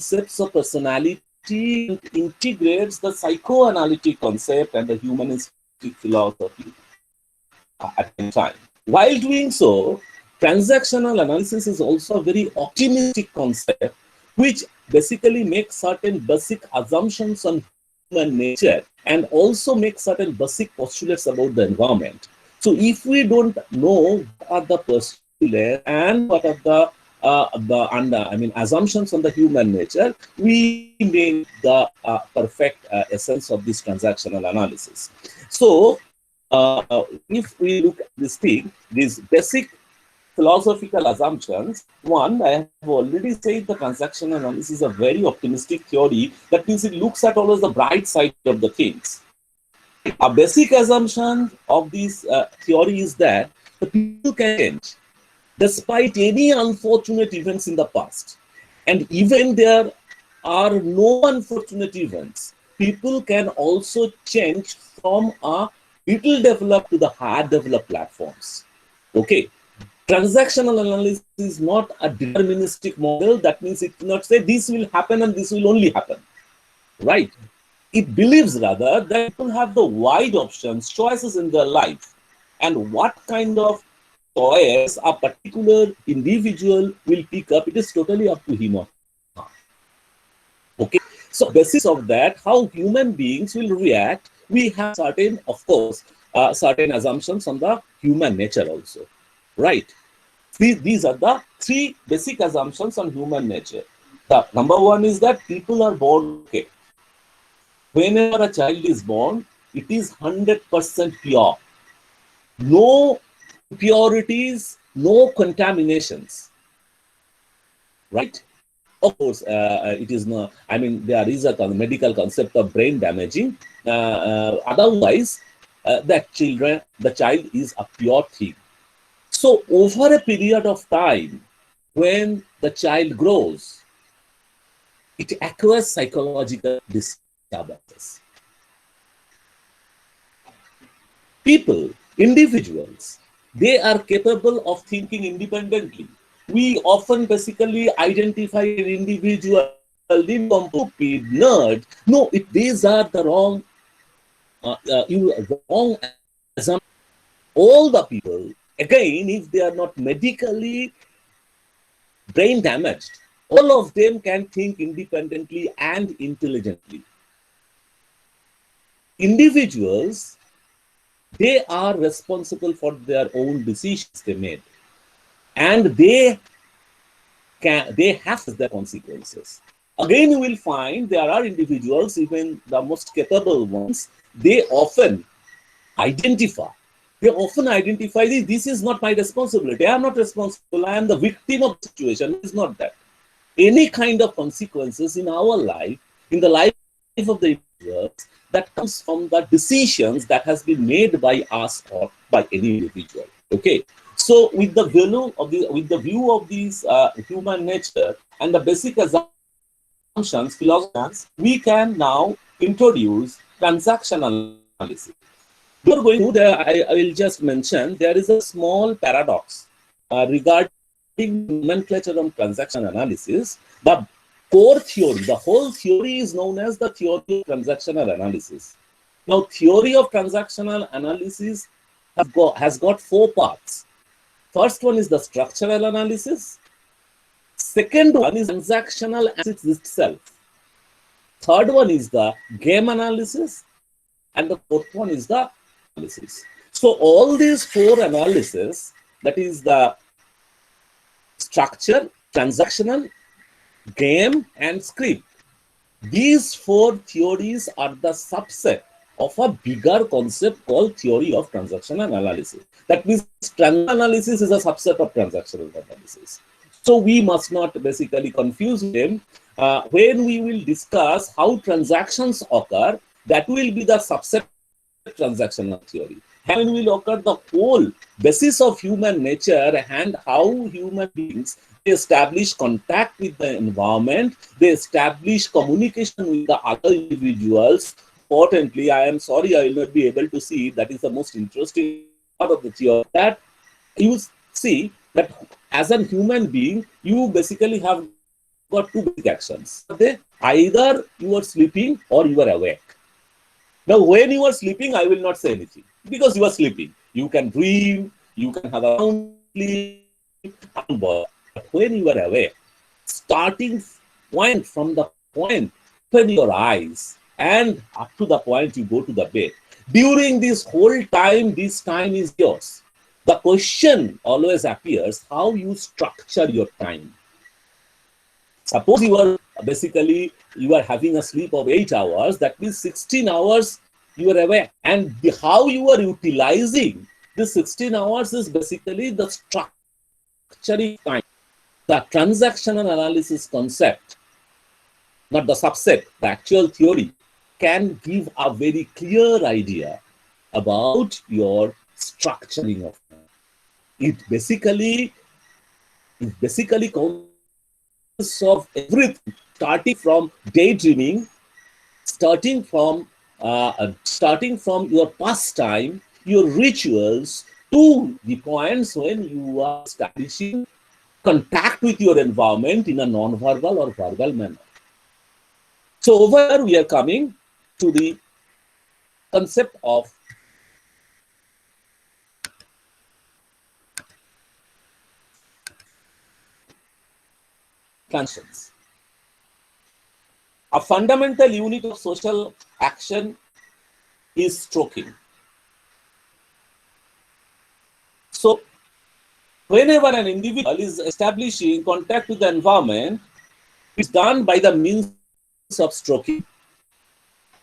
concepts of personality and integrates the psychoanalytic concept and the humanistic philosophy at the same time. While doing so, transactional analysis is also a very optimistic concept, which basically makes certain basic assumptions on human nature and also makes certain basic postulates about the environment. So if we don't know what are the postulates and what are the assumptions on the human nature, we make the perfect essence of this transactional analysis. So if we look at this thing, these basic philosophical assumptions, one, I have already said the transactional analysis is a very optimistic theory. That means it looks at always the bright side of the things. A basic assumption of this theory is that the people can change despite any unfortunate events in the past. And even there are no unfortunate events, people can also change from a little developed to the hard developed platforms. Okay. Transactional analysis is not a deterministic model. That means it cannot say this will happen and this will only happen. Right? It believes rather that people have the wide options, choices in their life, and what kind of choice a particular individual will pick up, it is totally up to him or her. Okay, so basis of that, how human beings will react, we have certain, of course, certain assumptions on the human nature also, right? These are the three basic assumptions on human nature. The number one is that people are born okay. Whenever a child is born, it is 100% pure. No impurities, no contaminations. Right? Of course, it is not, I mean, there is a medical concept of brain damaging. Otherwise, the child is a pure thing. So over a period of time, when the child grows, it acquires psychological disturbances. People, individuals, they are capable of thinking independently. We often basically identify an individual, stupid, nerd. No, these are the wrong assumptions. All the people, again, if they are not medically brain damaged, all of them can think independently and intelligently. Individuals, they are responsible for their own decisions they made, and they have their consequences. Again, you will find there are individuals, even the most capable ones, they often identify this is not my responsibility. I am not responsible. I am the victim of the situation. It is not that. Any kind of consequences in our life, in the life of the individuals, that comes from the decisions that has been made by us or by any individual. Okay. So with the view of these human nature and the basic assumptions, philosophies, we can now introduce transactional analysis. Before going to there, I will just mention there is a small paradox regarding nomenclature on transaction analysis. The core theory, the whole theory is known as the theory of transactional analysis. Now, theory of transactional analysis has got four parts. First one is the structural analysis. Second one is transactional analysis itself. Third one is the game analysis. And the fourth one is the analysis. So all these four analyses, that is the structure, transactional, game, and script. These four theories are the subset of a bigger concept called theory of transactional analysis. That means transactional analysis is a subset of transactional analysis. So we must not basically confuse them. When we will discuss how transactions occur, that will be the subset of transactional theory. And will occur the whole basis of human nature and how human beings establish contact with the environment, they establish communication with the other individuals. Importantly, I am sorry I will not be able to see, that is the most interesting part of the theory, that you see that as a human being, you basically have got two basic actions. Either you are sleeping or you are awake. Now, when you are sleeping, I will not say anything because you are sleeping. You can dream, you can have a sound sleep, but when you are awake, starting point from the point, open your eyes and up to the point you go to the bed. During this whole time, this time is yours. The question always appears how you structure your time. Suppose you are having a sleep of 8 hours, that means 16 hours you are awake. And how you are utilizing this 16 hours is basically the structuring time. The transactional analysis concept, not the subset, the actual theory, can give a very clear idea about your structuring of time. It basically consists of everything, starting from daydreaming, starting from your pastime, your rituals, to the points when you are establishing contact with your environment in a non-verbal or verbal manner. So over here we are coming to the concept of transactions. A fundamental unit of social action is stroking. So whenever an individual is establishing contact with the environment, it's done by the means of stroking.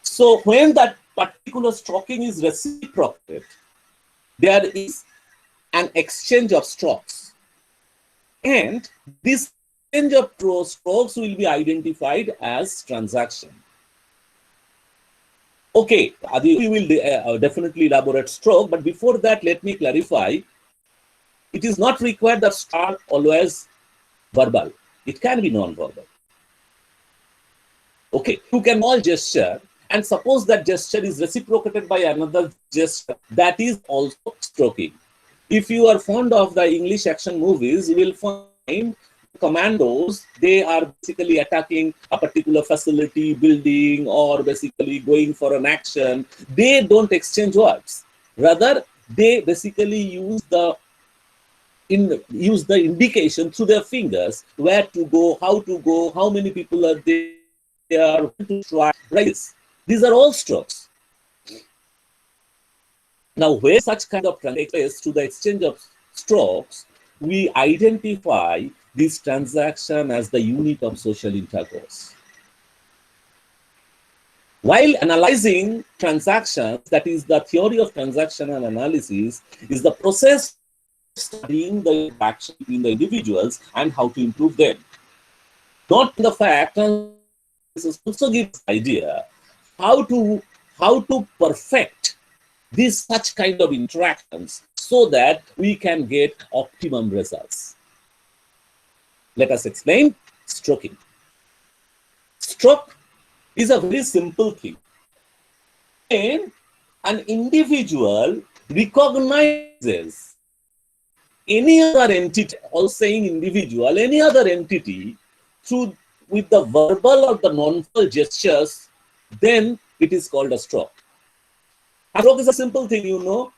So when that particular stroking is reciprocated, there is an exchange of strokes. And this exchange of strokes will be identified as transaction. Okay, we will definitely elaborate stroke, but before that, let me clarify. It is not required that strokes are always verbal. It can be non-verbal. Okay, you can all gesture, and suppose that gesture is reciprocated by another gesture, that is also stroking. If you are fond of the English action movies, you will find commandos, they are basically attacking a particular facility, building, or basically going for an action. They don't exchange words. Rather, they basically use the indication through their fingers, where to go, how many people are there, when to try, right? These are all strokes. Now, where such kind of takes to the exchange of strokes, we identify this transaction as the unit of social intercourse. While analyzing transactions, that is the theory of transactional analysis, is the process of studying the interaction between the individuals and how to improve them. Not the fact, this also gives idea how to perfect these such kind of interactions so that we can get optimum results. Let us explain stroking. Stroke is a very simple thing. When an individual recognizes any other entity, also saying individual, any other entity, with the verbal or the non-verbal gestures, then it is called a stroke. A stroke is a simple thing, you know.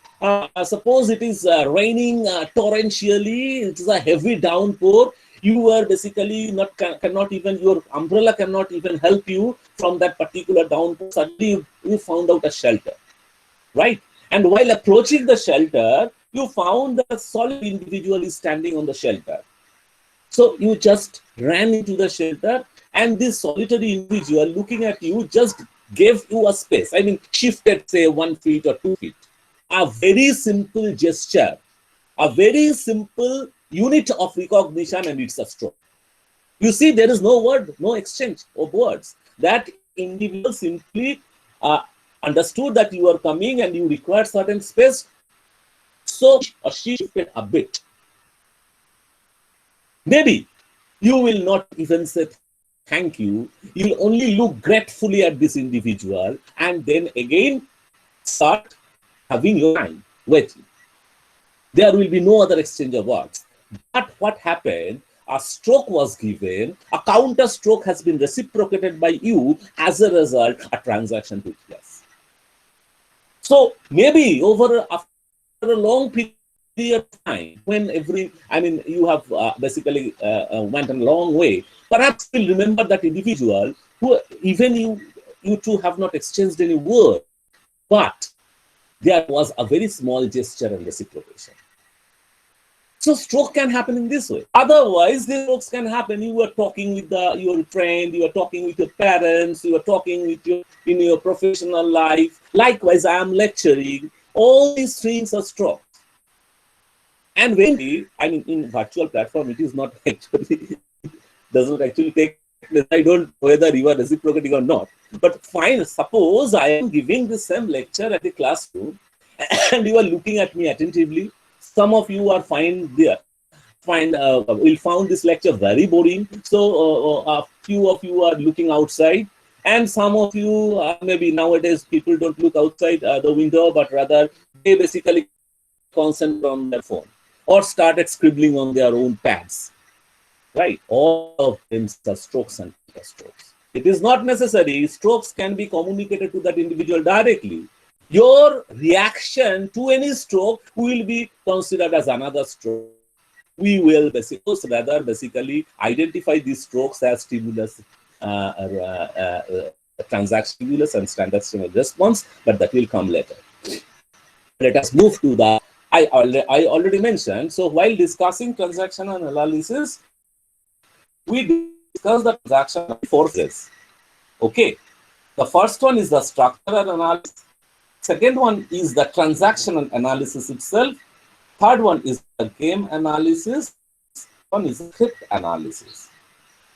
Suppose it is raining torrentially, it is a heavy downpour. You are basically cannot even, your umbrella cannot even help you from that particular downpour. Suddenly you found out a shelter, right? And while approaching the shelter, you found that a solid individual is standing on the shelter. So you just ran into the shelter, and this solitary individual looking at you just gave you a space. I mean, shifted, say, 1 feet or 2 feet. A very simple gesture, a very simple unit of recognition, and it's a stroke. You see, there is no word, no exchange of words. That individual simply understood that you are coming and you require certain space, so she shifted a bit. Maybe you will not even say thank you. You will only look gratefully at this individual and then again start having your time waiting. There will be no other exchange of words. But what happened? a stroke was given, a counter stroke has been reciprocated by you. As a result, a transaction took place. So maybe after a long period of time, when you have basically went a long way, perhaps you'll remember that individual who even you two have not exchanged any word, but there was a very small gesture and reciprocation. So stroke can happen in this way. Otherwise, the strokes can happen. You were talking with your friend, you were talking with your parents, you were talking with in your professional life. Likewise, I am lecturing. All these things are strokes. And when in virtual platform, it is not actually doesn't actually take place. I don't know whether you are reciprocating or not. But fine, suppose I am giving the same lecture at the classroom, and you are looking at me attentively. Some of you are will found this lecture very boring. So a few of you are looking outside, and some of you maybe nowadays people don't look outside the window, but rather they basically concentrate on their phone or started scribbling on their own pads. Right? All of them are strokes and strokes. It is not necessary. Strokes can be communicated to that individual directly. Your reaction to any stroke will be considered as another stroke. We will basically identify these strokes as stimulus, transaction stimulus and transactional response, but that will come later. Let us move to the I already mentioned. So while discussing transactional analysis, we discuss the transaction in 4 phases. Okay, the first one is the structural analysis. Second one is the transactional analysis itself. Third one is the game analysis. One is script analysis.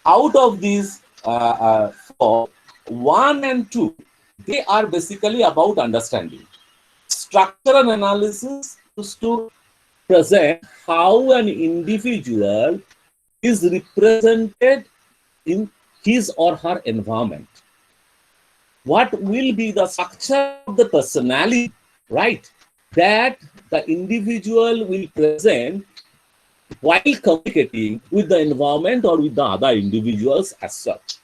Out of these 4, 1 and 2, they are basically about understanding. Structural analysis is to present how an individual is represented in his or her environment. What will be the structure of the personality, right? That the individual will present while communicating with the environment or with the other individuals as such,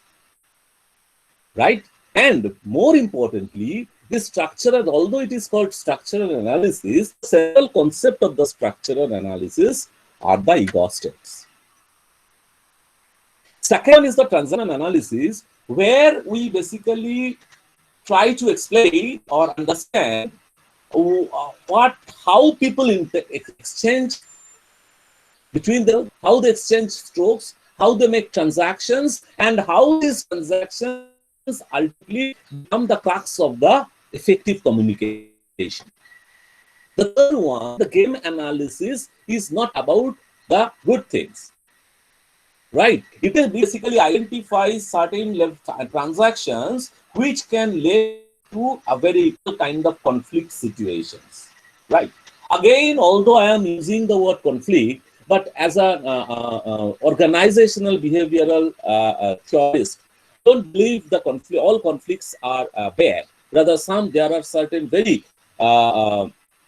right? And more importantly, this structural, although it is called structural analysis, the central concept of the structural analysis are the ego states. Second is the transactional analysis, where we basically try to explain or understand how people exchange between them, how they exchange strokes, how they make transactions, and how these transactions ultimately become the crux of the effective communication. The third one, the game analysis, is not about the good things. Right? It will basically identify certain transactions which can lead to a very kind of conflict situations. Right? Again, although I am using the word conflict, but as an organizational behavioral theorist, don't believe the all conflicts are bad. Rather, there are certain very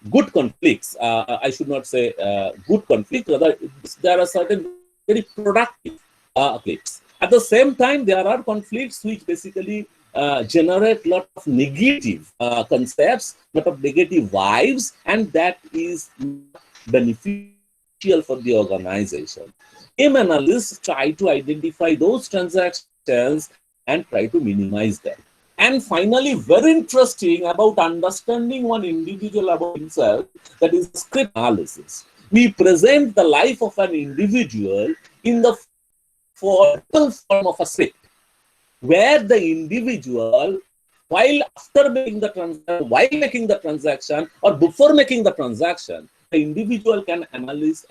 good conflicts. I should not say good conflict. Rather, there are certain very productive conflicts. At the same time, there are conflicts which basically generate a lot of negative concepts, lot of negative vibes, and that is beneficial for the organization. Game analysts try to identify those transactions and try to minimize them. And finally, very interesting about understanding one individual about himself, that is script analysis. We present the life of an individual in the form of a script, where the individual, while making the transaction or before making the transaction, the individual can analyze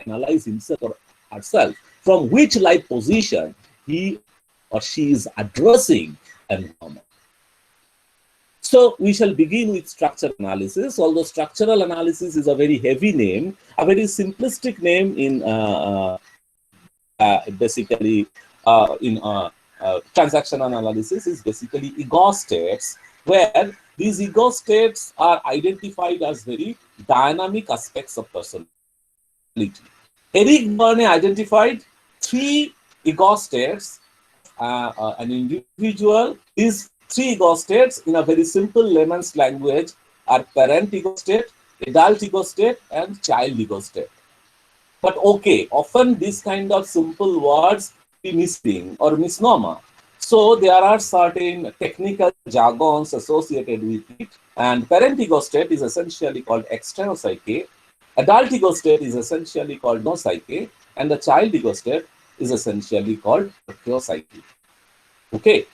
himself or herself from which life position he or she is addressing an environment. So we shall begin with structural analysis. Although structural analysis is a very heavy name, a very simplistic name in transactional analysis is basically ego states, where these ego states are identified as very dynamic aspects of personality. Eric Berne identified three ego states an individual. These three ego states, in a very simple layman's language, are parent ego state, adult ego state, and child ego state. But okay, often these kind of simple words be misleading or misnomer. So there are certain technical jargons associated with it. And parent ego state is essentially called external psyche. Adult ego state is essentially called no psyche. And the child ego state is essentially called psyche. Okay.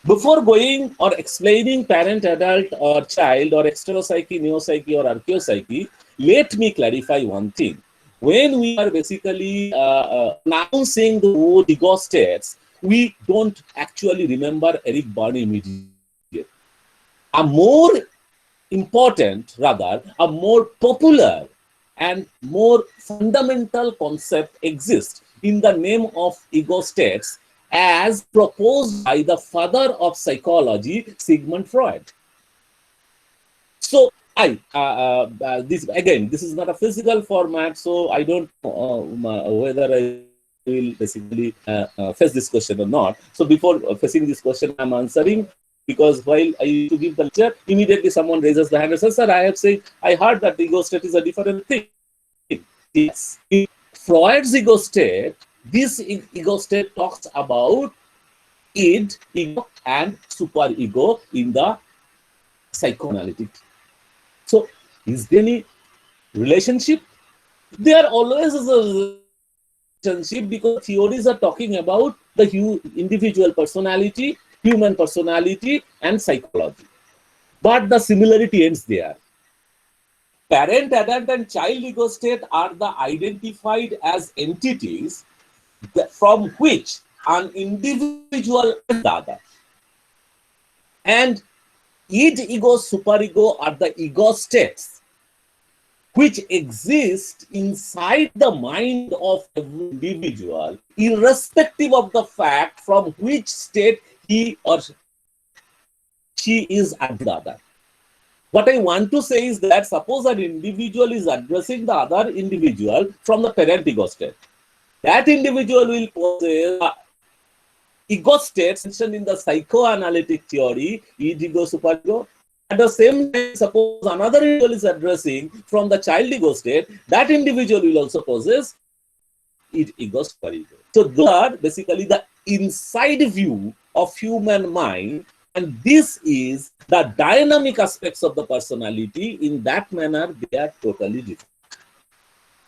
Before going or explaining parent, adult, or child, or externopsyche, neopsyche, or archaeopsyche, let me clarify one thing. When we are basically announcing the word ego states, we don't actually remember Eric Berne immediately. A more important, rather, a more popular and more fundamental concept exists in the name of ego states, as proposed by the father of psychology, Sigmund Freud. So, this again, this is not a physical format, so I don't know whether I will basically face this question or not. So, before facing this question, I'm answering, because while I used to give the lecture, immediately someone raises the hand and says, "Sir, I have said, I heard that the ego state is a different thing." Yes. In Freud's ego state, this ego state talks about id, ego, and superego in the psychoanalytic. So, is there any relationship? There always is a relationship, because theories are talking about the individual personality, human personality, and psychology. But the similarity ends there. Parent, adult, and child ego state are the identified as entities from which an individual and the other. And id, ego, superego are the ego states which exist inside the mind of every individual, irrespective of the fact from which state he or she is at the other. What I want to say is that suppose an individual is addressing the other individual from the parent ego state. That individual will possess ego states mentioned in the psychoanalytic theory, id, ego, superego. At the same time, suppose another individual is addressing from the child ego state, that individual will also possess id, ego, superego. So those are basically the inside view of human mind, and this is the dynamic aspects of the personality. In that manner, they are totally different.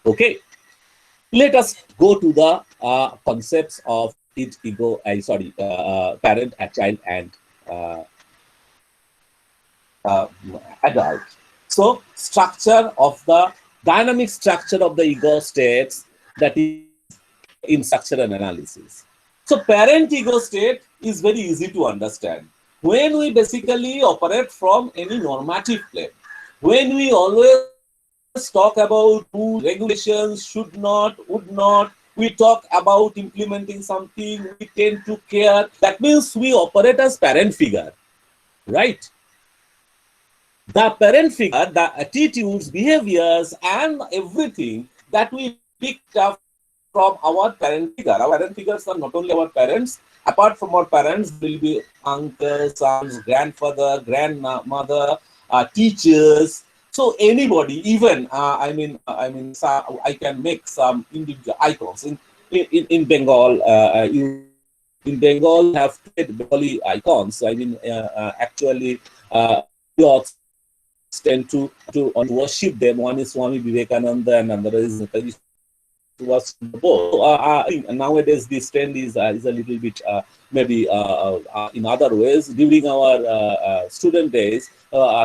Okay. Let us go to the concepts of id, ego, parent, child, and adult. So, structure of the dynamic structure of the ego states, that is in structural analysis. So, parent ego state is very easy to understand. When we basically operate from any normative plane, when we always talk about rules, regulations, should not, would not, we talk about implementing something, we tend to care. That means we operate as parent figure, right? The parent figure, the attitudes, behaviors, and everything that we picked up from our parent figure. Our parent figures are not only our parents. Apart from our parents, will be uncles, sons, grandfather, grandmother, teachers. So anybody, even I can make some individual icons in Bengal. In Bengal, you have Bengali icons. Actually, tend to worship them. One is Swami Vivekananda, and another is was both. Nowadays, this trend is a little bit maybe in other ways. During our student days,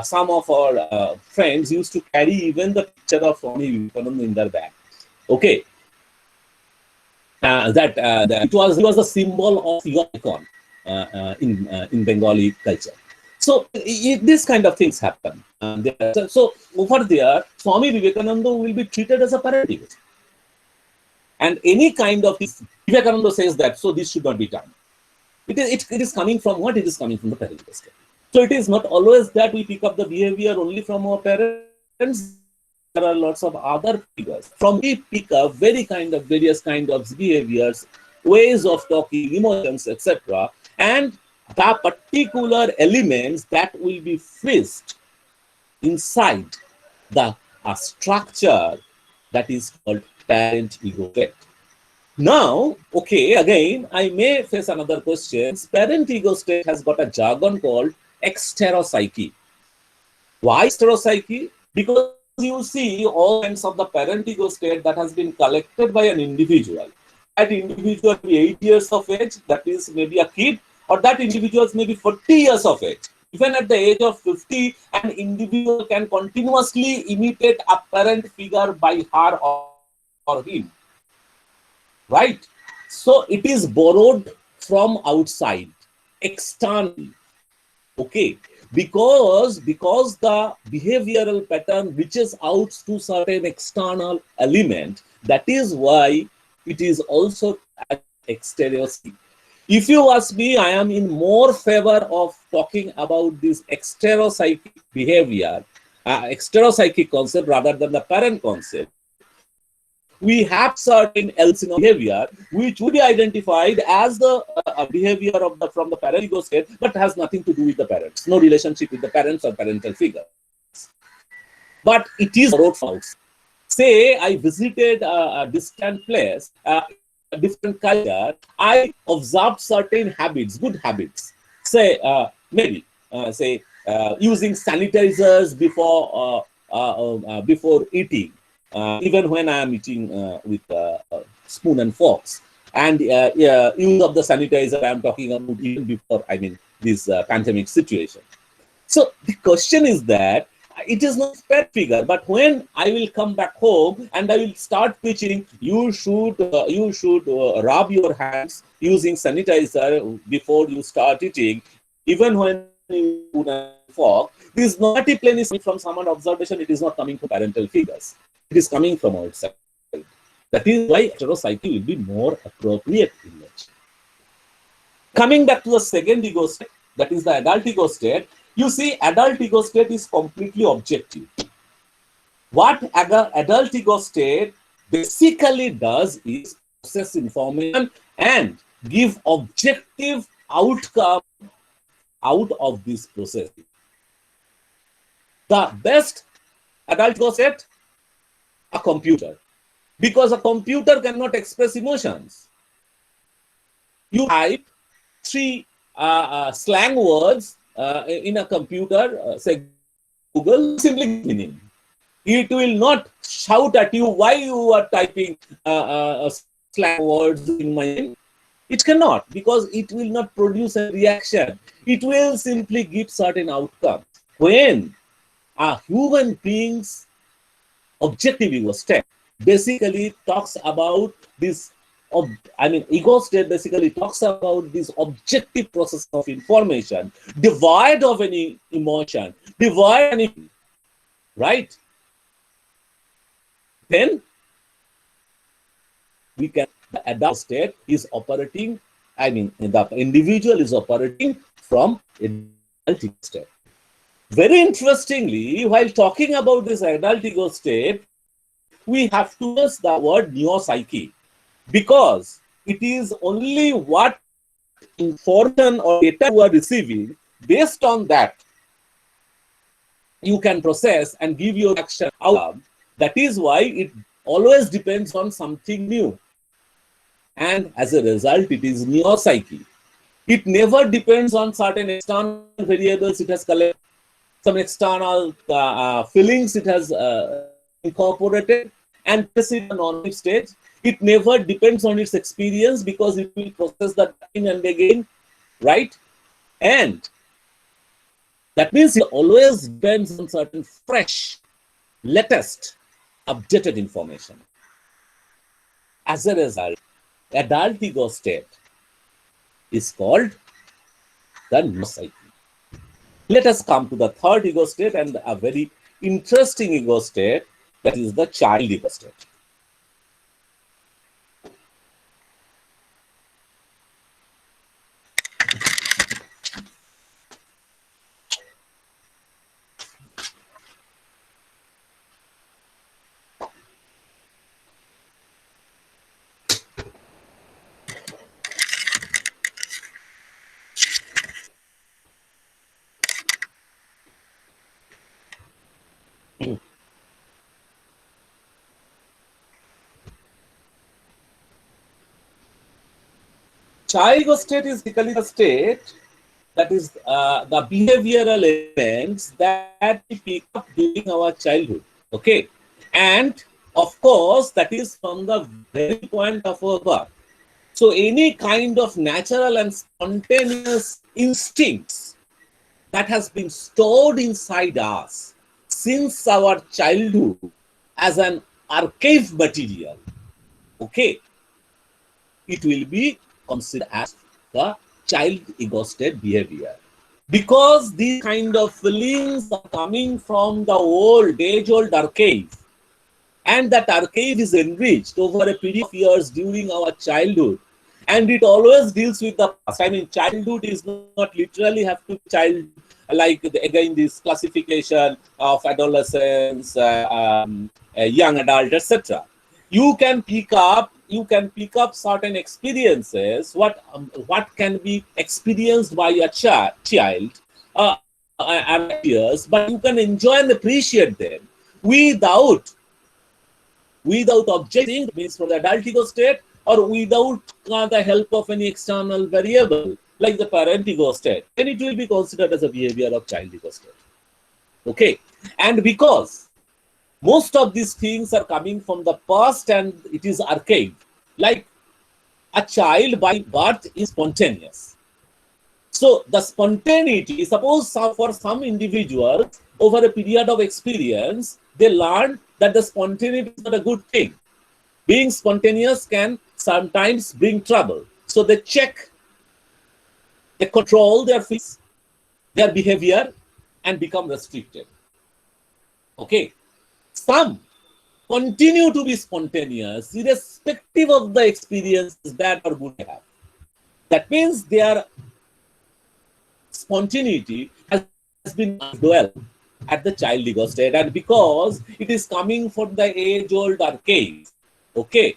some of our friends used to carry even the picture of Swami Vivekananda in their bag. Okay, it was a symbol of your icon in Bengali culture. So this kind of things happen. So over there, Swami Vivekananda will be treated as a parent. And any kind of this, Vivekananda says that, so this should not be done. It is coming from what? It is coming from the parent state. So it is not always that we pick up the behavior only from our parents. there are lots of other figures. From we pick up various kind of behaviors, ways of talking, emotions, etc. And the particular elements that will be fixed inside the structure that is called parent ego state. Now, okay, again, I may face another question. Parent ego state has got a jargon called exteropsyche. Why exteropsyche? Because you see all kinds of the parent ego state that has been collected by an individual. That individual may be 8 years of age, that is maybe a kid, or that individual is maybe 40 years of age. Even at the age of 50, an individual can continuously imitate a parent figure by her or him. Right? So it is borrowed from outside, externally. Okay, because the behavioral pattern reaches out to certain external element, that is why it is also as exteropsyche. If you ask me, I am in more favor of talking about this exteropsychic behavior, exteropsychic concept rather than the parent concept. We have certain elements in our behavior which would be identified as the behavior of the from the parent ego state, but has nothing to do with the parents, no relationship with the parents or parental figures. But it is borrowed from outside. Say I visited a distant place, a different culture, I observed certain habits, good habits. Say maybe say using sanitizers before eating, even when I am eating with spoon and forks. And use of the sanitizer, I am talking about even before, I mean, this pandemic situation. So the question is that it is not fair figure, but when I will come back home and I will start preaching, you should rub your hands using sanitizer before you start eating, even when you put a fork. This plane is coming from someone observation. It is not coming from parental figures. It is coming from outside. That is why exteropsyche will be more appropriate image. Coming back to the second ego state, that is the adult ego state. You see, adult ego state is completely objective. What adult ego state basically does is process information and give objective outcome out of this process. The best adult ego state, a computer, because a computer cannot express emotions. You type three slang words in a computer, say Google, simply meaning. It will not shout at you why you are typing slang words in my name. It cannot, because it will not produce a reaction. It will simply give certain outcomes. When a human being's objective ego state basically talks about this, ego state basically talks about this objective process of information, devoid of any emotion, devoid of any, right? Then we can, the adult state is operating, the individual is operating from adult ego state. Very interestingly, while talking about this adult ego state, we have to use the word neo-psyche, because it is only what information or data you are receiving, based on that you can process and give your action outcome. That is why it always depends on something new. And as a result, it is neo-psyche. It never depends on certain external variables it has collected, some external feelings it has incorporated and placed in a non-life stage. It never depends on its experience, because it will process that again and again, right? And that means it always depends on certain fresh, latest, updated information. As a result, adult ego state is called the neo-psyche. Let us come to the third ego state, and a very interesting ego state, that is the child ego state. Child ego state is basically the state that is the behavioral events that we pick up during our childhood. Okay, and of course that is from the very point of our birth. So any kind of natural and spontaneous instincts that has been stored inside us since our childhood as an archive material, okay, it will be considered as the child ego state behavior. Because these kind of feelings are coming from the old, age-old archive, and that archive is enriched over a period of years during our childhood, and it always deals with the past. I mean, childhood is not literally have to be child, like again this classification of adolescence, young adult, etc. You can pick up certain experiences, what can be experienced by a child and years, but you can enjoy and appreciate them without objecting, means from the adult ego state, or without the help of any external variable like the parent ego state, then it will be considered as a behavior of child ego state. Okay, and because most of these things are coming from the past and it is archaic, like a child by birth is spontaneous. So the spontaneity, suppose for some individuals over a period of experience, they learn that the spontaneity is not a good thing. Being spontaneous can sometimes bring trouble. So they check, they control their feelings, their behavior, and become restricted. Okay. Some continue to be spontaneous irrespective of the experiences bad or good they have. That means their spontaneity has been well at the child ego state, and because it is coming from the age-old archive, okay,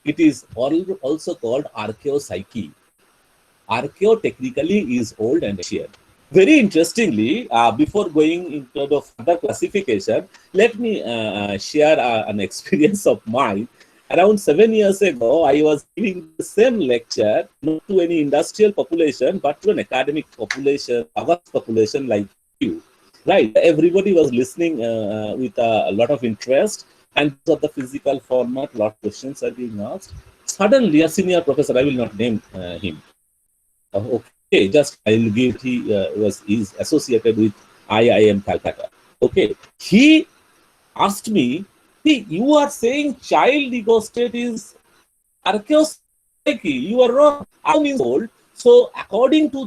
it is also called archaeopsyche. Archeo technically is old and ancient. Very interestingly, before going into the further classification, let me share an experience of mine. Around 7 years ago, I was giving the same lecture, not to any industrial population, but to an academic population, our population like you. Right? Everybody was listening with a lot of interest, and because of the physical format, a lot of questions are being asked. Suddenly, a senior professor, I will not name him. Okay, just I will give, he is associated with IIM Calcutta. Okay, he asked me, you are saying child ego state is archaeopsyche. You are wrong. Archeo means old. So according to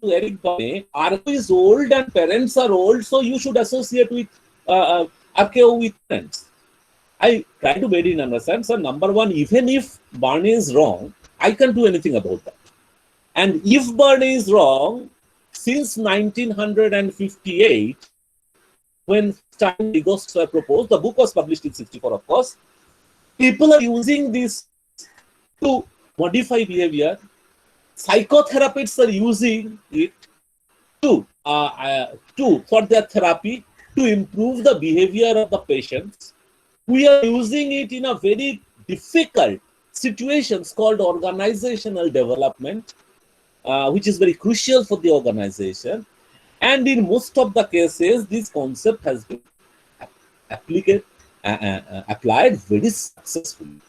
Eric Barney, archeo is old and parents are old. So you should associate with archeo with parents. I try to make it understand. So number one, even if Barney is wrong, I can't do anything about that. And if Barney is wrong, since 1958, when child egos were proposed, the book was published in 64, of course, people are using this to modify behavior. Psychotherapists are using it to for their therapy to improve the behavior of the patients. We are using it in a very difficult situations called organizational development, which is very crucial for the organization. And in most of the cases, this concept has been applied very successfully.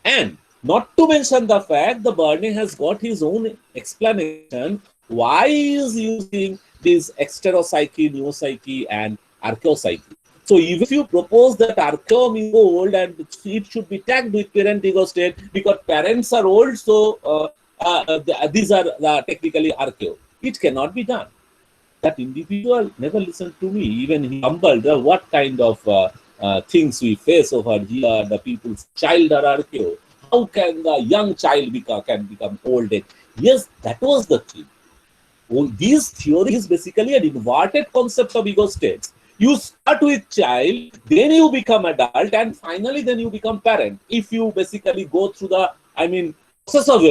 And not to mention the fact that Barney has got his own explanation why he is using this exteropsyche, neopsyche, and archaeopsyche. So if you propose that archaeum is old and it should be tagged with parent ego state because parents are old, so these are technically archeo. It cannot be done. That individual never listened to me. Even he humbled what kind of things we face over here. The people's child are archeo. How can the young child become old age? Yes, that was the thing. This theory is basically an inverted concept of ego states. You start with child, then you become adult, and finally then you become parent. If you basically go through the, process of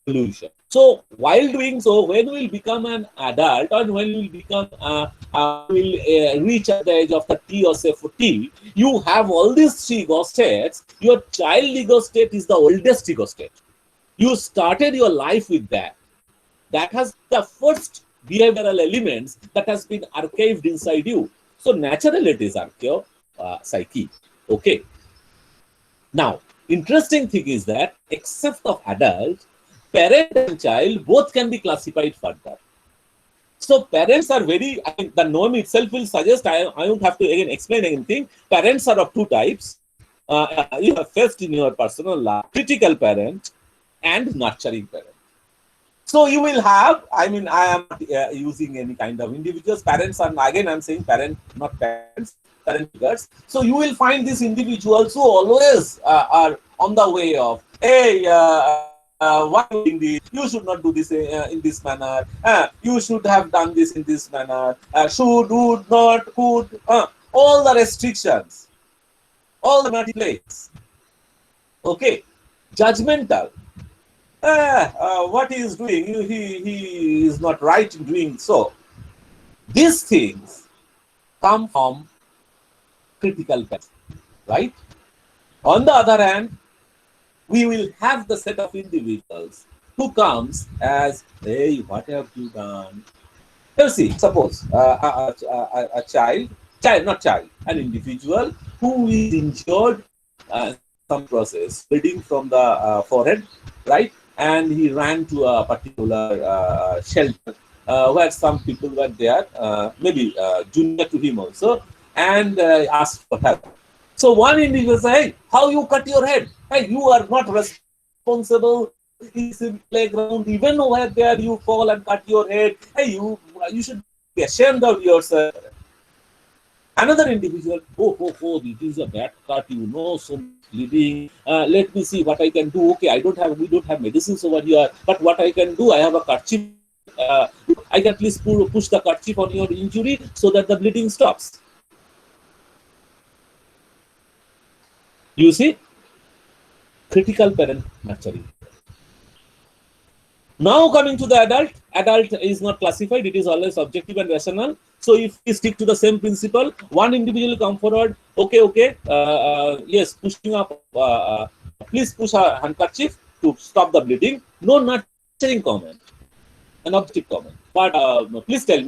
evolution. So while doing so, when we will become an adult, or when we will become, reach at the age of 30 or say 40, you have all these three ego states. Your child ego state is the oldest ego state. You started your life with that. That has the first behavioral elements that has been archived inside you. So naturally it is archeo psyche. Okay. Now, interesting thing is that except of adult, parent and child both can be classified further. So parents are very, I mean, the name itself will suggest, I won't have to again explain anything. Parents are of two types. You have faced in your personal life, critical parent and nurturing parent. So you will have, I mean, I am using any kind of individuals. Parents are, again, I'm saying parent, not parents, parent figures. So you will find these individuals who always are on the way of, hey, why are you doing this? You should not do this in this manner. You should have done this in this manner. Should, would, not, could. All the restrictions, all the multiplies. Okay, judgmental. What he is doing, he is not right in doing so. These things come from critical parents, right? On the other hand, we will have the set of individuals who comes as, hey, what have you done? You see, suppose a child, an individual who is injured some process, bleeding from the forehead, right? And he ran to a particular shelter where some people were there, maybe junior to him also, and asked for help. So one individual said, hey, how you cut your head? Hey, you are not responsible in this playground. Even where there you fall and cut your head. Hey, you should be ashamed of yourself. Another individual, oh, this is a bad cut, so bleeding. Let me see what I can do. Okay, we don't have medicines over here, but what I can do, I have a kerchief. I can please push the kerchief on your injury so that the bleeding stops. You see, critical parent nurturing. Now coming to the adult is not classified, it is always objective and rational. So if we stick to the same principle, one individual come forward, okay, yes, pushing up, please push a handkerchief to stop the bleeding. No nurturing comment, an objective comment. But please tell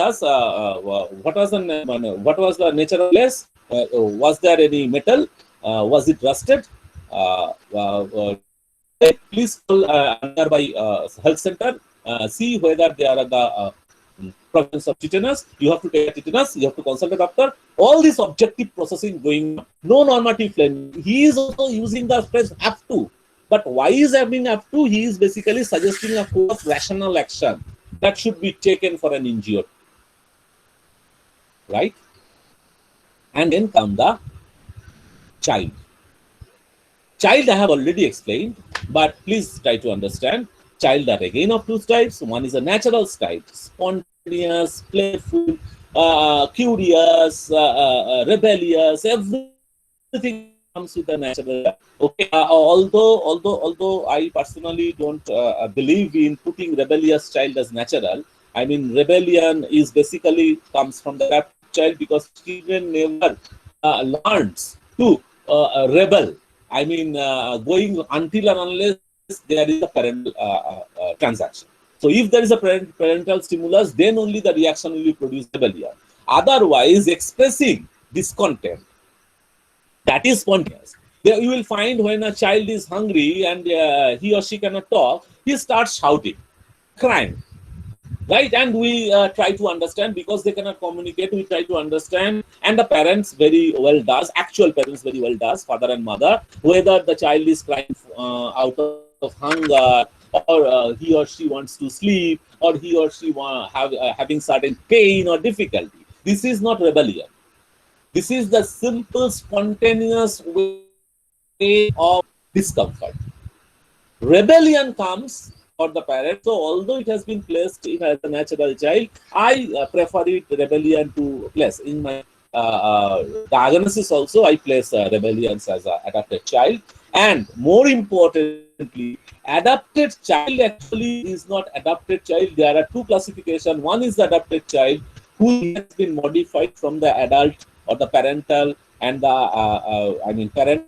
us, what was the nature of place? Was there any metal? Was it rusted? Please call nearby health center, see whether there are the prevalence of tetanus. You have to take tetanus, you have to consult a doctor. All this objective processing going on. No normative claim. He is also using the phrase have to. But why is having have to? He is basically suggesting a course rational action that should be taken for an injured. Right? And then come the child. Child I have already explained, but please try to understand. Child are again of two types. One is a natural type, spontaneous, playful, curious, rebellious. Everything comes with a natural type. Okay. Although I personally don't believe in putting rebellious child as natural. I mean, rebellion is basically comes from the child because children never learns to rebel. I mean, going until and unless there is a parental transaction. So if there is a parental stimulus, then only the reaction will be produced rebellion. Otherwise, expressing discontent, that is spontaneous. There you will find when a child is hungry and he or she cannot talk, he starts shouting, crying. Right, and we try to understand because they cannot communicate. We try to understand, and the parents very well does. Actual parents very well does. Father and mother, whether the child is crying out of hunger, or he or she wants to sleep, or he or she having certain pain or difficulty. This is not rebellion. This is the simple, spontaneous way of discomfort. Rebellion comes for the parent. So although it has been placed in as a natural child, I prefer it rebellion to place in my diagnosis. Also, I place rebellions as an adopted child. And more importantly, adapted child actually is not adapted child. There are two classifications. One is the adapted child whose behavior has been modified from the adult or the parental and the parental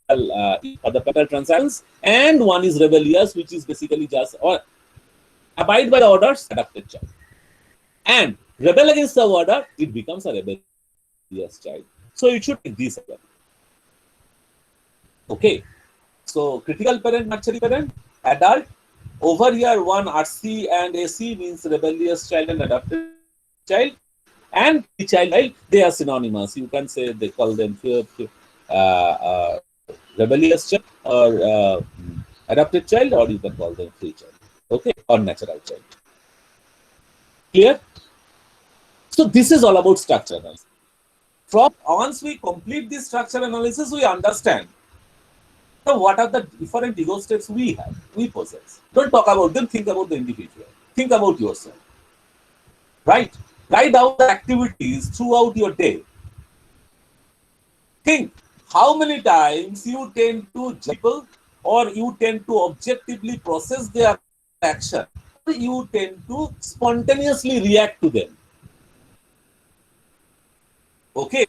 or the parental transactions, and one is rebellious, which is basically just or abide by the orders, adapted child, and rebel against the order, it becomes a rebellious child. So it should take this as well. Okay. So critical parent, nurturing parent, adult. Over here, one RC and AC means rebellious child and adapted child. And pre-child, they are synonymous. You can say they call them rebellious child or adapted child, or you can call them free child. Okay, or natural child. Clear? So this is all about structure analysis. From once we complete this structure analysis, we understand what are the different ego states we have, we possess. Don't talk about them, think about the individual. Think about yourself. Right? Write down the activities throughout your day. Think how many times you tend to judge people, or you tend to objectively process their action, or you tend to spontaneously react to them. Okay?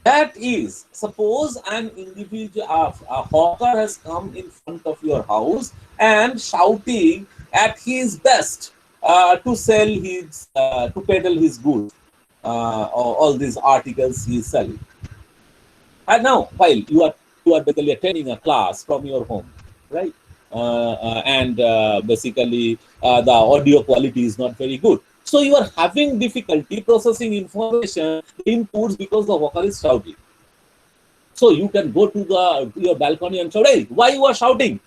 That is, suppose an individual, a hawker has come in front of your house and shouting at his best to sell his, to peddle his goods, or all these articles he is selling. And now, while you are basically attending a class from your home, right? And basically the audio quality is not very good. So you are having difficulty processing information, inputs, because the hawker is shouting. So you can go to your balcony and shout, "Hey, why you are shouting?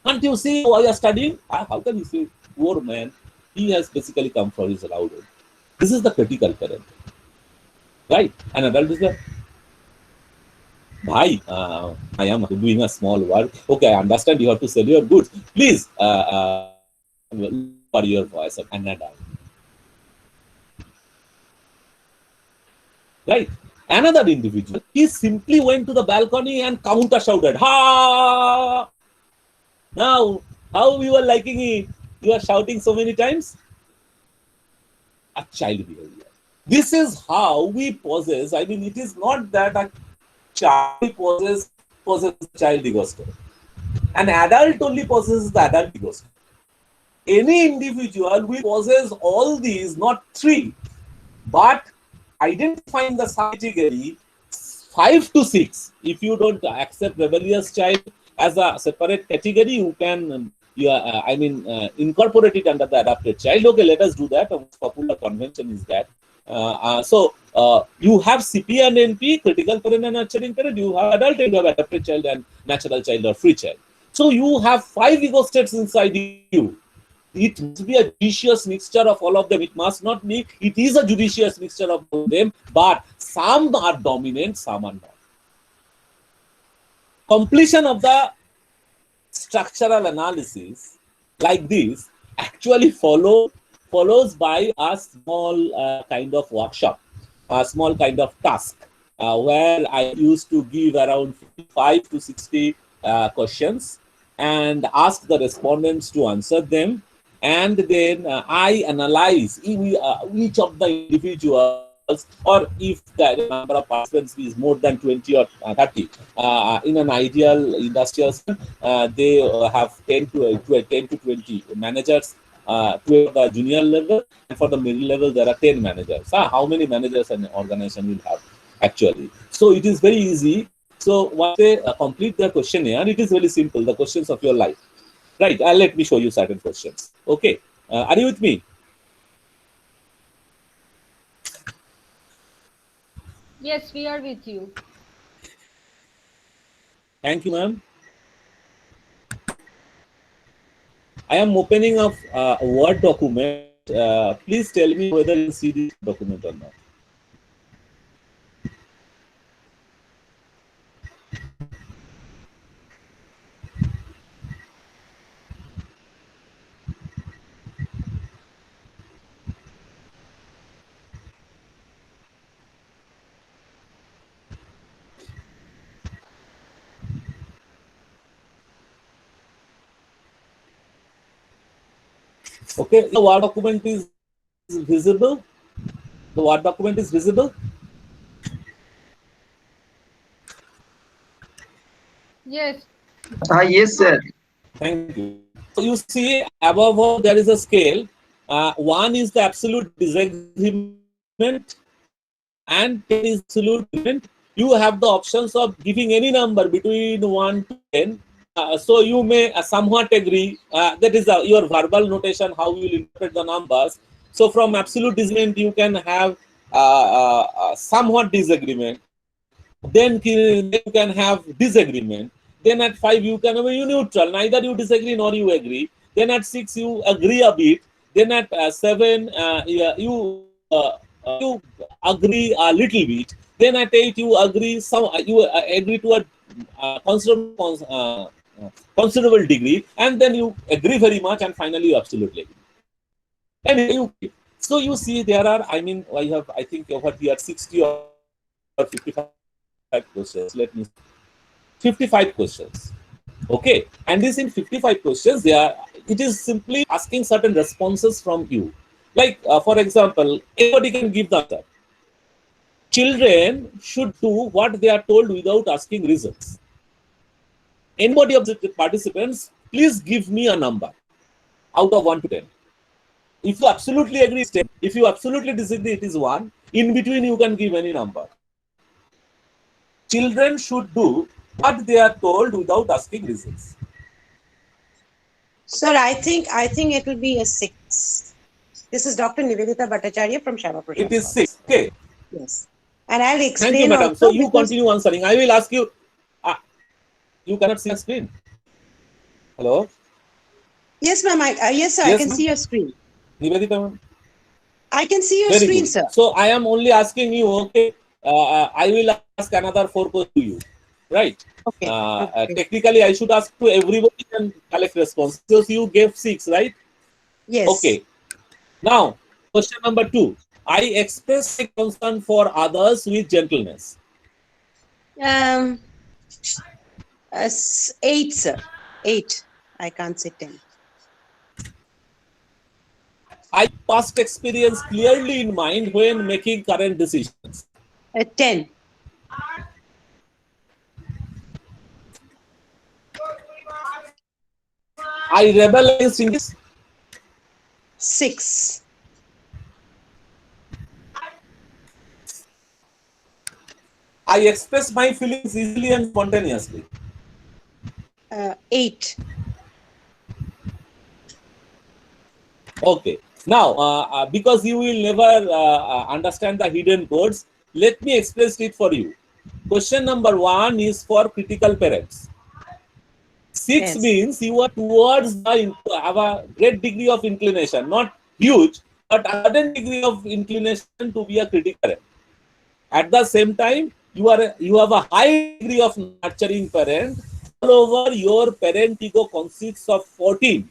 Can't you see why you are studying?" How can you say, poor man? He has basically come for his loud. This is the critical parent, right? And adult is the bhai. I am doing a small work. Okay, I understand you have to sell your goods. Please lower your voice and adult, right? Another individual, he simply went to the balcony and counter shouted, "Ha!" Now, how you are liking it? You are shouting so many times? A child behavior. This is how we possess. I mean, it is not that a child possesses the child ego state. An adult only possesses the adult ego state. Any individual will possess all these, not three, but identifying the subcategory 5 to 6. If you don't accept rebellious child as a separate category, you can incorporate it under the adapted child. Okay, let us do that. A popular convention is that. You have CP and NP, critical parent and nurturing parent. You have adult and you have adapted child and natural child or free child. So you have 5 ego states inside you. It must be a judicious mixture of all of them. It must not be, it is a judicious mixture of all of them, but some are dominant, some are not. Completion of the structural analysis like this actually follows by a small kind of workshop, a small kind of task, where I used to give around 55 to 60 questions and ask the respondents to answer them. And then I analyze each of the individuals, or if the number of participants is more than 20 or 30. In an ideal industrial system, they have 10 to 20 managers, 12 at the junior level, and for the middle level, there are 10 managers. How many managers an organization will have actually? So it is very easy. So once they complete their questionnaire, it is very simple. The questions of your life, right? Let me show you certain questions. Okay, are you with me? Yes, we are with you. Thank you, ma'am. I am opening up a Word document. Please tell me whether you can see this document or not. Okay, the Word document is visible. The Word document is visible. Yes. Yes, sir. Thank you. So you see, above all, there is a scale. One is the absolute disagreement, and 10 is the absolute agreement. You have the options of giving any number between 1 to 10. So you may somewhat agree. That is your verbal notation, how you will interpret the numbers. So from absolute disagreement, you can have somewhat disagreement. Then you can have disagreement. Then at 5 you can have a neutral, neither you disagree nor you agree. Then at 6 you agree a bit. Then at 7 yeah, you agree a little bit. Then at 8 you agree you agree to a considerable degree, and then you agree very much, and finally you absolutely agree. Anyway, so you see there are, I mean, I think over here 60 or 55 questions. Let me see. 55 questions. Okay, and this in 55 questions, it is simply asking certain responses from you. Like, for example, anybody can give the answer. Children should do what they are told without asking reasons. Anybody of the participants, please give me a number out of 1 to 10. If you absolutely agree, it's 10. If you absolutely disagree, it is 1. In between, you can give any number. Children should do what they are told without asking reasons. Sir, I think it will be a 6. This is Dr. Nivedita Bhattacharya from Shama It Prasad is College. 6. Okay. Yes. And I'll Thank you, explain madam. So also you because continue answering. I will ask you. Uh, you cannot see a screen. Hello. yes, ma'am. Yes, sir. I Yes, can ma'am. see your screen. Nivedita, ma'am. I can see your Very screen, good. sir. So I am only asking you. Okay. I will ask another 4 questions to you. Right. Okay. Okay. Technically, I should ask to everybody and collect responses. So you gave 6, right? Yes. Okay. Now, question number 2. I express my concern for others with gentleness. Um, 8, sir. 8. I can't say 10. I past experience clearly in mind when making current decisions. 10. I rebel against injustice. 6. I express my feelings easily and spontaneously. 8. Okay. Now, because you will never understand the hidden codes, let me express it for you. Question number 1 is for critical parents. 6 Yes. means you are towards have a great degree of inclination, not huge, but a certain degree of inclination to be a critical parent. At the same time, you have a high degree of nurturing parent. All over your parent ego consists of 14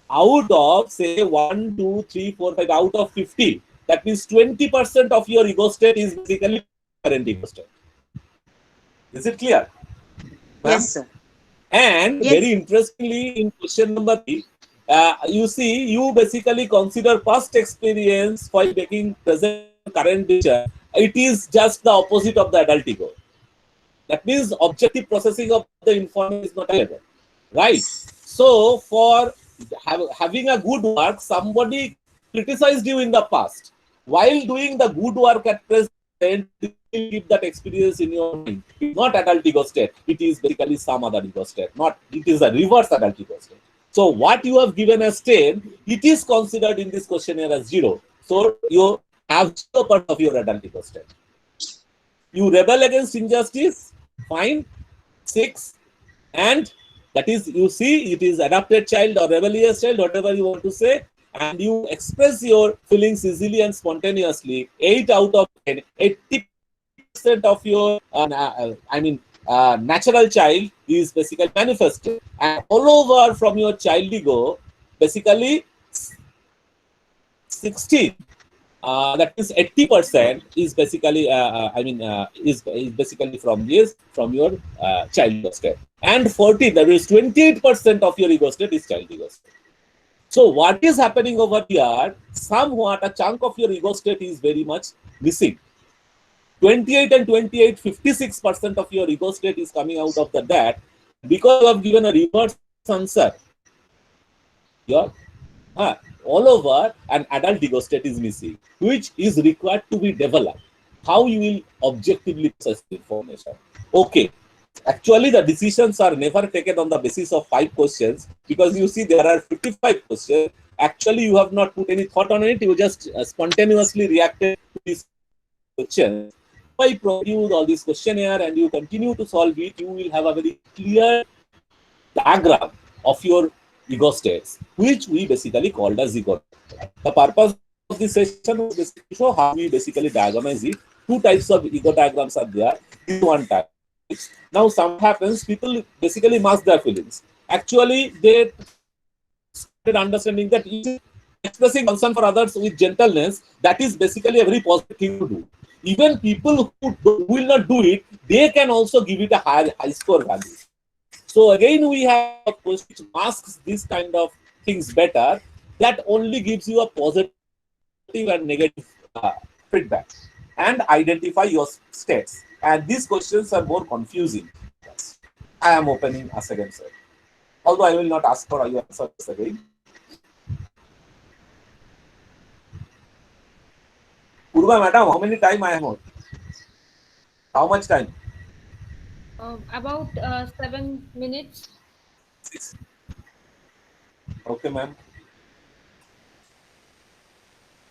out of say 1, 2, 3, 4, 5 out of 50. That means 20% of your ego state is basically parent ego state. Is it clear, ma'am? Yes, sir. And Yes, very sir. interestingly, in question number 3, you see, you basically consider past experience while making present current decision. It is just the opposite of the adult ego. That means objective processing of the information is not available, right? So, for having a good work, somebody criticized you in the past. While doing the good work at present, you will keep that experience in your mind. It's not adult ego state. It is basically some other ego state. Not. It is a reverse adult ego state. So, what you have given as 10, it is considered in this questionnaire as 0. So, you have 0% of your adult ego state. You rebel against injustice, fine, 6. And that is, you see, it is adopted child or rebellious child, whatever you want to say, and you express your feelings easily and spontaneously, 8 out of 10. 80% of your natural child is basically manifested, and all over from your child ego, basically 16, that means 80% is basically is basically from your child ego state, and 14, that is 28% of your ego state is child ego state. So what is happening over here? Somewhat a chunk of your ego state is very much missing. 28 and 28, 56% of your ego state is coming out of the that because you have given a reverse answer. Your all over an adult ego state is missing, which is required to be developed. How you will objectively process information. Okay. Actually, the decisions are never taken on the basis of 5 questions because you see there are 55 questions. Actually, you have not put any thought on it. You just spontaneously reacted to these questions. If I provide you all this questionnaire and you continue to solve it, you will have a very clear diagram of your ego states, which we basically called as ego. The purpose of this session was basically to show how we basically diagramize it. 2 types of ego diagrams are there. This is one type. Now, some happens, people basically mask their feelings. Actually, they started understanding that expressing concern for others with gentleness, that is basically a very positive thing to do. Even people who will not do it, they can also give it a high score value. So again, we have a post which masks this kind of things better. That only gives you a positive and negative feedback and identify your states. And these questions are more confusing. I am opening a second set. Although I will not ask for your answers again. Purva madam, how many time I have on? How much time? About 7 minutes. 6. Okay, ma'am.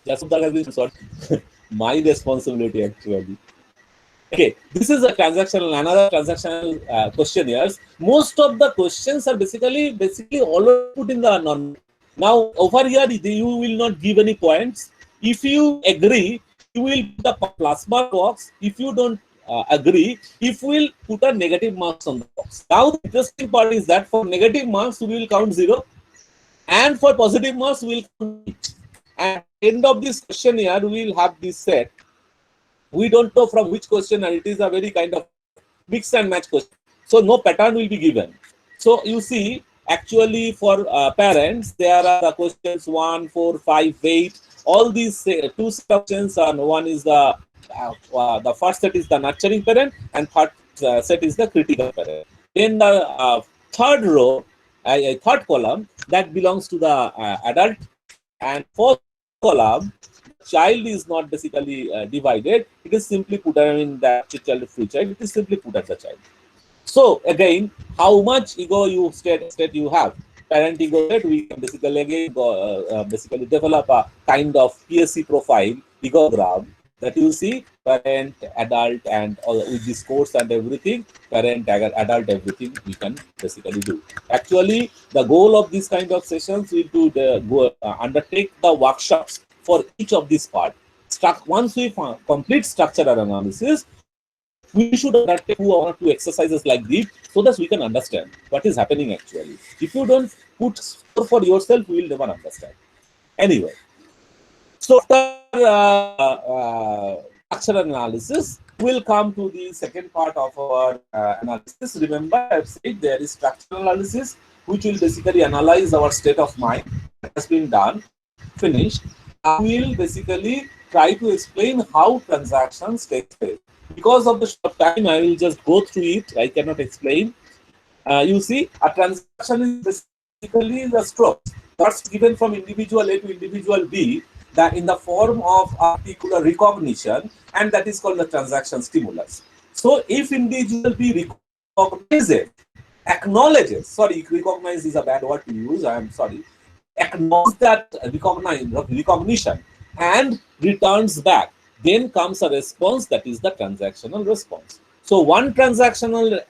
Just that has been sorted. My responsibility actually. Okay, this is a transactional, another transactional questionnaires. Most of the questions are basically already put in the normal. Now over here, you will not give any points. If you agree, you will put a plus mark box. If you don't agree, if we will put a negative marks on the box. Now the interesting part is that for negative marks, we will count 0, and for positive marks, we will count 8. And at the end of this questionnaire, we will have this set. We don't know from which question, and it is a very kind of mix and match question. So no pattern will be given. So you see, actually for parents, there are the questions 1, 4, 5, 8. All these 2 sections, and one is the first set is the nurturing parent, and third set is the critical parent. Then the third row, third column, that belongs to the adult, and fourth column, child is not basically divided. It is simply put in the child free child. It is simply put as the child. So again, how much ego you state you have? Parent ego state, we can basically again basically develop a kind of PSC profile egogram that you see parent, adult, and all with this course and everything, parent, adult, everything we can basically do. Actually, the goal of this kind of sessions will to undertake the workshops for each of these parts. Once we complete structural analysis, we should undertake 2 or 2 exercises like this so that we can understand what is happening actually. If you don't put score for yourself, you will never understand. Anyway, so after structural analysis, we'll come to the second part of our analysis. Remember, I've said there is structural analysis, which will basically analyze our state of mind. That has been done, finished. Now we'll basically try to explain how transactions take place. Because of the short time, I will just go through it. I cannot explain. You see, a transaction is basically the strokes. That's given from individual A to individual B, that in the form of a particular recognition, and that is called the transaction stimulus. So if individual B recognizes, acknowledges, sorry, recognize is a bad word to use, I am sorry, acknowledges that recognition and returns back, then comes a response, that is the transactional response. So one transactional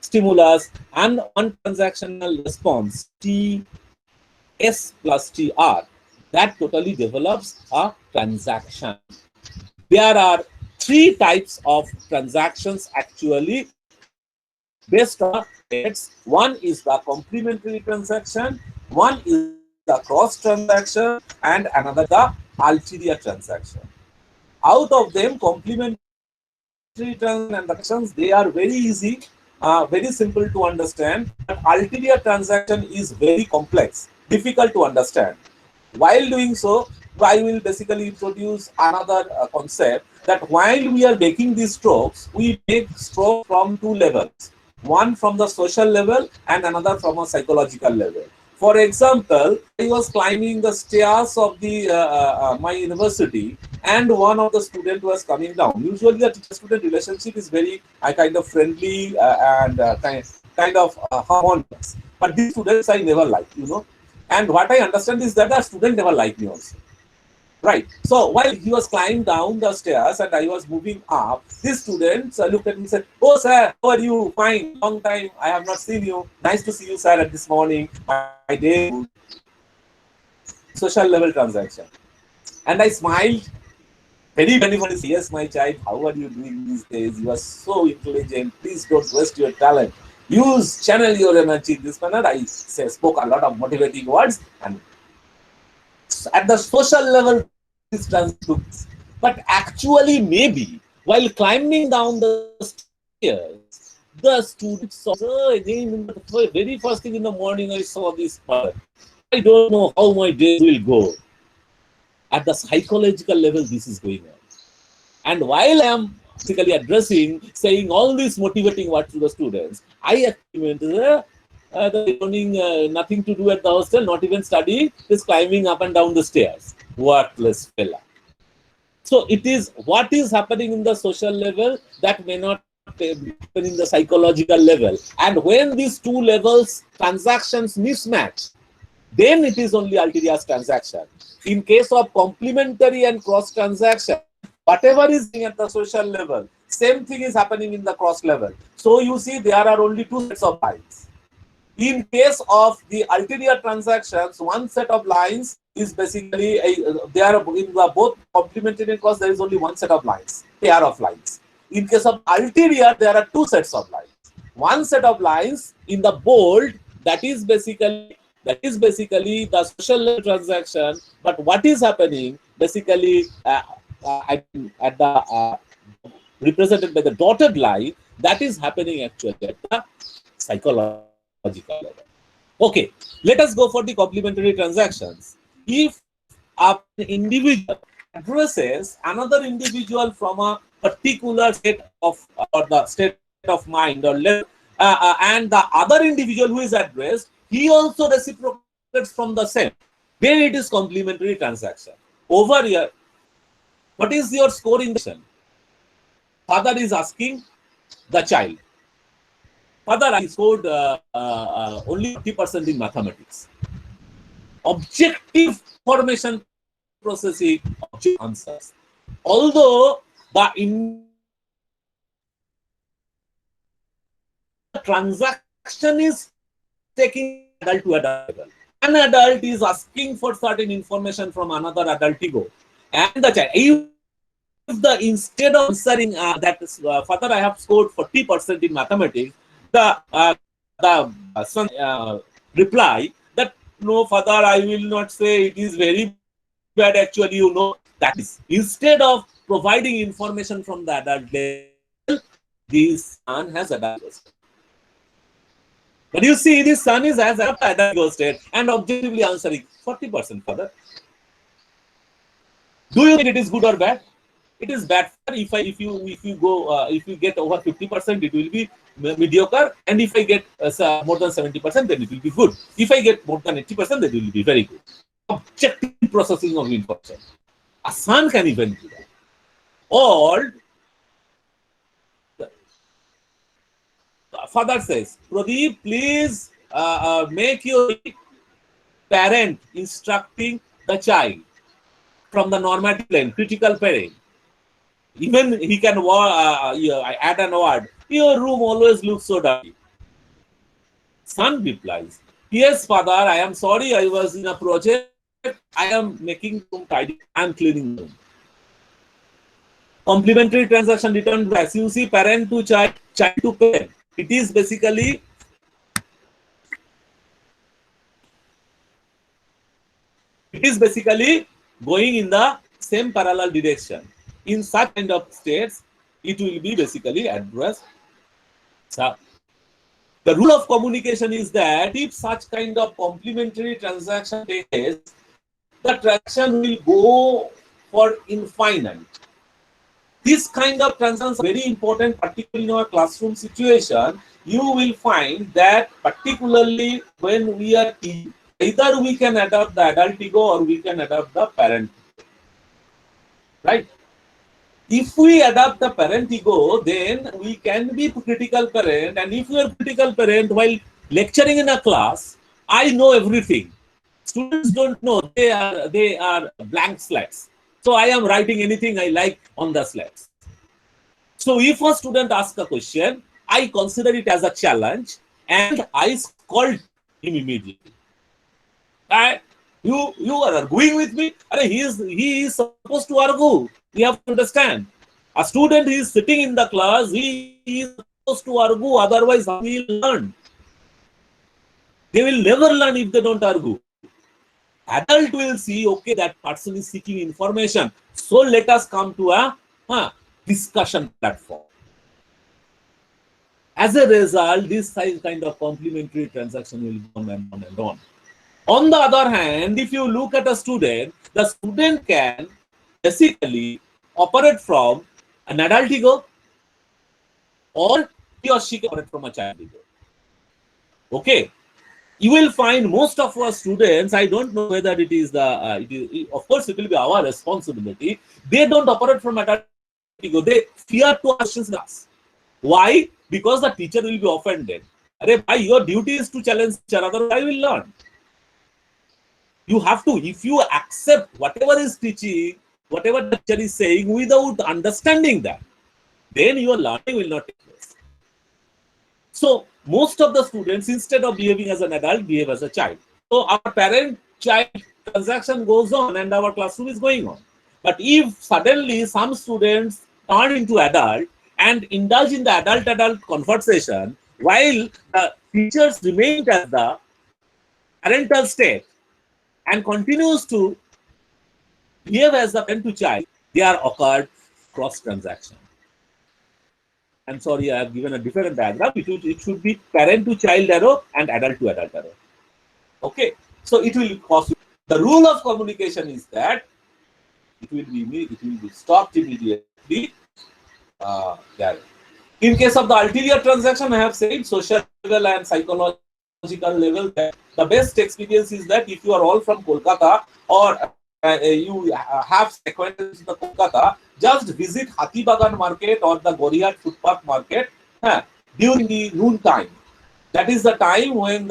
stimulus and one transactional response, TS plus TR, that totally develops a transaction. There are 3 types of transactions actually based on states. One is the complementary transaction, one is the cross transaction, and another the ulterior transaction. Out of them, complementary transactions, they are very easy, very simple to understand. But ulterior transaction is very complex. difficult to understand. While doing so, I will basically introduce another concept that while we are making these strokes, we make strokes from two levels, one from the social level and another from a psychological level. For example, I was climbing the stairs of the my university, and one of the student was coming down. Usually, the teacher-student relationship is very kind of friendly and kind of harmonious. But these students I never liked, And what I understand is that the student never liked me also. Right. So while he was climbing down the stairs and I was moving up, these students looked at me and said, "Oh, sir, how are you? Fine. Long time. I have not seen you. Nice to see you, sir, at this morning. My day is good." Social level transaction. And I smiled very funny. Yes, my child, how are you doing these days? You are so intelligent. Please don't waste your talent. Channel your energy in this manner. Spoke a lot of motivating words, and at the social level, this translates. But actually, maybe while climbing down the stairs, the students saw, again, in the very first thing in the morning, I saw this mother. I don't know how my days will go. At the psychological level, this is going on. And while I am basically addressing, saying all these motivating words to the students, I actually went to the morning, nothing to do at the hostel, not even studying, just climbing up and down the stairs. Worthless fella. So it is what is happening in the social level that may not happen in the psychological level. And when these two levels transactions mismatch, then it is only ulterior transaction. In case of complementary and cross transaction, whatever is at the social level, same thing is happening in the cross level. So you see, there are only two sets of lines. In case of the ulterior transactions, one set of lines is basically they are in the both complementary and cross. There is only one set of lines, pair of lines. In case of ulterior, there are two sets of lines. One set of lines in the bold, that is basically the social level transaction. But what is happening basically at the represented by the dotted line, that is happening actually at the psychological level. Okay, let us go for the complementary transactions. If an individual addresses another individual from a particular state of or the state of mind or level, and the other individual who is addressed, he also reciprocates from the same, then it is complementary transaction. Over here, what is your score in the? Father is asking the child, Father, I scored only 40% in mathematics. Objective information processing, objective answers. Although the transaction is taking adult to adult level. One adult is asking for certain information from another adult ego. And the child, if the instead of answering that Father, I have scored 40% in mathematics, the son reply that no, Father, I will not say it is very bad. Actually, that is instead of providing information from the adult level, this son has adult ego state. But you see, this son is as adult ego state and objectively answering 40%, Father. Do you think it is good or bad? It is bad. If you get over 50%, it will be mediocre, and if I get more than 70%, then it will be good. If I get more than 80%, then it will be very good. Objective processing of information. A son can even do that. Or the father says, Pradeep, please make your parent instructing the child from the normative plane, critical parent. Even he can add an word. Your room always looks so dirty. Son replies, Yes, father, I am sorry. I was in a project. I am making the room tidy. I am cleaning the room. Complementary transaction return back. You see, parent to child, child to parent. It is basically going in the same parallel direction. In such kind of states, it will be basically addressed. So, The rule of communication is that if such kind of complementary transaction takes place, the transaction will go for infinite. This kind of transactions are very important, particularly in our classroom situation. You will find that particularly when we are teaching, either we can adopt the adult ego or we can adopt the parent, right? If we adopt the parent ego, then we can be critical parent. And if we are critical parent while lecturing in a class, I know everything. Students don't know; they are blank slates. So I am writing anything I like on the slates. So if a student asks a question, I consider it as a challenge and I scold him immediately. I, you are arguing with me? He is supposed to argue. We have to understand. A student is sitting in the class, he is supposed to argue, otherwise how will learn? They will never learn if they don't argue. Adult will see, okay, that person is seeking information. So let us come to a discussion platform. As a result, this kind of complementary transaction will go on and on and on. On the other hand, if you look at a student, the student can basically operate from an adult ego or he or she can operate from a child ego. Okay. You will find most of our students, I don't know whether it is of course, it will be our responsibility. They don't operate from adult ego. They fear to ask questions in class. Why? Because the teacher will be offended. Your duty is to challenge teacher, otherwise I will learn. You have to, if you accept whatever is teaching, whatever the teacher is saying without understanding that, then your learning will not take place. So most of the students, instead of behaving as an adult, behave as a child. So our parent-child transaction goes on and our classroom is going on. But if suddenly some students turn into adult and indulge in the adult-adult conversation, while the teachers remain as the parental state and continues to behave as the parent to child, they are occurred cross transaction. I'm sorry, I have given a different diagram. It should be parent to child arrow and adult to adult arrow. Okay, so it will cause you. The rule of communication is that it will be stopped immediately. There. In case of the ulterior transaction, I have said social level and psychological level that the best experience is that if you are all from Kolkata or you have acquaintance in the Kolkata, just visit Hatibagan market or the Gorihat footpath market during the noon time. That is the time when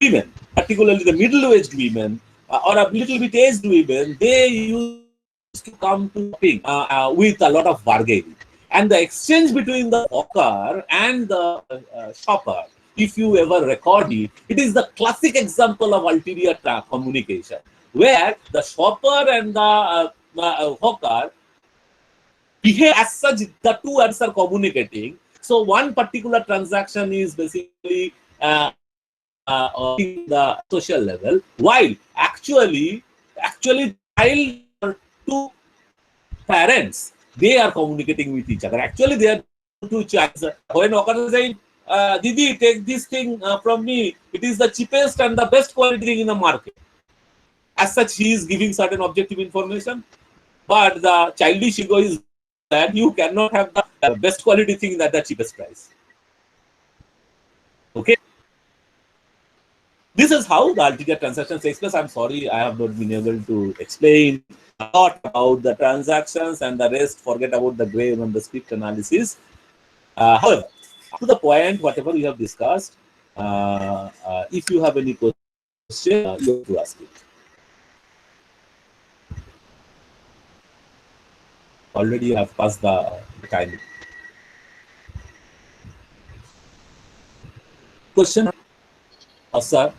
women, particularly the middle-aged women or a little bit aged women, they used to come to shopping with a lot of bargaining. And the exchange between the hawker and the shopper, if you ever record it, it is the classic example of ulterior communication, where the shopper and the hawker behave as such, the two ends are communicating. So one particular transaction is basically the social level, while actually the child or two parents, they are communicating with each other. Actually, they are two childs. When Okada is saying, Didi, take this thing from me. It is the cheapest and the best quality thing in the market. As such, he is giving certain objective information. But the childish ego is that you cannot have the best quality thing at the cheapest price. Okay. This is how the ulterior transaction takes place. I'm sorry, I have not been able to explain a lot about the transactions and the rest. Forget about the grave and the script analysis. However, up to the point, whatever we have discussed, if you have any question, you have to ask it. Already you have passed the time. Question, sir?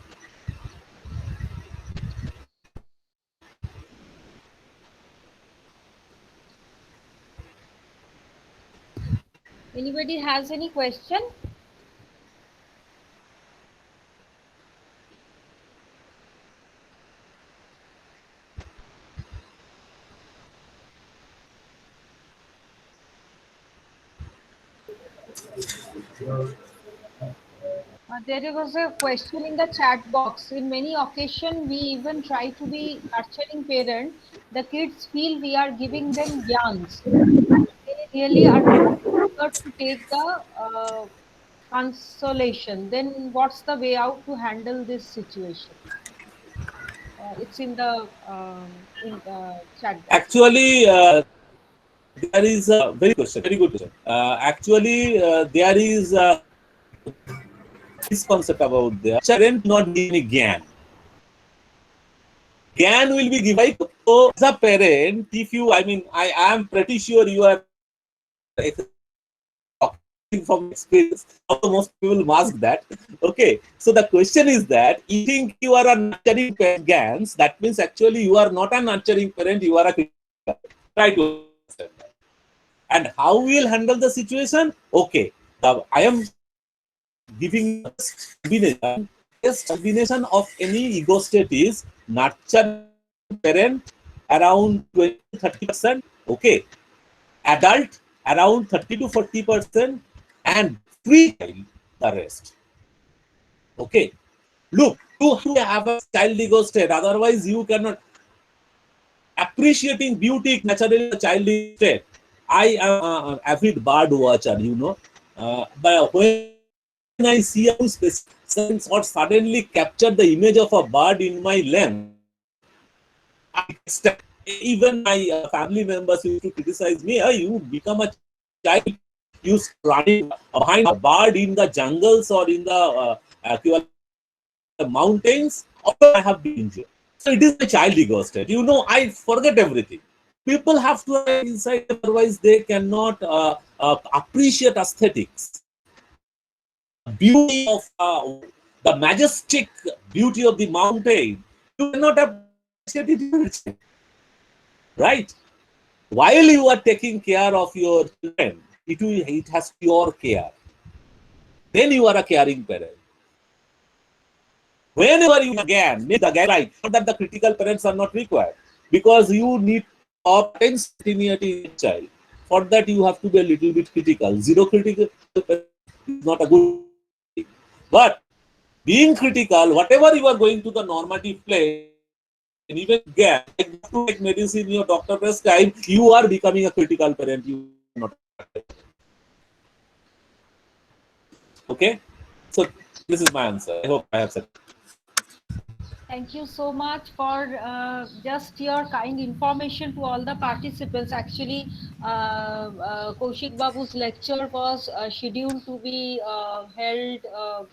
Anybody has any question? There was a question in the chat box. In many occasions, we even try to be nurturing parent. The kids feel we are giving them yarns, and they really are not eager to take the consolation. Then, what's the way out to handle this situation? It's in the chat box. Actually, there is a very good question. Actually, there is a misconcept about there. Parent not give any GAN. GAN will be given. So, as a parent, if you, I mean, I am pretty sure you are talking from experience. Also, most people mask that. Okay. So, the question is that you think you are a nurturing parent GANs, that means actually you are not a nurturing parent, you are a critical. Try to understand that. And how we will handle the situation? Okay. I am giving you best combination of any ego state is nurturing parent around 20 to 30%, okay, adult around 30 to 40%, and free child the rest. Okay, look, you have to have a child ego state, otherwise you cannot appreciating beauty naturally the child ego state. I am an avid bird watcher, you know, but when I see a specific sense or suddenly capture the image of a bird in my lens, I get ecstatic. Even my family members used to criticize me. Oh, you become a child, you start running behind a bird in the jungles or in the mountains. Although I have been injured. So it is my child ego state. You know, I forget everything. People have to have inside them, otherwise they cannot appreciate aesthetics. The beauty of the majestic beauty of the mountain. You cannot appreciate it in your child, right? While you are taking care of your children, it has your care. Then you are a caring parent. Whenever you again make the right, not that the critical parents are not required, because you need to obtain spontaneity in your child. For that, you have to be a little bit critical. Zero critical is not a good thing. But being critical, whatever you are going to the normative plane, even if you get like you have to take medicine your doctor prescribe, you are becoming a critical parent. You are not. Okay, so this is my answer. I hope I have said. Thank you so much for just your kind information to all the participants. Actually, Kaushik Babu's lecture was scheduled to be held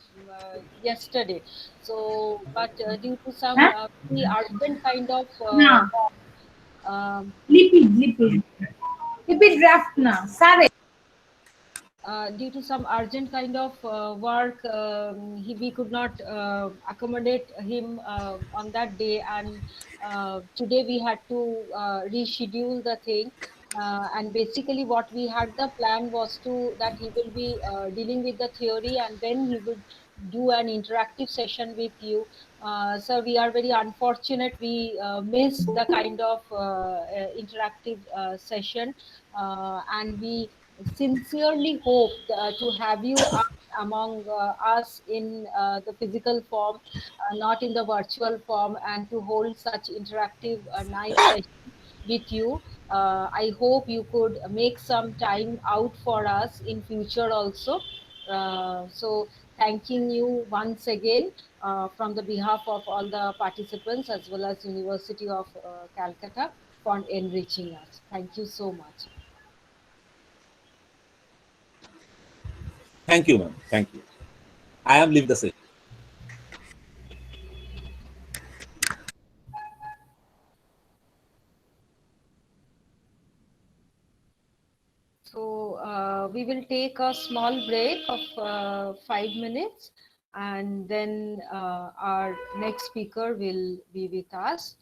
yesterday. So, but due to some Huh? very urgent kind of না work, um, lipid lipid draft না sir due to some urgent kind of work, we could not accommodate him on that day, and today we had to reschedule the thing. And basically, what we had the plan was to that he will be dealing with the theory, and then he would do an interactive session with you. So we are very unfortunate we missed the kind of interactive session, and we sincerely hope to have you among us in the physical form, not in the virtual form, and to hold such interactive nice session with you. I hope you could make some time out for us in future also. So thanking you once again from the behalf of all the participants as well as University of Calcutta for enriching us. Thank you so much. Thank you, ma'am. Thank you. I am leave the same. So we will take a small break of 5 minutes, and then our next speaker will be with us.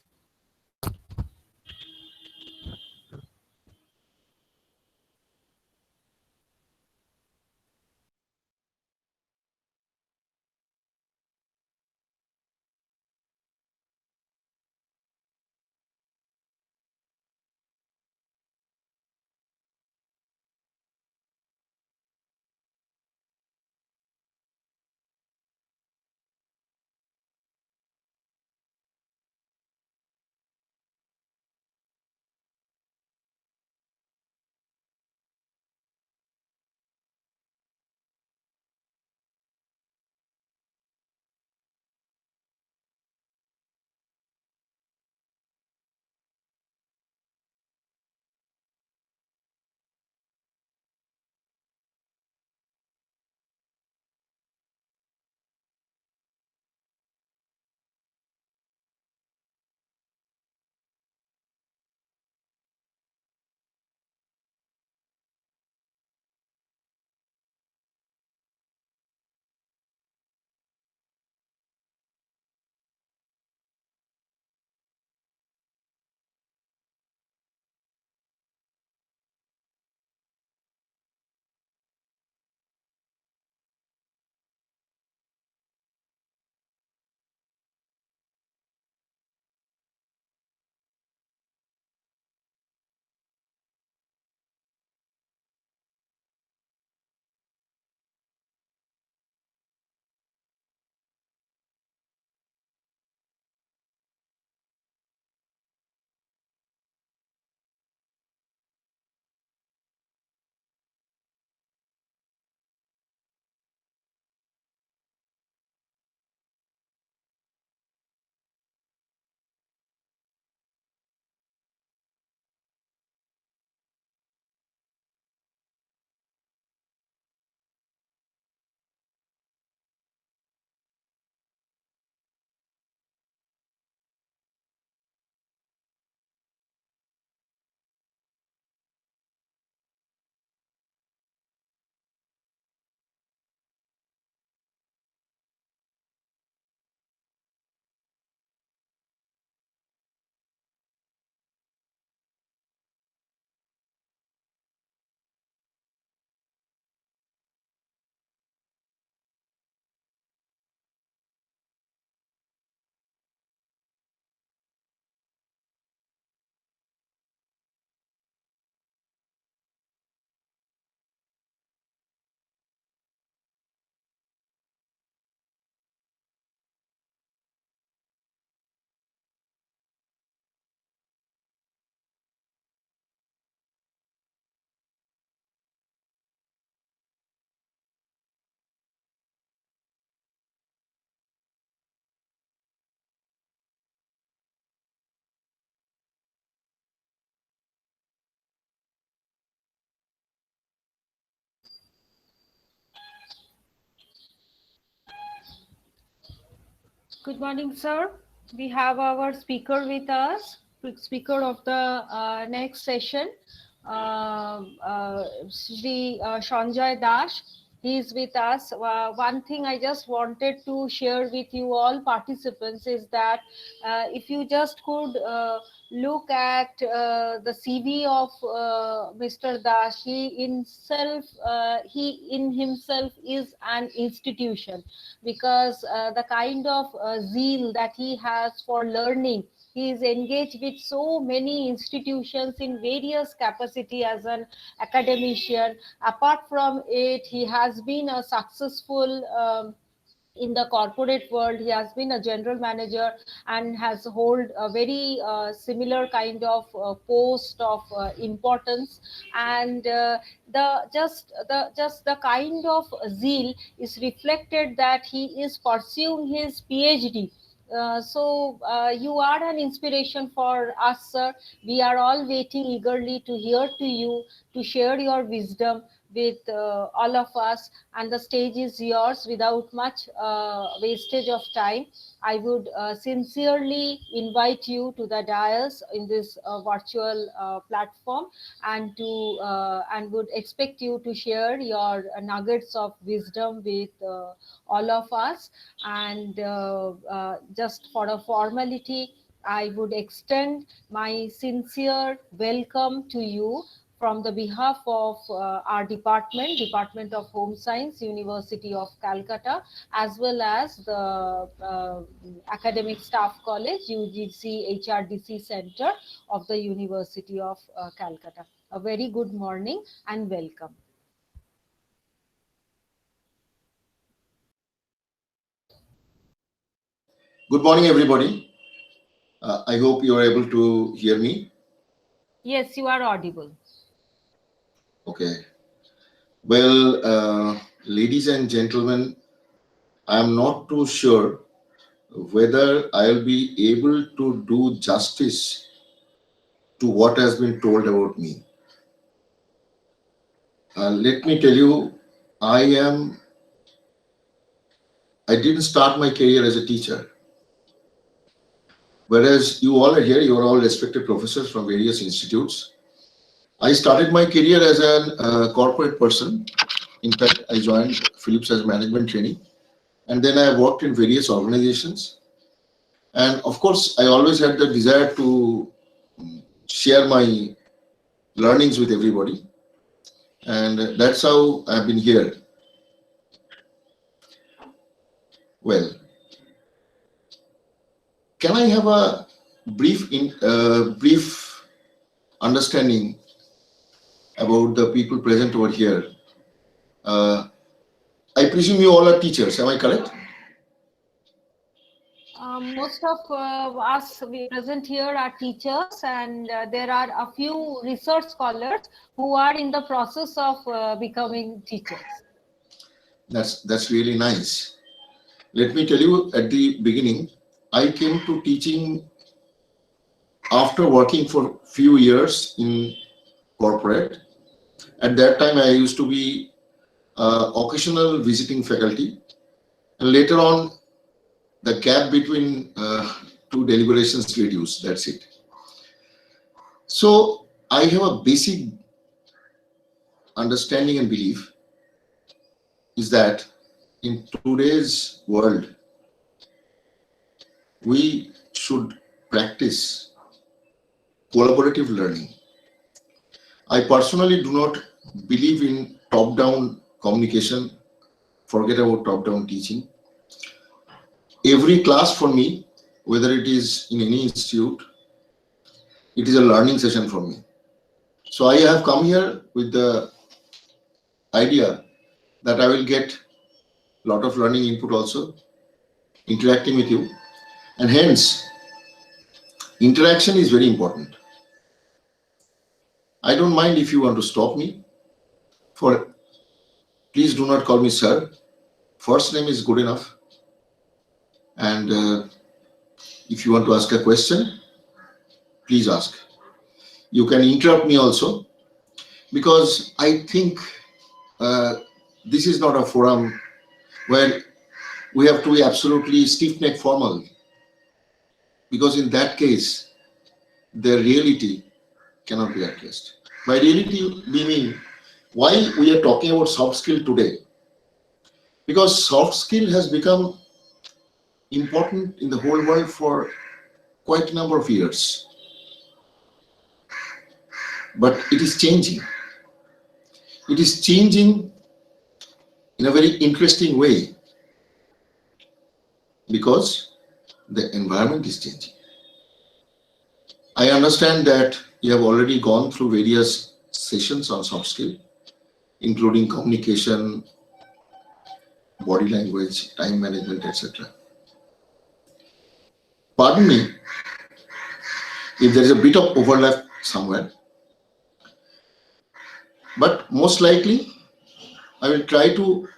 Good morning, sir. We have our speaker with us, speaker of the next session, Shri Sanjay Das. He is with us. One thing I just wanted to share with you all participants is that if you just could look at the CV of Mr. Das, he in himself is an institution, because the kind of zeal that he has for learning, he is engaged with so many institutions in various capacity as an academician. Apart from it, he has been a successful in the corporate world. He has been a general manager and has hold a very similar kind of post of importance. And the kind of zeal is reflected that he is pursuing his PhD. You are an inspiration for us, sir. We are all waiting eagerly to hear to you, to share your wisdom with all of us, and the stage is yours. Without much wastage of time, I would sincerely invite you to the dais in this virtual platform, and would expect you to share your nuggets of wisdom with all of us. And just for a formality, I would extend my sincere welcome to you from the behalf of our Department of Home Science, University of Calcutta, as well as the Academic Staff College, UGC HRDC Center of the University of Calcutta. A very good morning and welcome. Good morning, everybody. I hope you are able to hear me. Yes, you are audible. Okay. Well, ladies and gentlemen, I am not too sure whether I'll be able to do justice to what has been told about me. Let me tell you, I didn't start my career as a teacher. Whereas you all are here, you are all respected professors from various institutes. I started my career as a corporate person. In fact, I joined Philips as a management trainee, and then I worked in various organizations. And of course, I always had the desire to share my learnings with everybody, and that's how I've been here. Well, can I have a brief understanding about the people present over here? I presume you all are teachers. Am I correct? Most of us we present here are teachers, and there are a few research scholars who are in the process of becoming teachers. That's really nice. Let me tell you, at the beginning, I came to teaching after working for few years in corporate. At that time, I used to be occasional visiting faculty, and later on, the gap between two deliberations reduced. That's it. So I have a basic understanding and belief is that in today's world, we should practice collaborative learning. I personally do not believe in top-down communication. Forget about top-down teaching. Every class for me, whether it is in any institute, it is a learning session for me. So I have come here with the idea that I will get a lot of learning input also, interacting with you, and hence interaction is very important. I don't mind if you want to stop me. Please do not call me sir. First name is good enough. And if you want to ask a question, please ask. You can interrupt me also, because I think this is not a forum where we have to be absolutely stiff-necked formal, because in that case, their reality cannot be addressed. By reality, we mean why we are talking about soft skill today. Because soft skill has become important in the whole world for quite a number of years. But it is changing. It is changing in a very interesting way because the environment is changing. I understand that you have already gone through various sessions on soft skill, including communication, body language, time management, etc. Pardon me if there is a bit of overlap somewhere, but most likely I will try to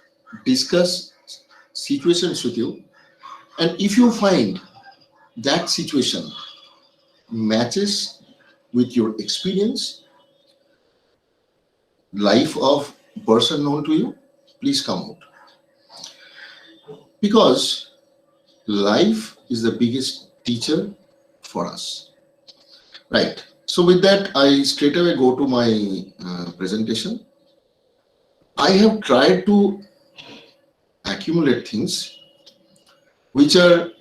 discuss situations with you, and if you find that situation matches with your experience, life of person known to you, please come out. Because life is the biggest teacher for us. Right. So with that, I straight away go to my presentation. I have tried to accumulate things which are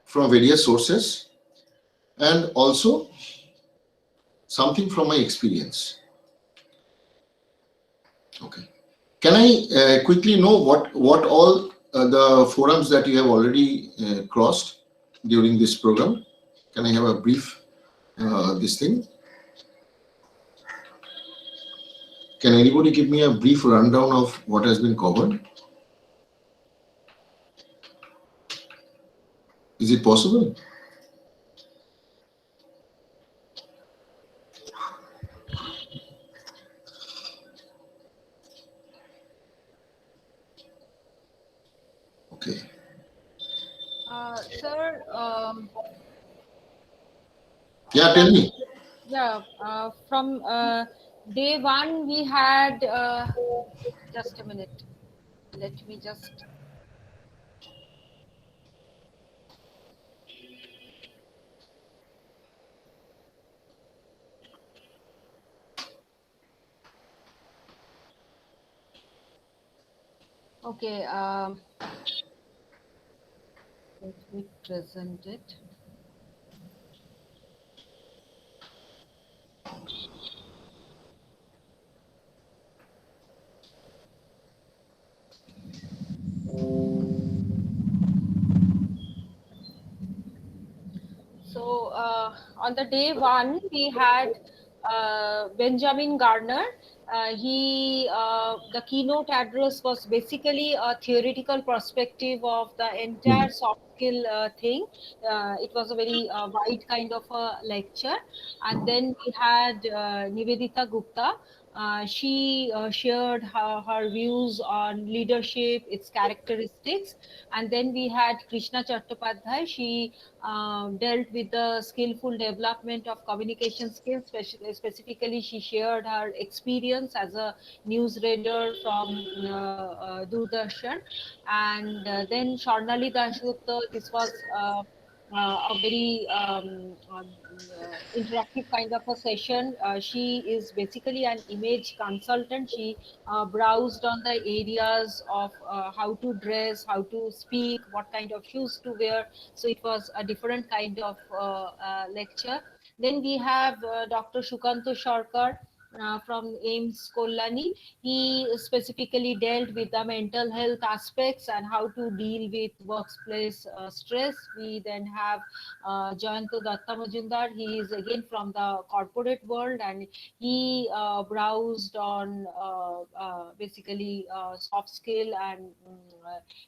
from various sources and also something from my experience. Okay. Can I quickly know what all the forums that you have already crossed during this program? Can I have a brief this thing? Can anybody give me a brief rundown of what has been covered? Is it possible? Okay. Sir, Yeah, tell from me. yeah, from day one we had just a minute. Let me just. Okay, let me present it. So on the day one, we had Benjamin Garner. The keynote address was basically a theoretical perspective of the entire soft skill thing. It was a very wide kind of a lecture. And then we had Nivedita Gupta. She shared her views on leadership, its characteristics. And then we had Krishna Chattopadhyay. She dealt with the skillful development of communication skills. Specifically, she shared her experience as a news reader from Doordarshan. And then Sharnali Dasgupta, this was a very interactive kind of a session. She is basically an image consultant. She browsed on the areas of how to dress, how to speak, what kind of shoes to wear. So it was a different kind of lecture. Then we have Dr. Shukanto Sharkar from AIMS Kollani. He specifically dealt with the mental health aspects and how to deal with workplace stress. We then have Jayanto Datta Majumdar. He is again from the corporate world, and he browsed on basically soft skill and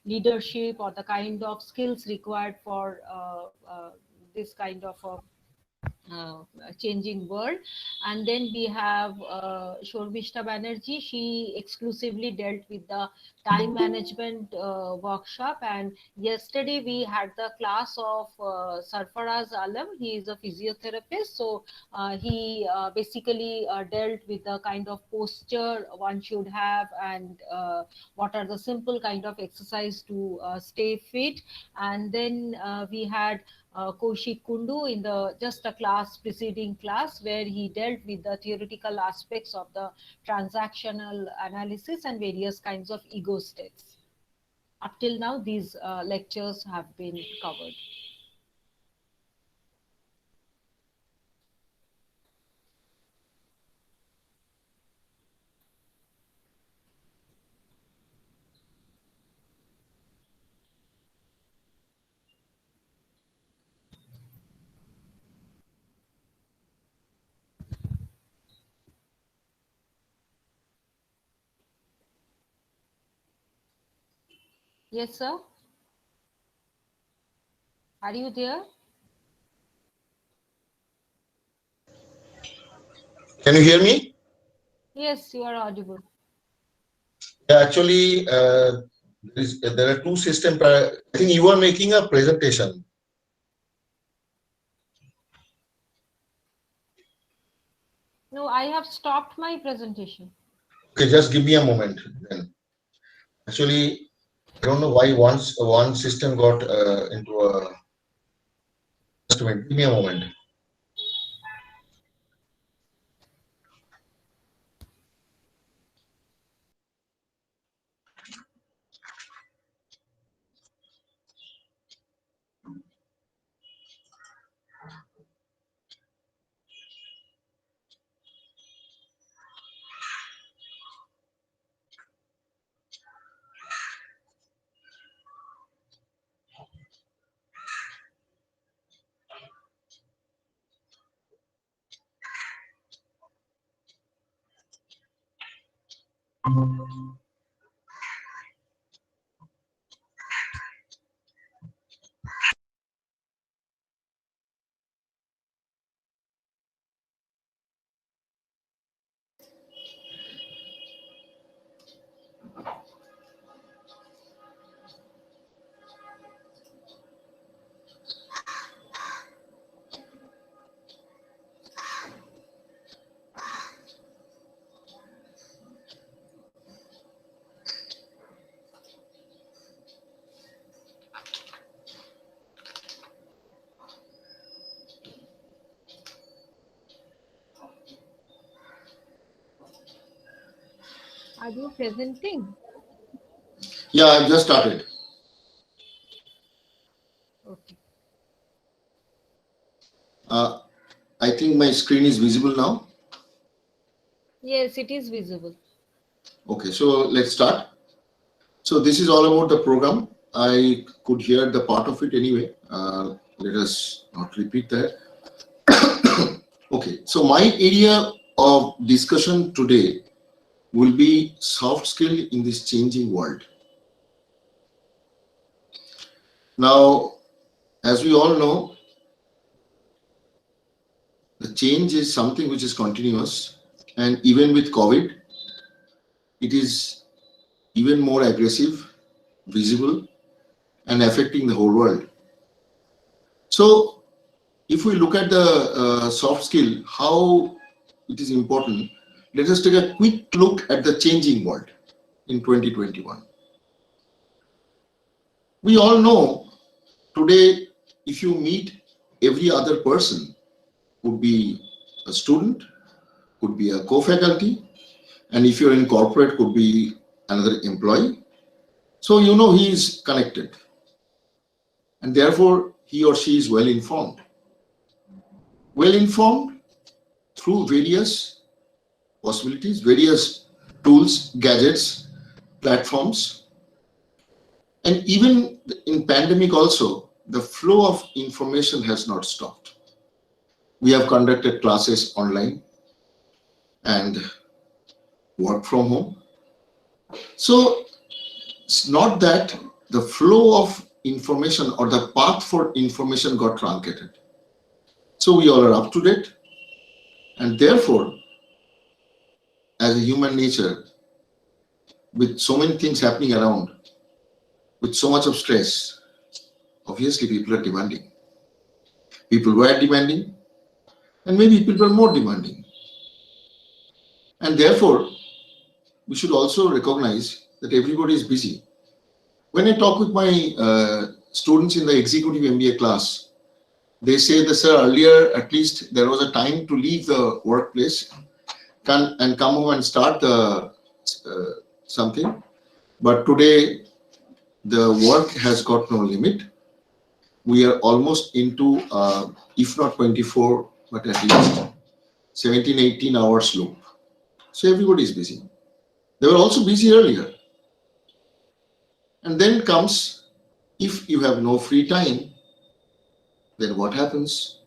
leadership, or the kind of skills required for this kind of changing world. And then we have Shormishta Banerjee. She exclusively dealt with the time management workshop. And yesterday we had the class of Sarfaraz Alam. He is a physiotherapist. So he basically dealt with the kind of posture one should have, and what are the simple kind of exercise to stay fit. And then we had Kaushik Kundu in the just a class preceding class, where he dealt with the theoretical aspects of the transactional analysis and various kinds of ego states. Up till now, these lectures have been covered. Yes, sir. Are you there? Can you hear me? Yes, you are audible. Yeah, actually, there are two systems. I think you are making a presentation. No, I have stopped my presentation. Okay, just give me a moment then. Actually, I don't know why once one system got into a. Just a minute. Give me a moment. Are you presenting? Yeah, I've just started. Okay. I think my screen is visible now. Yes, it is visible. Okay, so let's start. So this is all about the program. I could hear the part of it anyway. Let us not repeat that. Okay, so my area of discussion today will be soft skill in this changing world. Now, as we all know, the change is something which is continuous, and even with COVID, it is even more aggressive, visible, and affecting the whole world. So, if we look at the soft skill, how it is important, let us take a quick look at the changing world in 2021. We all know today, if you meet every other person, could be a student, could be a co-faculty, and if you're in corporate, could be another employee. So you know he is connected, and therefore he or she is well informed. Well informed through various possibilities, various tools, gadgets, platforms, and even in pandemic also, the flow of information has not stopped. We have conducted classes online and work from home. So it's not that the flow of information or the path for information got truncated. So we all are up to date, and therefore, as a human nature, with so many things happening around, with so much of stress, obviously people are demanding. People were demanding, and maybe people are more demanding. And therefore, we should also recognize that everybody is busy. When I talk with my students in the executive MBA class, they say that, sir, earlier at least there was a time to leave the workplace and come home and start the something. But today, the work has got no limit. We are almost into, if not 24, but at least 17, 18 hours loop. So everybody is busy. They were also busy earlier. And then comes, if you have no free time, then what happens?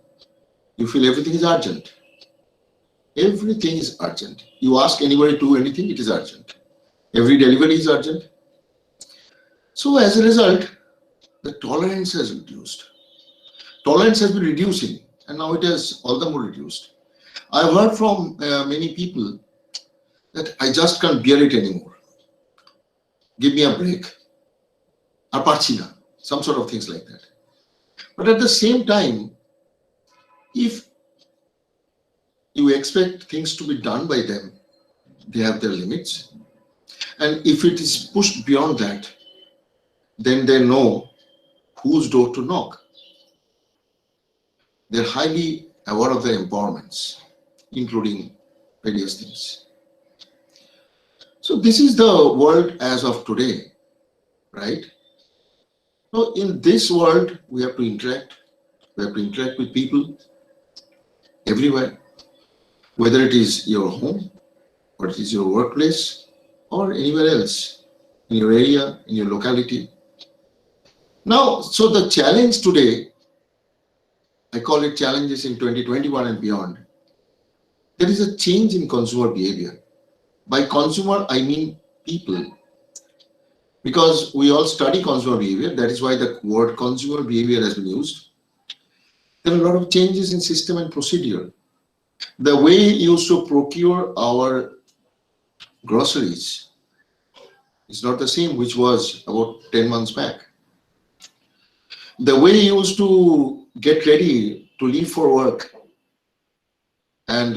You feel everything is urgent. Everything is urgent. You ask anybody to do anything, it is urgent. Every delivery is urgent. So as a result, the tolerance has reduced. Tolerance has been reducing, and now it has all the more reduced. I've heard from many people that I just can't bear it anymore. Give me a break. Apachina, some sort of things like that. But at the same time, if you expect things to be done by them, they have their limits. And if it is pushed beyond that, then they know whose door to knock. They're highly aware of their empowerments, including various things. So this is the world as of today, right? So in this world, we have to interact. We have to interact with people everywhere, whether it is your home, or it is your workplace, or anywhere else, in your area, in your locality. Now, so the challenge today, I call it challenges in 2021 and beyond. There is a change in consumer behavior. By consumer, I mean people. Because we all study consumer behavior, that is why the word consumer behavior has been used. There are a lot of changes in system and procedure. The way you used to procure our groceries is not the same which was about 10 months back. The way you used to get ready to leave for work and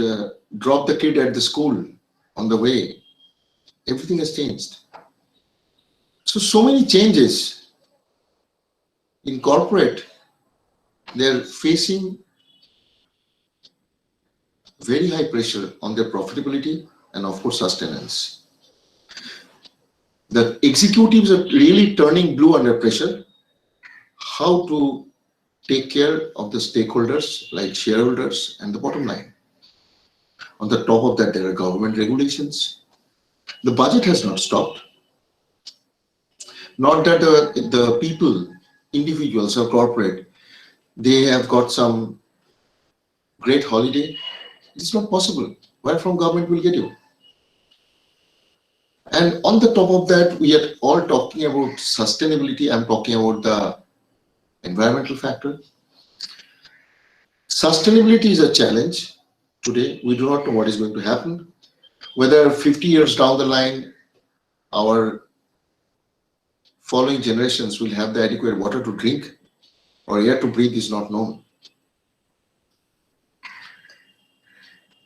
drop the kid at the school on the way, everything has changed. So many changes in corporate. They're facing very high pressure on their profitability and of course sustenance. The executives are really turning blue under pressure. How to take care of the stakeholders like shareholders and the bottom line. On the top of that, there are government regulations. The budget has not stopped. Not that the people, individuals or corporate, they have got some great holiday. It's not possible. Where from government will get you? And on the top of that, we are all talking about sustainability. I'm talking about the environmental factor. Sustainability is a challenge today. We do not know what is going to happen. Whether 50 years down the line, our following generations will have the adequate water to drink or air to breathe is not known.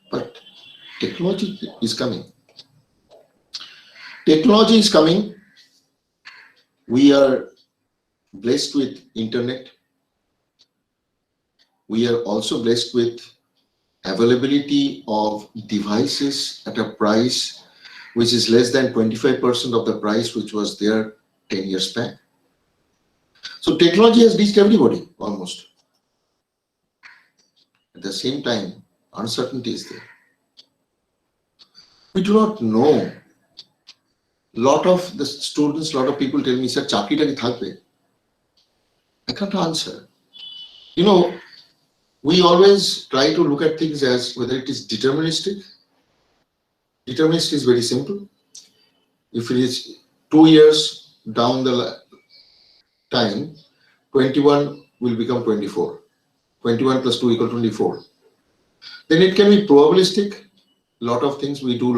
But technology is coming. Technology is coming. We are blessed with internet. We are also blessed with availability of devices at a price which is less than 25% of the price which was there 10 years back. So technology has reached everybody almost. At the same time, uncertainty is there. We do not know. Lot of the students, lot of people tell me, sir, chakri ta ki thakbe? I can't answer. You know, we always try to look at things as whether it is deterministic. Deterministic is very simple. If it is 2 years down the time, 21 will become 24. 21 plus 2 equal 24. Then it can be probabilistic. Lot of things we do,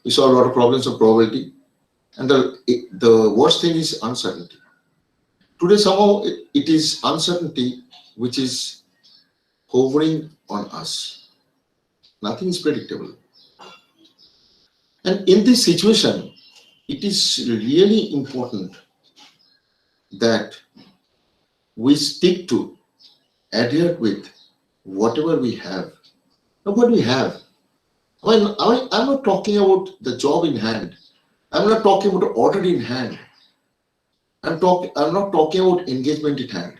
we solve a lot of problems of probability. And the worst thing is uncertainty. Today, somehow it is uncertainty which is hovering on us. Nothing is predictable. And in this situation, it is really important that we stick to, adhere with whatever we have. Now, what we have, I'm not talking about the job in hand. I'm not talking about the order in hand. I'm not talking about engagement in hand.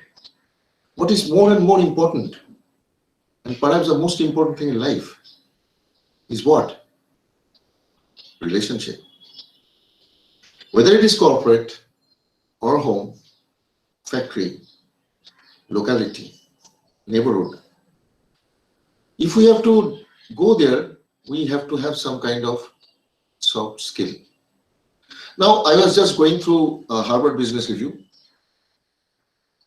What is more and more important, and perhaps the most important thing in life, is what? Relationship. Whether it is corporate or home, factory, locality, neighborhood. If we have to go there, we have to have some kind of soft skill. Now, I was just going through Harvard Business Review,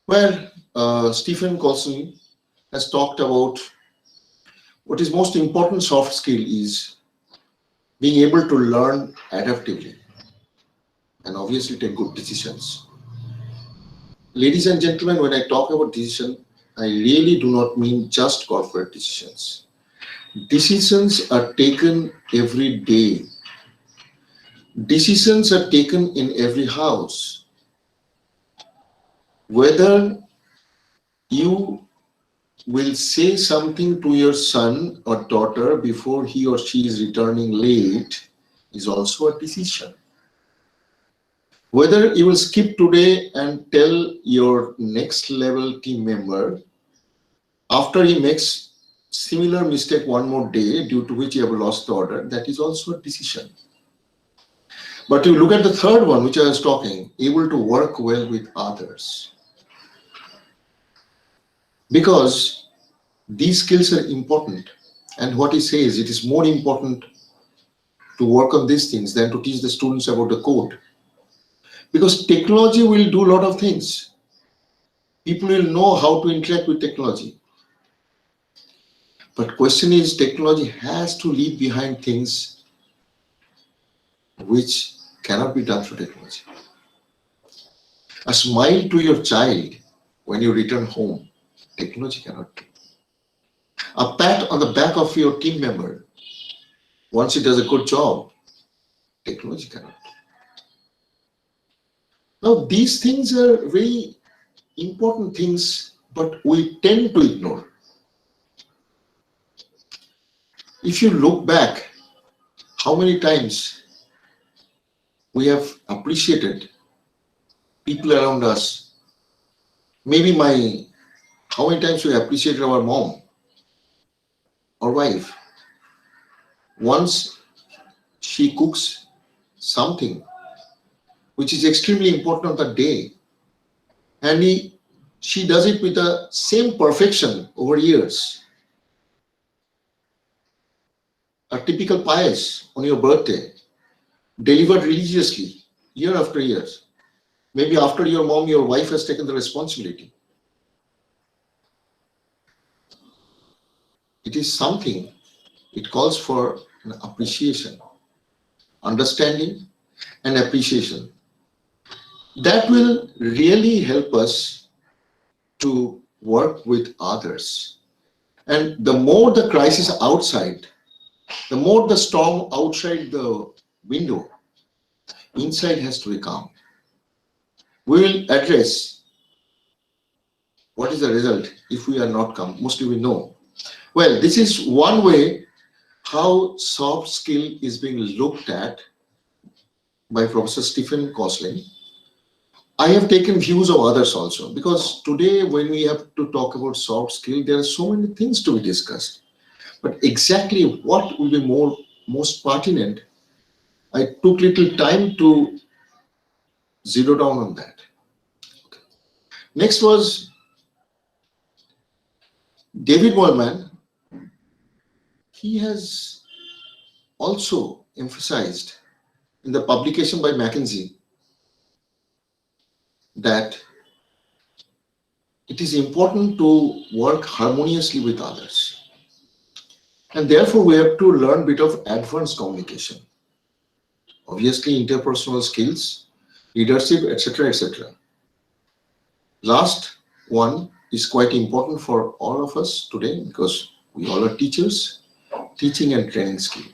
where Stephen Colson has talked about what is most important soft skill is being able to learn adaptively and obviously take good decisions. Ladies and gentlemen, when I talk about decision, I really do not mean just corporate decisions. Decisions are taken every day. Decisions are taken in every house. Whether you will say something to your son or daughter before he or she is returning late is also a decision. Whether you will skip today and tell your next level team member after he makes similar mistake one more day due to which you have lost the order, that is also a decision. But you look at the third one, which I was talking, able to work well with others. Because these skills are important. And what he says, it is more important to work on these things than to teach the students about the code. Because technology will do a lot of things. People will know how to interact with technology. But question is, technology has to leave behind things which cannot be done through technology. A smile to your child when you return home, technology cannot do. A pat on the back of your team member once he does a good job, technology cannot do. Now, these things are very important things, but we tend to ignore. If you look back, how many times we have appreciated people around us. Maybe how many times we appreciated our mom or wife. Once she cooks something which is extremely important on that day, and she does it with the same perfection over years. A typical pious on your birthday, delivered religiously year after year. Maybe after your mom, your wife has taken the responsibility. It is something, it calls for an appreciation, understanding and appreciation. That will really help us to work with others. And the more the crisis outside, the more the storm outside the window, inside has to be calm. We will address what is the result if we are not calm. Mostly we know. Well, this is one way how soft skill is being looked at by Professor Stephen Kosling. I have taken views of others also, because today when we have to talk about soft skill, there are so many things to be discussed. But exactly what will be most pertinent, I took little time to zero down on that. Okay. Next was David Wolman. He has also emphasized in the publication by McKinsey that it is important to work harmoniously with others. And therefore, we have to learn a bit of advanced communication. Obviously, interpersonal skills, leadership, etc., etc. Last one is quite important for all of us today because we all are teachers, teaching and training skill.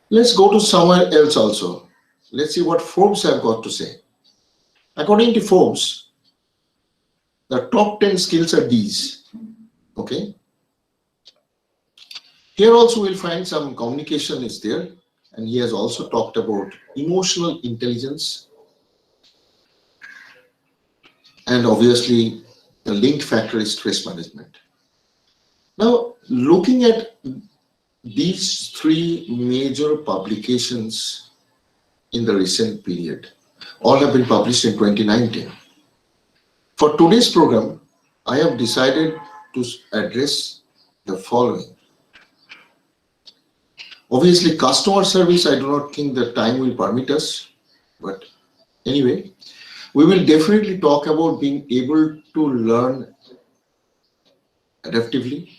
Let's go to somewhere else also. Let's see what Forbes have got to say. According to Forbes, the top 10 skills are these. Okay. Here also we'll find some communication is there, and he has also talked about emotional intelligence, and obviously the linked factor is stress management. Now, looking at these three major publications in the recent period, all have been published in 2019. For today's program, I have decided to address the following. Obviously, customer service, I do not think the time will permit us, but anyway, we will definitely talk about being able to learn adaptively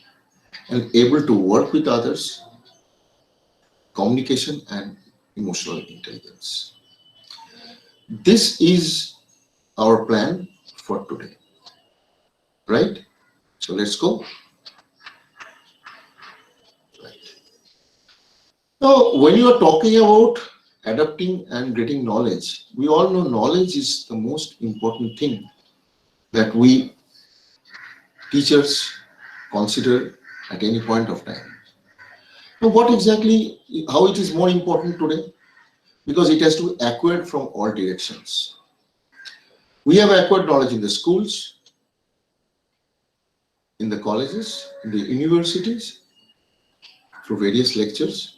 and able to work with others, communication and emotional intelligence. This is our plan for today, right? So let's go. Right. Now, when you are talking about adapting and getting knowledge, we all know knowledge is the most important thing that we teachers consider at any point of time. Now, what exactly, how it is more important today? Because it has to be acquired from all directions. We have acquired knowledge in the schools, in the colleges, in the universities, through various lectures,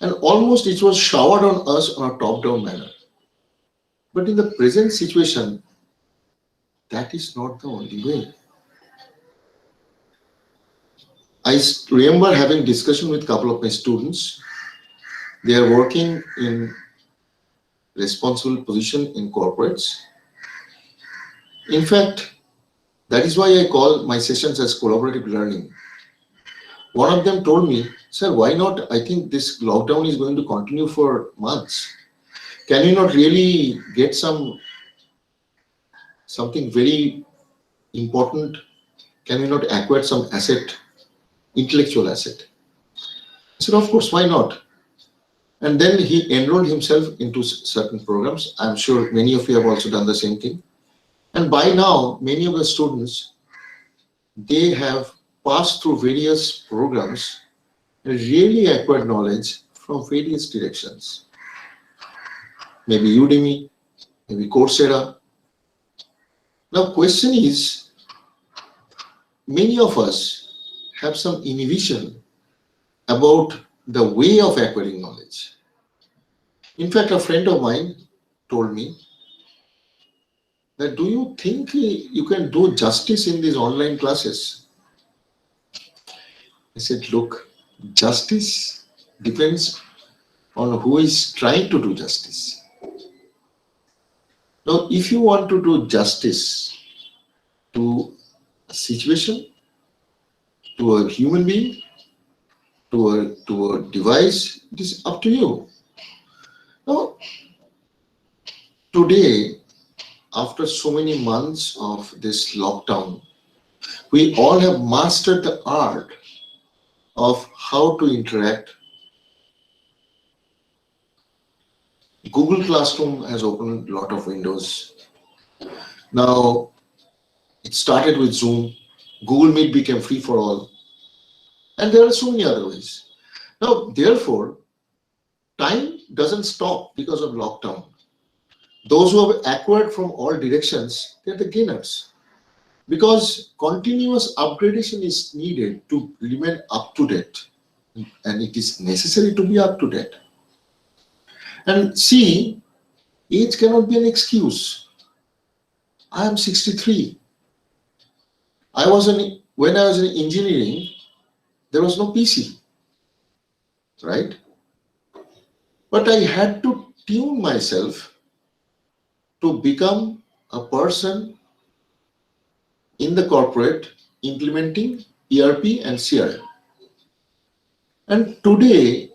and almost it was showered on us on a top-down manner. But in the present situation, that is not the only way. I remember having discussion with a couple of my students. They are working in responsible position in corporates. In fact, that is why I call my sessions as collaborative learning. One of them told me, sir, why not? I think this lockdown is going to continue for months. Can you not really get something very important? Can we not acquire some asset, intellectual asset? I said, of course, why not? And then he enrolled himself into certain programs. I'm sure many of you have also done the same thing. And by now, many of the students, they have passed through various programs and really acquired knowledge from various directions. Maybe Udemy, maybe Coursera. Now, question is, many of us have some inhibition about the way of acquiring knowledge. In fact, a friend of mine told me that, do you think you can do justice in these online classes? I said, look, justice depends on who is trying to do justice. Now, if you want to do justice to a situation, to a human being, to a device, it is up to you. Now, today, after so many months of this lockdown, we all have mastered the art of how to interact. Google Classroom has opened a lot of windows. Now, it started with Zoom. Google Meet became free for all. And there are so many other ways. Now, therefore, time doesn't stop because of lockdown. Those who have acquired from all directions, they're the gainers. Because continuous upgradation is needed to remain up to date. And it is necessary to be up to date. And see, age cannot be an excuse. I am 63. When I was in engineering, there was no PC, right? But I had to tune myself to become a person in the corporate implementing ERP and CRM. And today,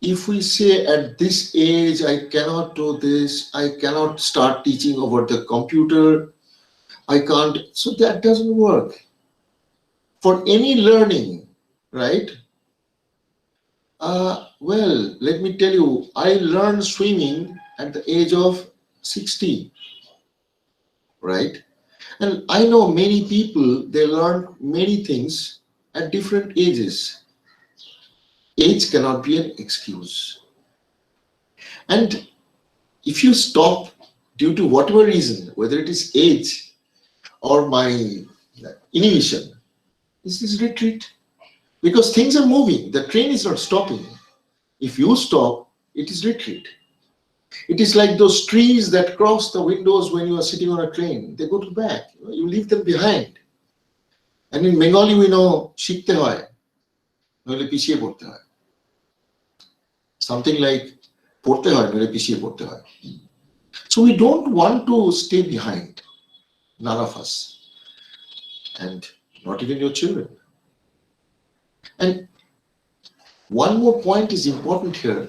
if we say at this age, I cannot do this, I cannot start teaching over the computer, I can't, so that doesn't work. For any learning, right? Well, let me tell you, I learned swimming at the age of 60, right? And I know many people, they learn many things at different ages. Age cannot be an excuse. And if you stop due to whatever reason, whether it is age or my inhibition, this is retreat. Because things are moving, the train is not stopping. If you stop, it is retreat. It is like those trees that cross the windows when you are sitting on a train. They go to the back. You leave them behind. And in Bengali we know শিখতে হয় নইলে পিছিয়ে পড়তে হয়. Something like পড়তে হয় নইলে পিছিয়ে পড়তে হয়. So we don't want to stay behind. None of us. And not even your children. And one more point is important here.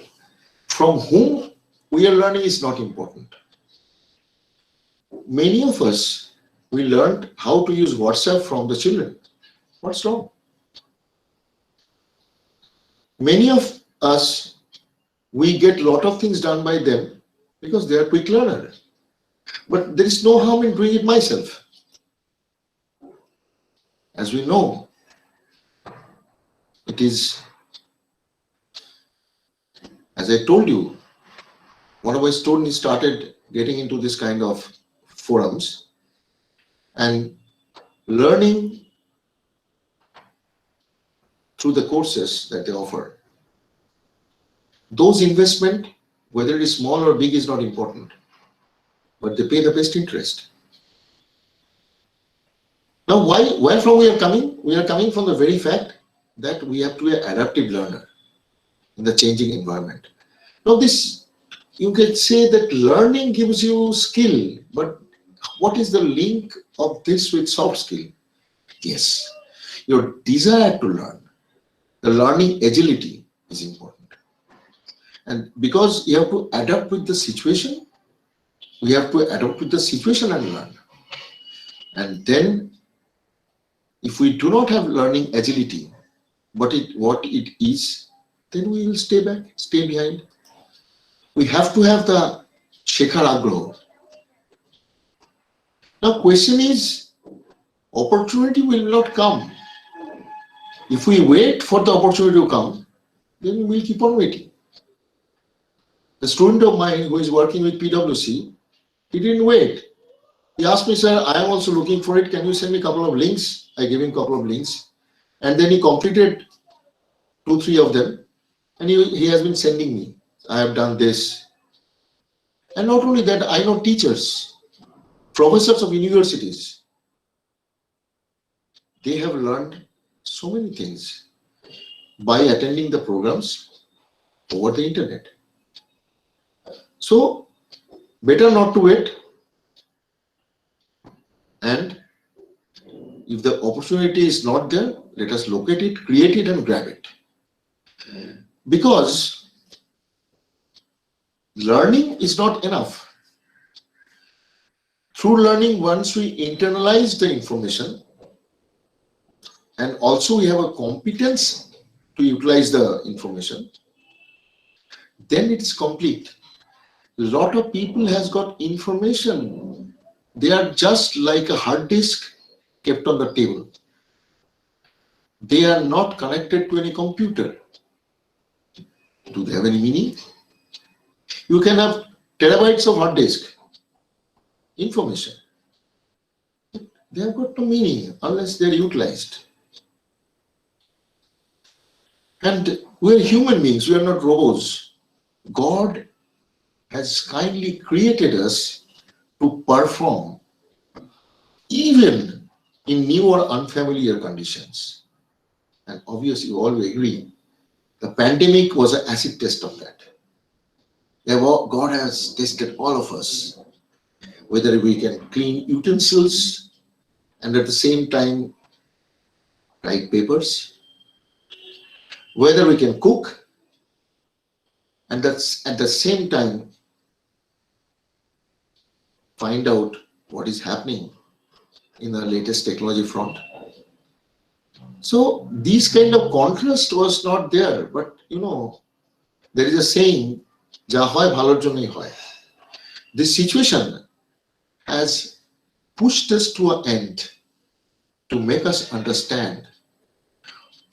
From whom we are learning is not important. Many of us, we learned how to use WhatsApp from the children. What's wrong? Many of us, we get a lot of things done by them because they are quick learners. But there is no harm in doing it myself. As we know, it is, as I told you, one of my students started getting into this kind of forums and learning through the courses that they offer. Those investment, whether it is small or big, is not important, but they pay the best interest. Now, where from we are coming? We are coming from the very fact that we have to be an adaptive learner in the changing environment. Now, this, you can say that learning gives you skill, but what is the link of this with soft skill? Yes, your desire to learn, the learning agility is important. And because you have to adapt with the situation, we have to adapt with the situation and learn. And then, if we do not have learning agility, what it is, then we will stay back, stay behind. We have to have the shekhar agroh. Now, question is, opportunity will not come. If we wait for the opportunity to come, then we will keep on waiting. The student of mine who is working with PwC, he didn't wait. He asked me, sir, I am also looking for it. Can you send me a couple of links? I gave him a couple of links. And then he completed 2-3 of them. And he has been sending me. I have done this. And not only that, I know teachers, professors of universities. They have learned so many things by attending the programs over the internet. So, better not to wait. And if the opportunity is not there, let us locate it, create it, and grab it. Because learning is not enough. Through learning, once we internalize the information, and also we have a competence to utilize the information, then it is complete. A lot of people has got information. They are just like a hard disk kept on the table. They are not connected to any computer. Do they have any meaning? You can have terabytes of hard disk information. They have got no meaning unless they are utilized. And we are human beings, we are not robots. God has kindly created us to perform even in new or unfamiliar conditions. And obviously, you all will agree, the pandemic was an acid test of that. God has tested all of us. whether we can clean utensils and at the same time write papers, whether we can cook and that's at the same time find out what is happening in the latest technology front. So these kind of contrast was not there, but there is a saying, "Ja hoy bhalor jonnoi hoy." This situation has pushed us to an end to make us understand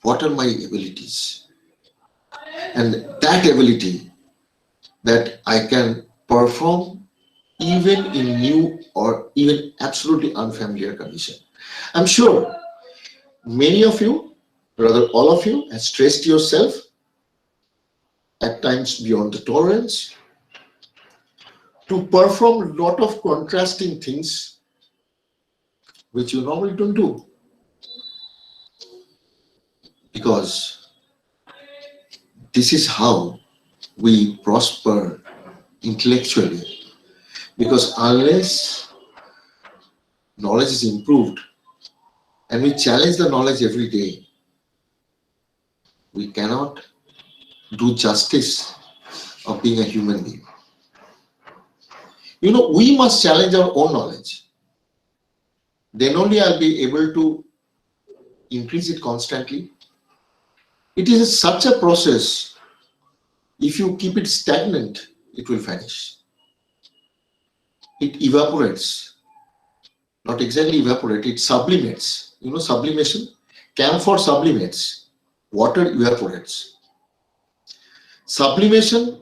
what are my abilities, and that ability that I can perform even in new or even absolutely unfamiliar condition. I'm sure many of you, rather all of you, have stressed yourself at times beyond the tolerance to perform a lot of contrasting things which you normally don't do, because this is how we prosper intellectually. Because unless knowledge is improved and we challenge the knowledge every day, we cannot do justice of being a human being. We must challenge our own knowledge. Then only I'll be able to increase it constantly. It is such a process. If you keep it stagnant, it will vanish. It evaporates. Not exactly evaporate, it sublimates. Sublimation? Camphor sublimates. Water evaporates. Sublimation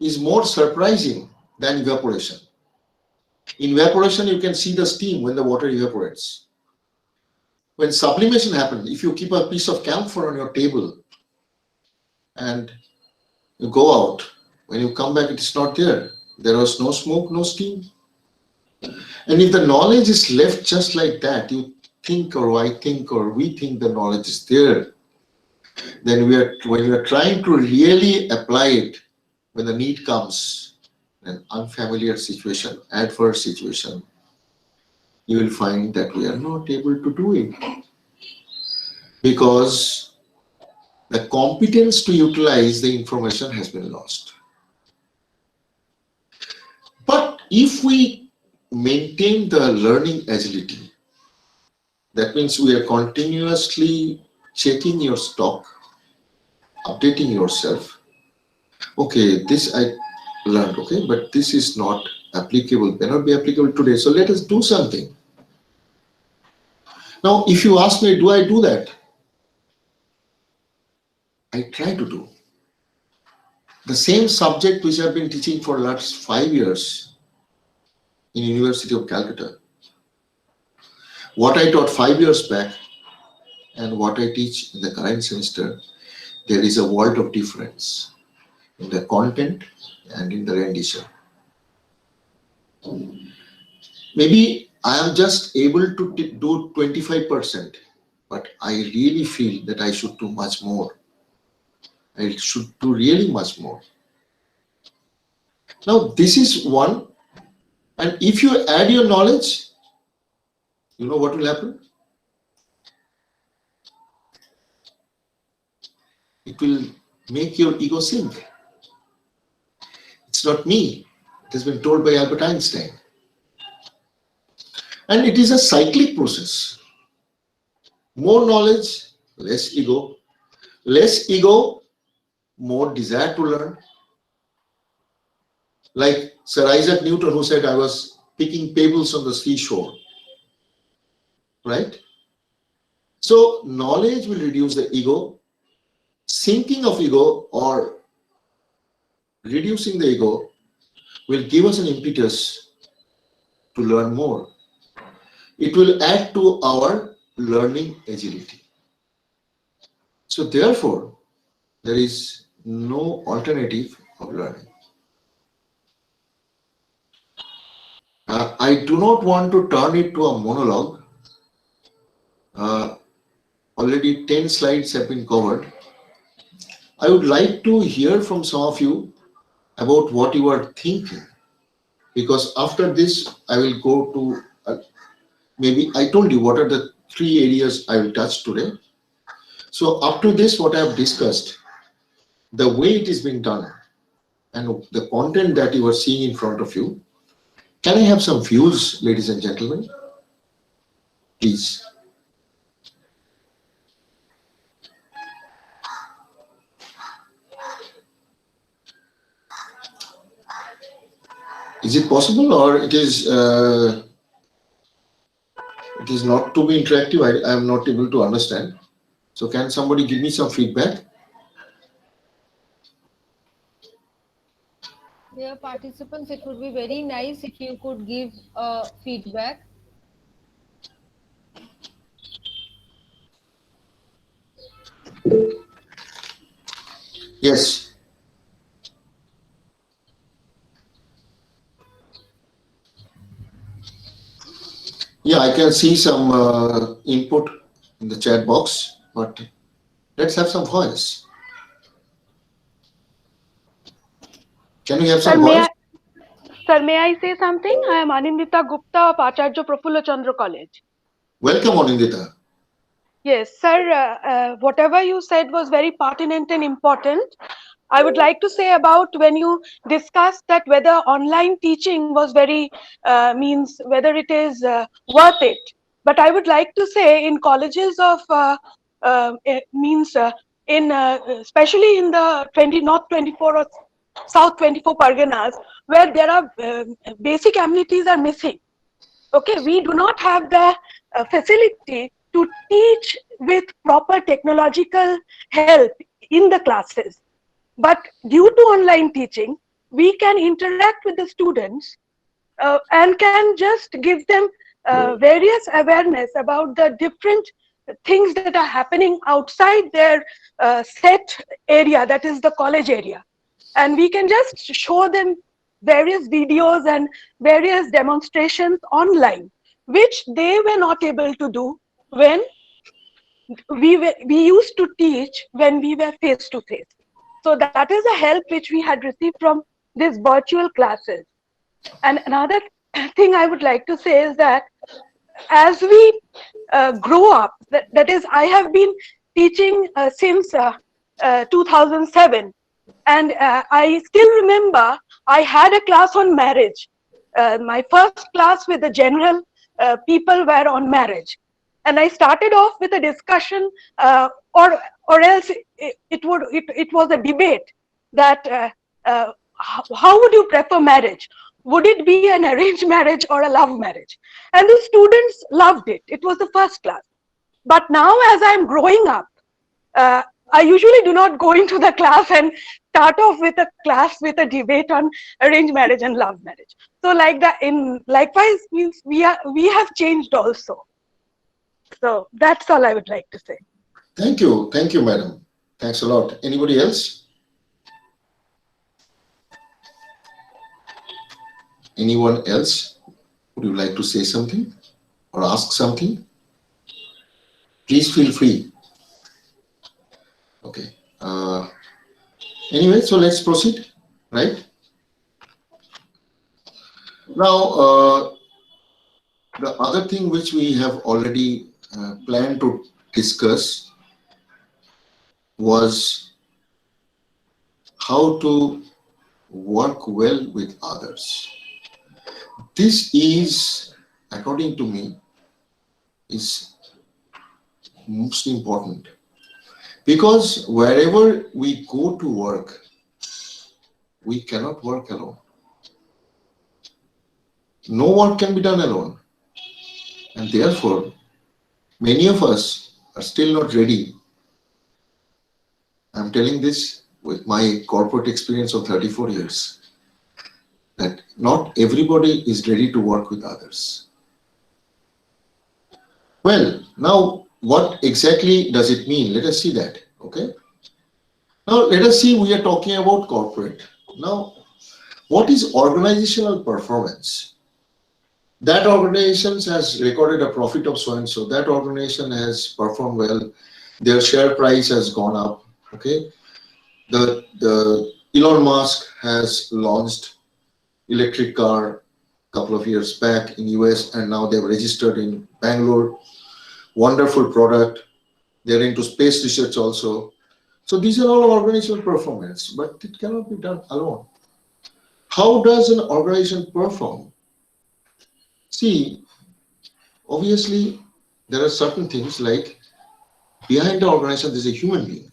is more surprising than evaporation. In evaporation, you can see the steam when the water evaporates. When sublimation happens, if you keep a piece of camphor on your table and you go out, when you come back, it is not there. There was no smoke, no steam. And if the knowledge is left just like that, you think or I think or we think the knowledge is there, then when we are trying to really apply it, when the need comes, an unfamiliar situation, adverse situation, you will find that we are not able to do it. Because the competence to utilize the information has been lost. But if we maintain the learning agility, that means we are continuously checking your stock, updating yourself. Okay, this I learned, okay, but this is not applicable, cannot be applicable today. So let us do something. Now, if you ask me, do I do that? I try to do. The same subject which I've been teaching for the last 5 years in University of Calcutta. What I taught 5 years back and what I teach in the current semester, there is a world of difference in the content and in the rendition. Maybe I am just able to do 25%, but I really feel that I should do much more. I should do really much more. Now, this is one, and if you add your knowledge, you know what will happen? It will make your ego sink. It's not me. It has been told by Albert Einstein. And it is a cyclic process. More knowledge, less ego. Less ego, more desire to learn. Like Sir Isaac Newton, who said, I was picking pebbles on the seashore. Right? So knowledge will reduce the ego. Sinking of ego or reducing the ego will give us an impetus to learn more. It will add to our learning agility. So therefore, there is no alternative of learning. I do not want to turn it to a monologue. Already 10 slides have been covered. I would like to hear from some of you about what you are thinking. because after this I will go to maybe I told you what are the 3 areas I will touch today. So up to this, what I have discussed, the way it is being done, and the content that you are seeing in front of you. Can I have some views, ladies and gentlemen? Please. Is it possible, or it is not to be interactive? I am not able to understand. So can somebody give me some feedback? Dear participants, it would be very nice if you could give feedback. Yes. Yeah, I can see some input in the chat box, but let's have some voice. Can we have Sir, some voice? may I say something? I am Anindita Gupta of Acharya Prafulla Chandra College. Welcome, Anindita. Yes, sir. Whatever you said was very pertinent and important. I would like to say about when you discussed that whether online teaching was very means whether it is worth it. But I would like to say in colleges of means in especially in the North 24 or South 24 Parganas, where there are basic amenities are missing. Okay, we do not have the facility to teach with proper technological help in the classes. But due to online teaching, we can interact with the students and can just give them various awareness about the different things that are happening outside their set area, that is the college area. And we can just show them various videos and various demonstrations online, which they were not able to do when we used to teach when we were face to face. So that is a help which we had received from these virtual classes. And another thing I would like to say is that as we grow up, that is, I have been teaching since 2007, and I still remember I had a class on marriage. My first class with the general people were on marriage, and I started off with a discussion, or else it was a debate that how would you prefer marriage? Would it be an arranged marriage or a love marriage? And the students loved it. It was the first class. But now, as I'm growing up, I usually do not go into the class and start off with a class with a debate on arranged marriage and love marriage. So, like that, in likewise, means we have changed also. So that's all I would like to say. Thank you, madam. Thanks a lot. Anybody else? Anyone else? Would you like to say something or ask something? Please feel free. Okay. Anyway, so let's proceed, right? Now, the other thing which we have already planned to discuss was how to work well with others. This is, according to me, is most important, because wherever we go to work, we cannot work alone. No work can be done alone, and therefore many of us are still not ready. I'm telling this with my corporate experience of 34 years, that not everybody is ready to work with others. Well, now what exactly does it mean? Let us see that, okay? Now let us see, we are talking about corporate. Now, what is organizational performance? That organization has recorded a profit of so and so, that organization has performed well, their share price has gone up, okay? The Elon Musk has launched electric car, couple of years back in US, and now they've registered in Bangalore. Wonderful product. They're into space research also. So these are all organizational performance, but it cannot be done alone. How does an organization perform? See, obviously, there are certain things like behind the organization, there's a human being.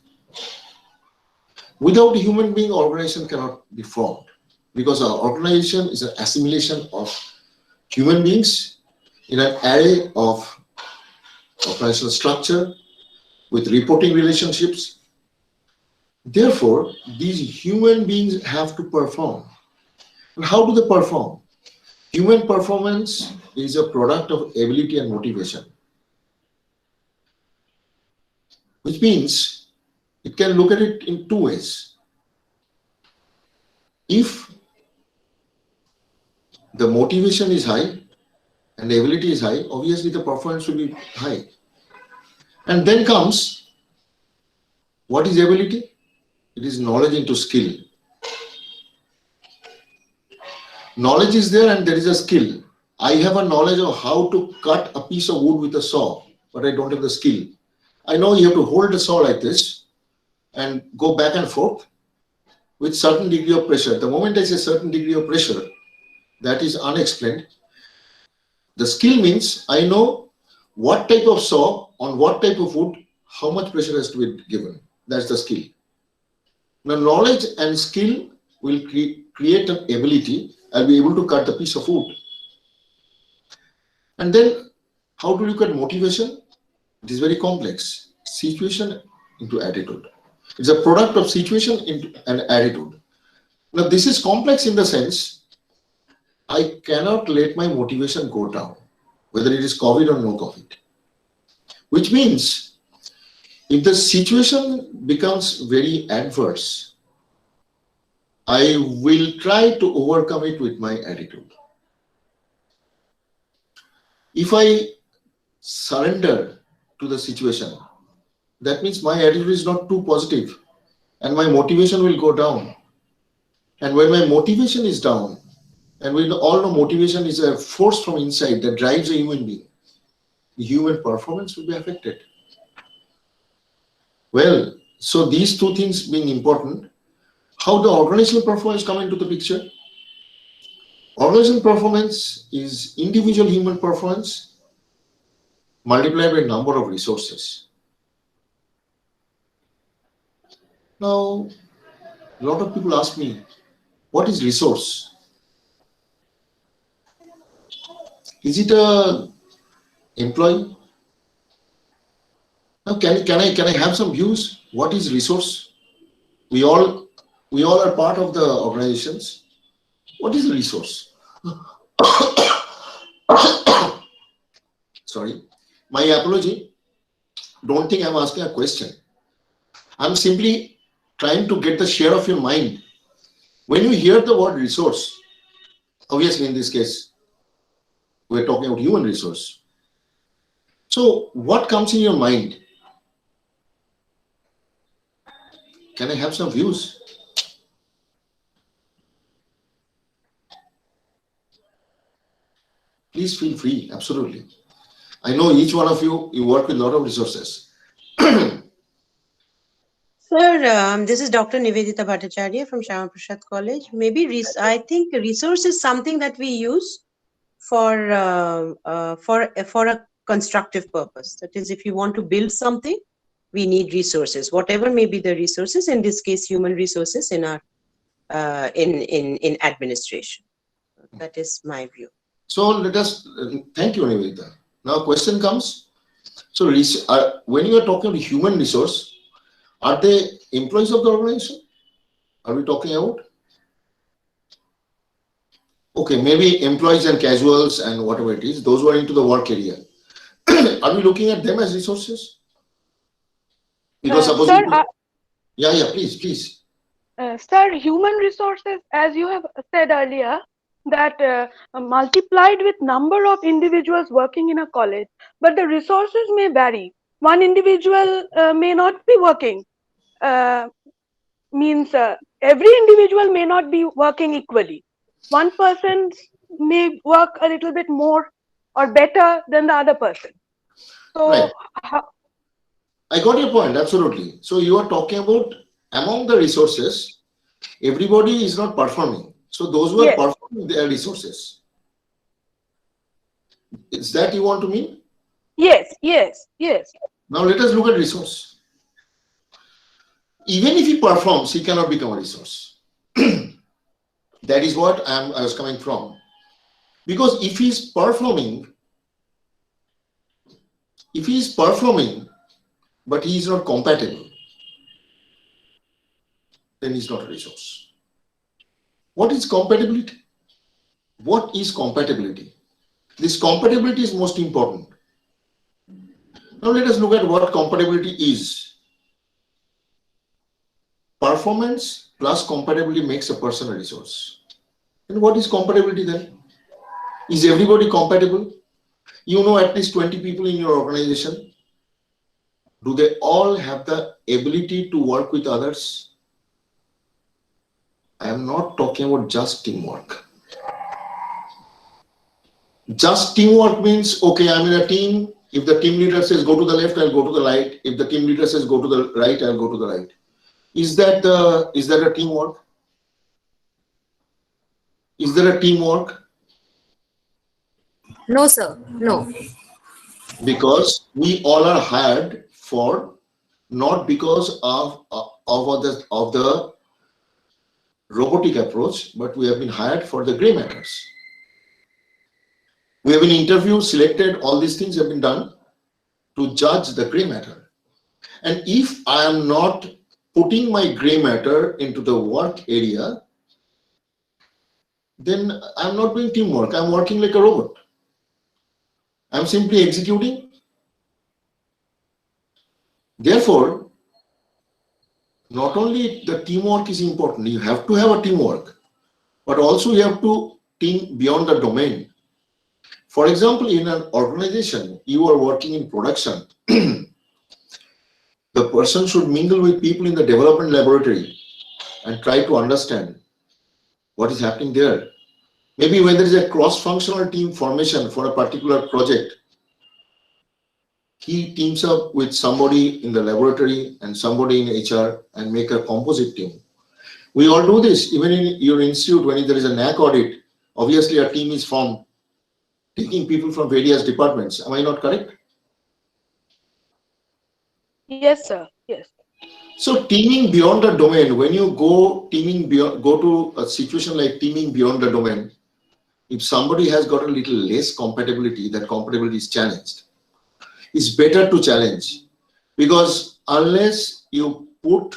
Without a human being, organization cannot be formed because our organization is an assimilation of human beings in an array of organizational structure with reporting relationships. Therefore, these human beings have to perform. And how do they perform? Human performance is a product of ability and motivation, which means it can look at it in two ways. If the motivation is high and the ability is high, obviously the performance will be high. And then comes, what is ability? It is knowledge into skill. Knowledge is there and there is a skill. I have a knowledge of how to cut a piece of wood with a saw, but I don't have the skill. I know you have to hold the saw like this and go back and forth with certain degree of pressure. The moment I say certain degree of pressure, that is unexplained. The skill means I know what type of saw on what type of wood, how much pressure has to be given. That's the skill. Now, knowledge and skill will create an ability. I'll be able to cut the piece of wood. And then, how do you look at motivation? It is very complex. Situation into attitude. It's a product of situation into an attitude. Now, this is complex in the sense I cannot let my motivation go down, whether it is COVID or no COVID. Which means if the situation becomes very adverse, I will try to overcome it with my attitude. If I surrender to the situation, that means my attitude is not too positive and my motivation will go down. And when my motivation is down, and we all know motivation is a force from inside that drives a human being, the human performance will be affected. Well, so these two things being important, how the organizational performance come into the picture? Organizational performance is individual human performance multiplied by number of resources. Now, a lot of people ask me, what is resource? Is it a employee? Now, can I have some views? What is resource? We all are part of the organizations. What is a resource? Sorry, my apology. Don't think I'm asking a question. I'm simply trying to get the share of your mind. When you hear the word resource, obviously in this case, we're talking about human resource. So what comes in your mind? Can I have some views? Please feel free, absolutely. I know each one of you work with a lot of resources. Sir, this is Dr. Nivedita Bhattacharya from Shyama Prasad College. Maybe I think resource is something that we use for a constructive purpose. That is, if you want to build something, we need resources. Whatever may be the resources, in this case, human resources in our in administration. That is my view. So let us thank you, Nivedita. Now, question comes. So when you are talking about human resource, are they employees of the organization? Are we talking about? Okay, maybe employees and casuals and whatever it is, those who are into the work area. Are we looking at them as resources? Because suppose Sir, please. Sir, human resources, as you have said earlier, that multiplied with number of individuals working in a college, but the resources may vary. One individual may not be working. Means every individual may not be working equally. One person's may work a little bit more or better than the other person. Right. So I got your point, absolutely. So you are talking about among the resources, everybody is not performing. So those who are yes, performing, they are resources. Is that you want to mean? yes, yes, yes. Now let us look at resource. Even if he performs, he cannot become a resource. That is what I was coming from. Because if he is performing, but he is not compatible, then he is not a resource. What is compatibility? What is compatibility? This compatibility is most important. Now let us look at what compatibility is. Performance plus compatibility makes a person a resource. And what is compatibility then? Is everybody compatible? You know at least 20 people in your organization. Do they all have the ability to work with others? I am not talking about just teamwork. Just teamwork means, okay, I'm in a team. If the team leader says go to the left, I'll go to the right. If the team leader says go to the right, I'll go to the right. Is that a teamwork? Is there a teamwork? No, sir. No. Because we all are hired for, not because of the robotic approach, but we have been hired for the gray matters. We have been interviewed, selected, all these things have been done to judge the gray matter. And if I am not putting my gray matter into the work area, then I'm not doing teamwork. I'm working like a robot. I'm simply executing. Therefore, not only the teamwork is important, you have to have a teamwork, but also you have to think beyond the domain. For example, in an organization, you are working in production, the person should mingle with people in the development laboratory and try to understand what is happening there. Maybe when there is a cross-functional team formation for a particular project, he teams up with somebody in the laboratory and somebody in HR and make a composite team. We all do this, even in your institute, when there is a NAC audit, obviously a team is formed, taking people from various departments. Am I not correct? Yes, sir. Yes. So teaming beyond the domain, when you go to a situation like teaming beyond the domain, if somebody has got a little less compatibility, that compatibility is challenged. It's better to challenge, because unless you put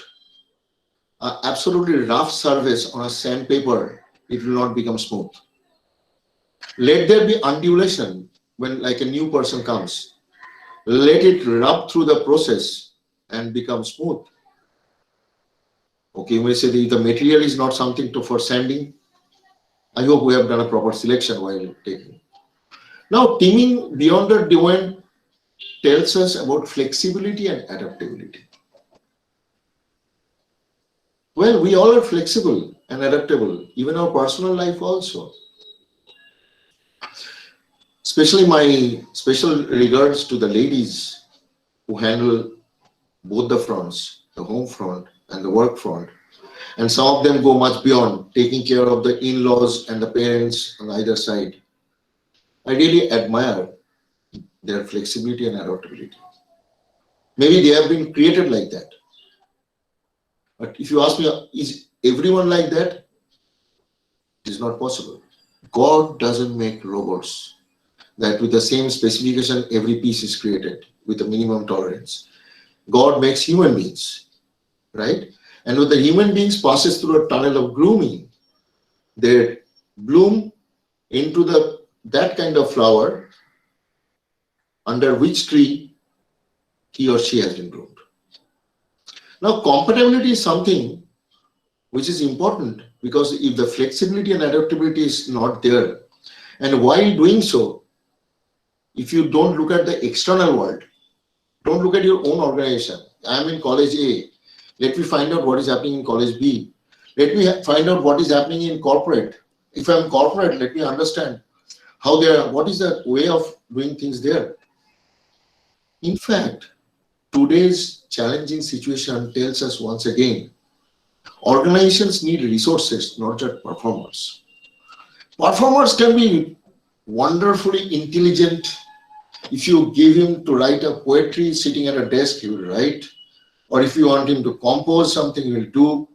an absolutely rough surface on a sandpaper, it will not become smooth. Let there be undulation when like a new person comes. Let it rub through the process and become smooth. Okay, you may say the material is not something for sanding. I hope we have done a proper selection while taking. Now, teaming beyond the domain tells us about flexibility and adaptability. Well, we all are flexible and adaptable, even our personal life also. Especially my special regards to the ladies who handle both the fronts, the home front and the work front. And some of them go much beyond taking care of the in-laws and the parents on either side. I really admire their flexibility and adaptability. Maybe they have been created like that. But if you ask me, is everyone like that? It is not possible. God doesn't make robots that with the same specification every piece is created with a minimum tolerance. God makes human beings, right? And when the human beings passes through a tunnel of grooming, they bloom into that kind of flower under which tree he or she has been groomed. Now, compatibility is something which is important, because if the flexibility and adaptability is not there, and while doing so, if you don't look at the external world, don't look at your own organization. I'm in college A. Let me find out what is happening in college B. Let me find out what is happening in corporate. If I'm corporate, let me understand how they are, what is the way of doing things there. In fact, today's challenging situation tells us once again, organizations need resources, not just performers. Performers can be wonderfully intelligent. If you give him to write a poetry sitting at a desk, he will write. Or if you want him to compose something, he will do.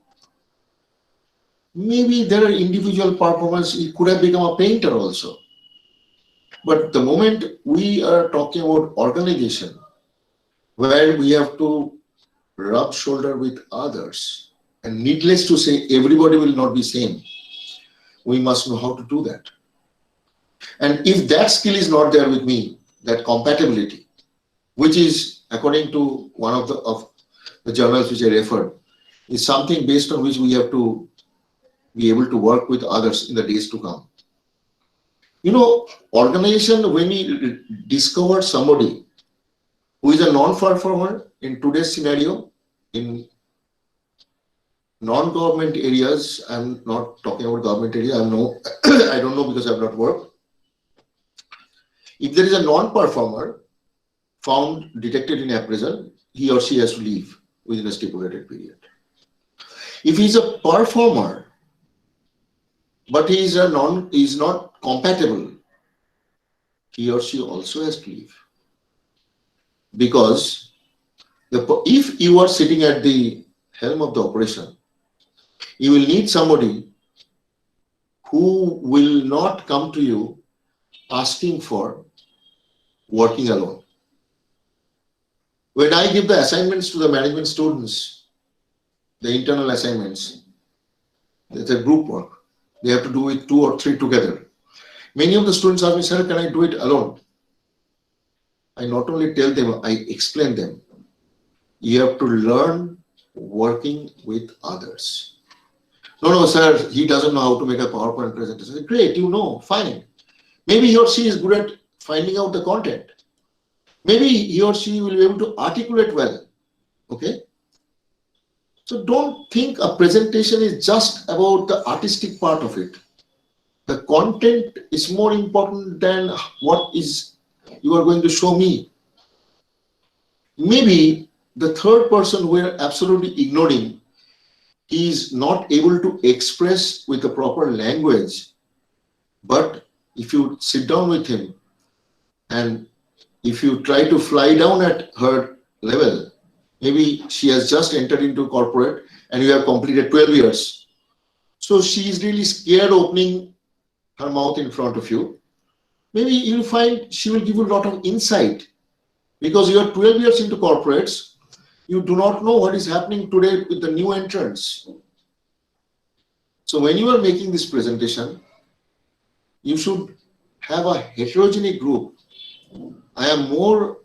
Maybe there are individual performers, he could have become a painter also. But the moment we are talking about organization, where we have to rub shoulder with others, and needless to say, everybody will not be same. We must know how to do that. And if that skill is not there with me, that compatibility, which is according to one of the journals which I referred, is something based on which we have to be able to work with others in the days to come. You know, organization, when we discover somebody who is a non-performer in today's scenario, in non-government areas, I'm not talking about government area, I don't know because I've not worked. If there is a non-performer found detected in appraisal, he or she has to leave within a stipulated period. If he's a performer, but he is not compatible, he or she also has to leave. Because if you are sitting at the helm of the operation, you will need somebody who will not come to you asking for working alone. When I give the assignments to the management students, the internal assignments, it's a group work. They have to do it 2 or 3 together. Many of the students ask me, sir, can I do it alone? I not only tell them, I explain them. You have to learn working with others. No, sir, he doesn't know how to make a PowerPoint presentation. I say, great, you know, fine. Maybe he or she is good at finding out the content. Maybe he or she will be able to articulate well. Okay? So don't think a presentation is just about the artistic part of it. The content is more important than what is you are going to show me. Maybe the third person we are absolutely ignoring is not able to express with the proper language. But if you sit down with him and if you try to fly down at her level, maybe she has just entered into corporate and you have completed 12 years. So she is really scared opening her mouth in front of you. Maybe you'll find she will give you a lot of insight because you are 12 years into corporates. You do not know what is happening today with the new entrants. So when you are making this presentation, you should have a heterogeneous group. I am more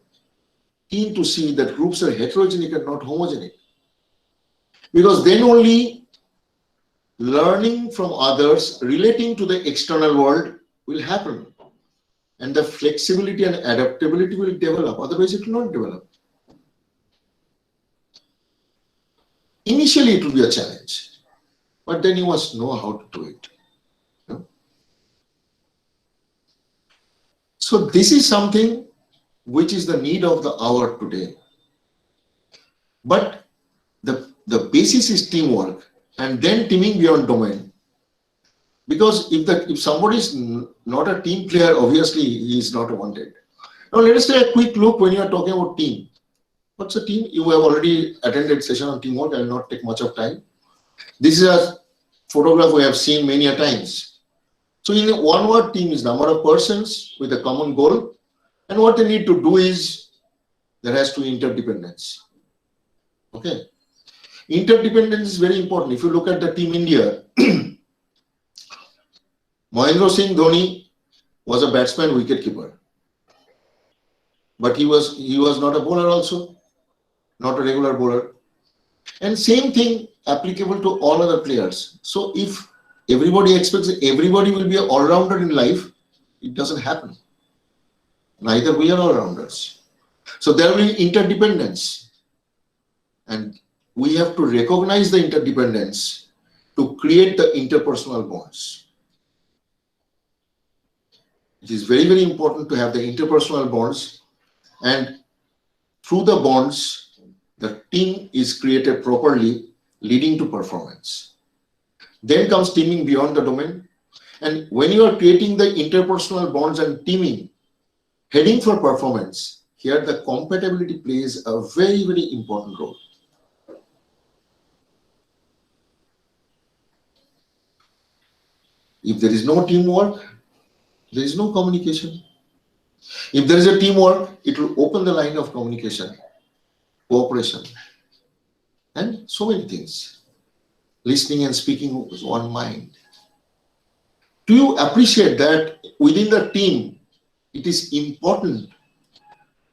keen to see that groups are heterogeneous and not homogeneous. Because then only learning from others relating to the external world will happen. And the flexibility and adaptability will develop. Otherwise, it will not develop. Initially, it will be a challenge. But then you must know how to do it. So this is something which is the need of the hour today. But the basis is teamwork and then teaming beyond domain. Because if somebody is not a team player, obviously he is not wanted. Now let us take a quick look when you are talking about team. What's a team? You have already attended session on teamwork. I will not take much of time. This is a photograph we have seen many a times. So in one word, team is number of persons with a common goal. And what they need to do is there has to be interdependence. Okay. Interdependence is very important. If you look at the team India, Mahendra Singh Dhoni was a batsman, wicketkeeper. But he was not a bowler also, not a regular bowler. And same thing applicable to all other players. So if everybody expects that everybody will be an all-rounder in life, it doesn't happen. Neither we are all-rounders. So there will be interdependence. And we have to recognize the interdependence to create the interpersonal bonds. It is very, very important to have the interpersonal bonds, and through the bonds, the team is created properly, leading to performance. Then comes teaming beyond the domain. And when you are creating the interpersonal bonds and teaming, heading for performance, here the compatibility plays a very, very important role. If there is no teamwork, there is no communication. If there is a teamwork, it will open the line of communication, cooperation, and so many things. Listening and speaking with one mind. Do you appreciate that within the team, it is important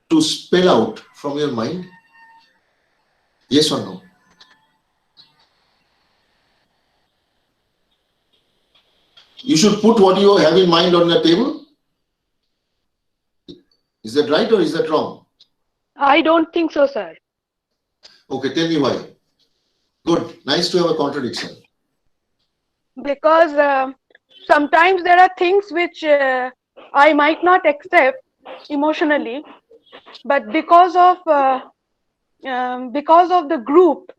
to spell out from your mind? Yes or no? You should put what you have in mind on the table. Is that right or is that wrong? I don't think so, sir. Okay, tell me why. Good. Nice to have a contradiction. Because sometimes there are things which I might not accept emotionally, but because of the group,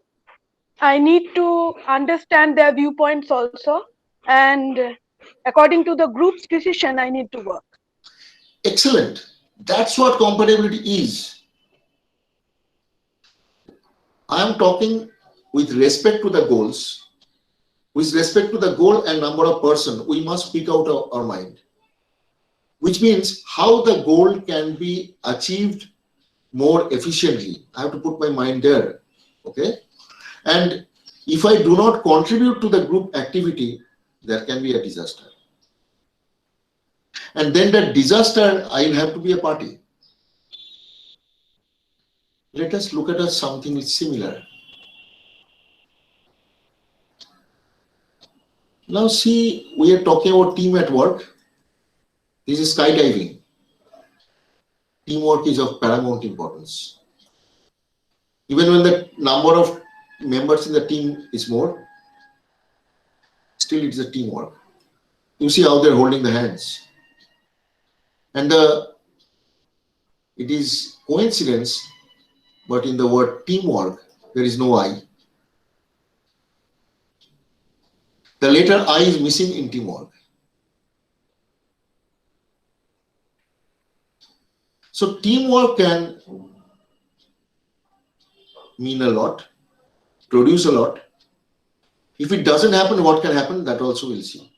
I need to understand their viewpoints also, and according to the group's decision, I need to work. Excellent. That's what compatibility is. I am talking with respect to the goals. With respect to the goal and number of person, we must speak out our mind. Which means how the goal can be achieved more efficiently. I have to put my mind there. Okay? And if I do not contribute to the group activity, there can be a disaster. And then that disaster, I will have to be a party. Let us look at something similar. Now see, we are talking about team at work. This is skydiving. Teamwork is of paramount importance. Even when the number of members in the team is more, still it is a teamwork. You see how they're holding the hands. And it is coincidence, but in the word teamwork, there is no I. The letter I is missing in teamwork. So teamwork can mean a lot, produce a lot. If it doesn't happen, what can happen? That also we'll see.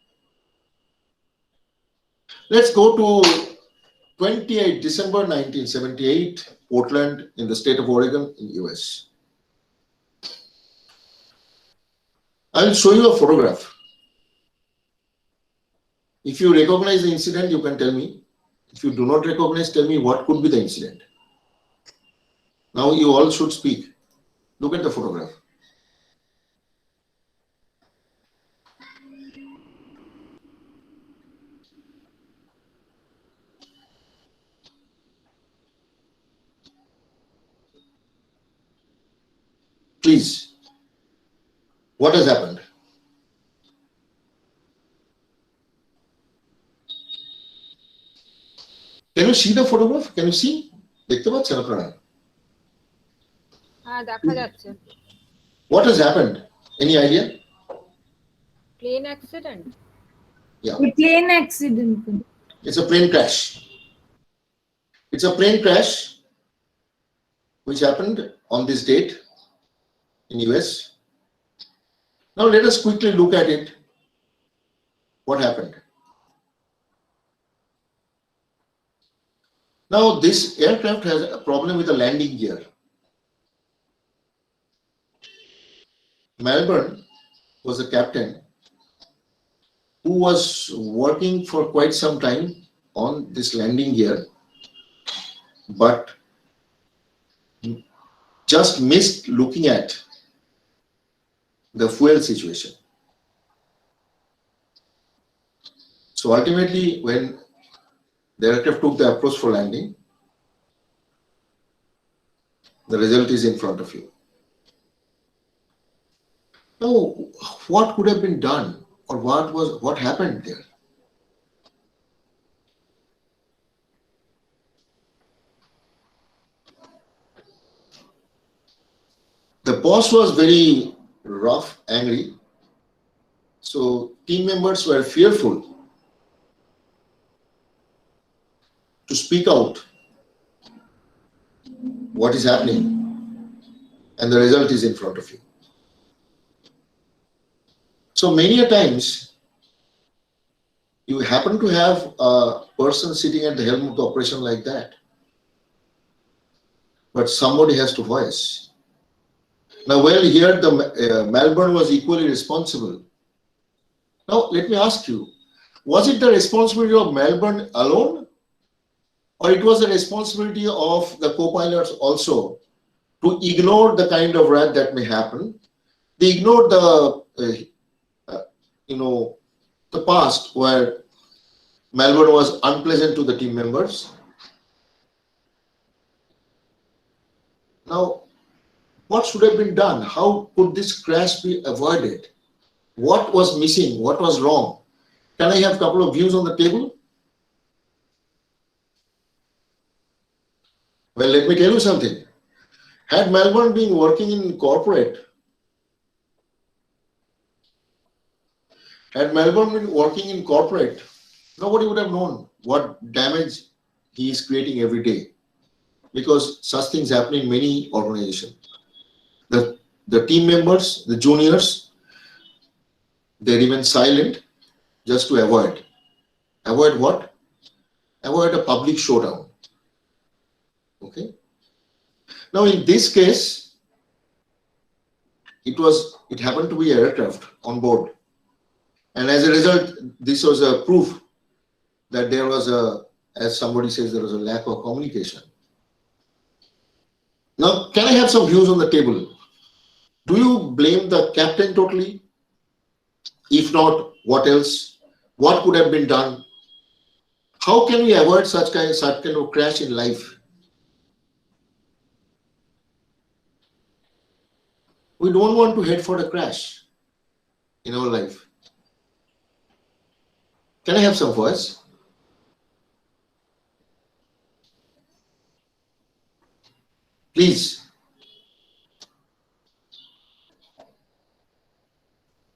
Let's go to 28 December 1978, Portland in the state of Oregon in US. I will show you a photograph. If you recognize the incident, you can tell me. If you do not recognize, tell me what could be the incident. Now you all should speak. Look at the photograph. Please, what has happened? Can you see the photograph? Can you see? দেখতে পাচ্ছেন আপনারা? হ্যাঁ দেখা যাচ্ছে What has happened? Any idea? Plane accident Yeah. A plane accident. It's a plane crash. It's a plane crash which happened on this date in US. Now let us quickly look at it. What happened? Now this aircraft has a problem with the landing gear. Melbourne was the captain who was working for quite some time on this landing gear, but just missed looking at the fuel situation. So ultimately, when the aircraft took the approach for landing, the result is in front of you. Now, what could have been done, or what happened there? boss was very rough, angry. So team members were fearful to speak out what is happening, and the result is in front of you. So many a times you happen to have a person sitting at the helm of the operation like that, but somebody has to voice. Now, well, here the Melbourne was equally responsible. Now, let me ask you, was it the responsibility of Melbourne alone, or it was the responsibility of the co-pilots also to ignore the kind of wrath that may happen? They ignored the past where Melbourne was unpleasant to the team members. Now, what should have been done? How could this crash be avoided? What was missing? What was wrong? Can I have a couple of views on the table? Well, let me tell you something. Had Melbourne been working in corporate, nobody would have known what damage he is creating every day, because such things happen in many organizations. The team members, the juniors, they remain silent just to avoid. Avoid what? Avoid a public showdown. Okay. Now, in this case, it happened to be aircraft on board, and as a result, this was a proof that there was as somebody says, there was a lack of communication. Now, can I have some views on the table? Do you blame the captain totally? If not, what else? What could have been done? How can we avoid such kind of crash in life? We don't want to head for the crash in our life. Can I have some voice? Please.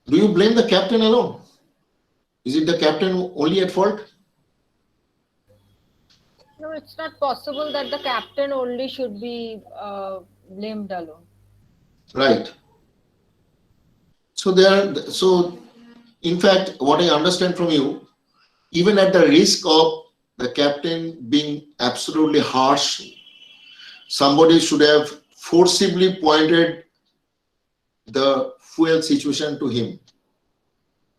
Do you blame the captain alone? Is it the captain only at fault? No, it's not possible that the captain only should be blamed alone. Right. So in fact, what I understand from you, even at the risk of the captain being absolutely harsh, somebody should have forcibly pointed the fuel situation to him,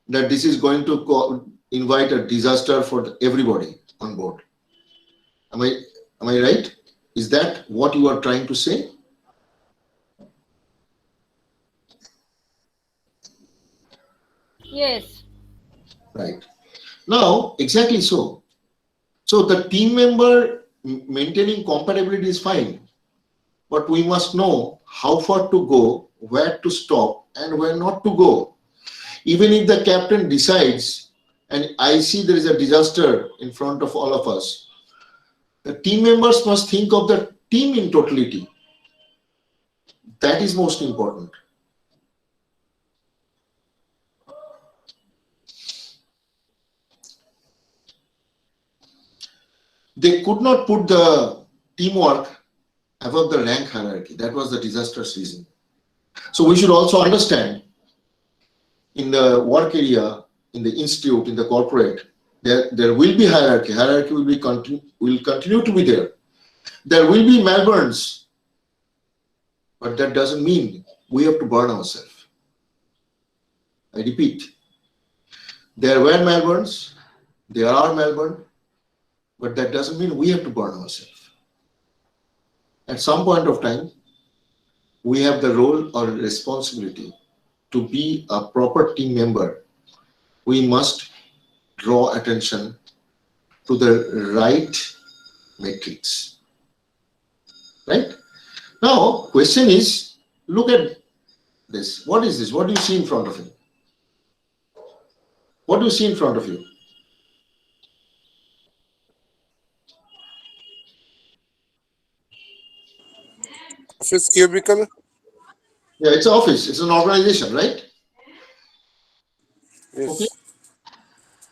that this is going to invite a disaster for everybody on board. Am I right? Is that what you are trying to say? Yes. Right. Now, exactly so. So the team member maintaining compatibility is fine, but we must know how far to go, where to stop, and where not to go. Even if the captain decides, and I see there is a disaster in front of all of us, the team members must think of the team in totality. That is most important. They could not put the teamwork above the rank hierarchy. That was the disastrous reason. So we should also understand, in the work area, in the institute, in the corporate, there will be hierarchy. Hierarchy will continue to be there. There will be Melbournes, but that doesn't mean we have to burn ourselves. I repeat, there were Melbournes, there are Melbourne, but that doesn't mean we have to burn ourselves. At some point of time, we have the role or responsibility to be a proper team member. We must draw attention to the right metrics. Right? Now, question is, look at this. What is this? What do you see in front of you? What do you see in front of you? Office cubicle. Yeah, it's an office. It's an organization, right? Okay. Yes.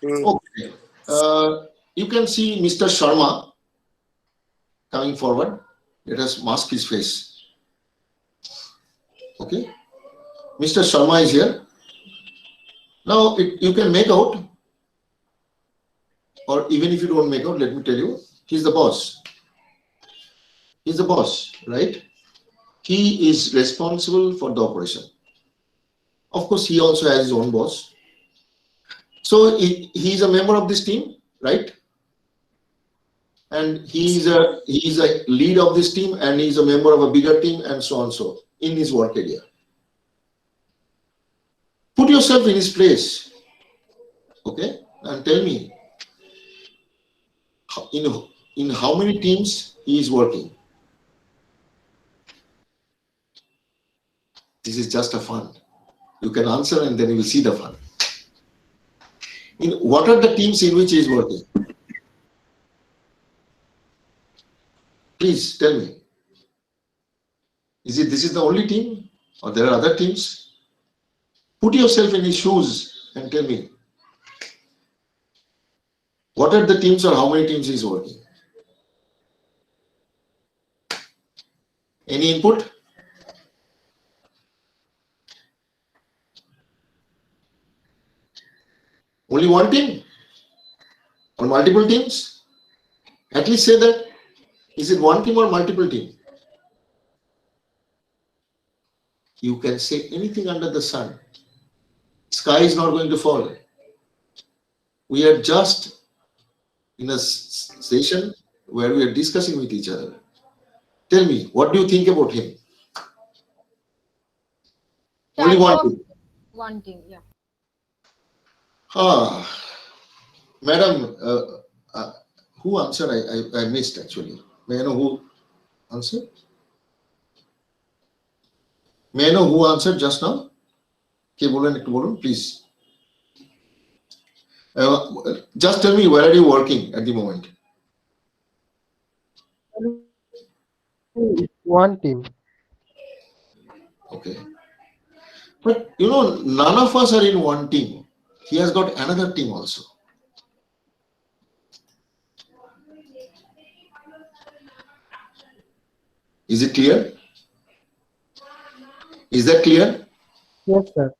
Mm. Okay. You can see Mr. Sharma coming forward. Let us mask his face. Okay. Mr. Sharma is here. Now you can make out, or even if you don't make out, let me tell you, he's the boss. He's the boss, right? He is responsible for the operation. Of course, he also has his own boss. So he's a member of this team, right? And he's a lead of this team, and he's a member of a bigger team, and so on so in his work area. Put yourself in his place, okay, and tell me in how many teams he is working. This is just a fun. You can answer and then you will see the fun. What are the teams in which he is working? Please tell me. This is the only team, or there are other teams? Put yourself in his shoes and tell me. What are the teams, or how many teams he is working? Any input? Only one team? Or multiple teams? At least say that. Is it one team or multiple team? You can say anything under the sun. Sky is not going to fall. We are just in a session where we are discussing with each other. Tell me, what do you think about him? Only one team. One team, yeah. Madam, who answered? I missed actually. May I know who answered? May I know who answered just now? Okay, please. Just tell me, where are you working at the moment? One team. Okay. But none of us are in one team. He has got another team also. Is it clear? Is that clear? Yes, sir.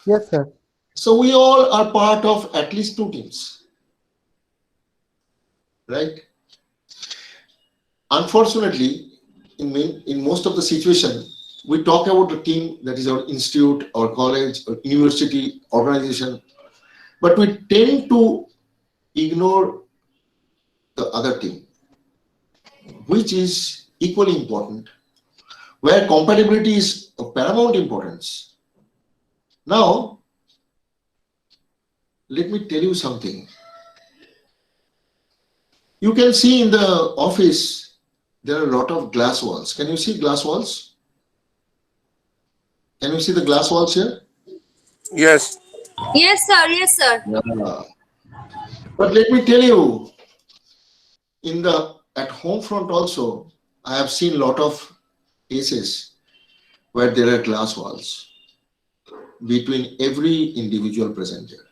Yes, sir. So we all are part of at least two teams. Right? Unfortunately, in most of the situation, we talk about the team that is our institute, our college, or university, organization, but we tend to ignore the other team, which is equally important, where compatibility is of paramount importance. Now, let me tell you something. You can see in the office, there are a lot of glass walls. Can you see glass walls? Can you see the glass walls here? Yes. Yes, sir. Yes, sir. Yeah. But let me tell you, at home front also, I have seen a lot of cases where there are glass walls between every individual present here.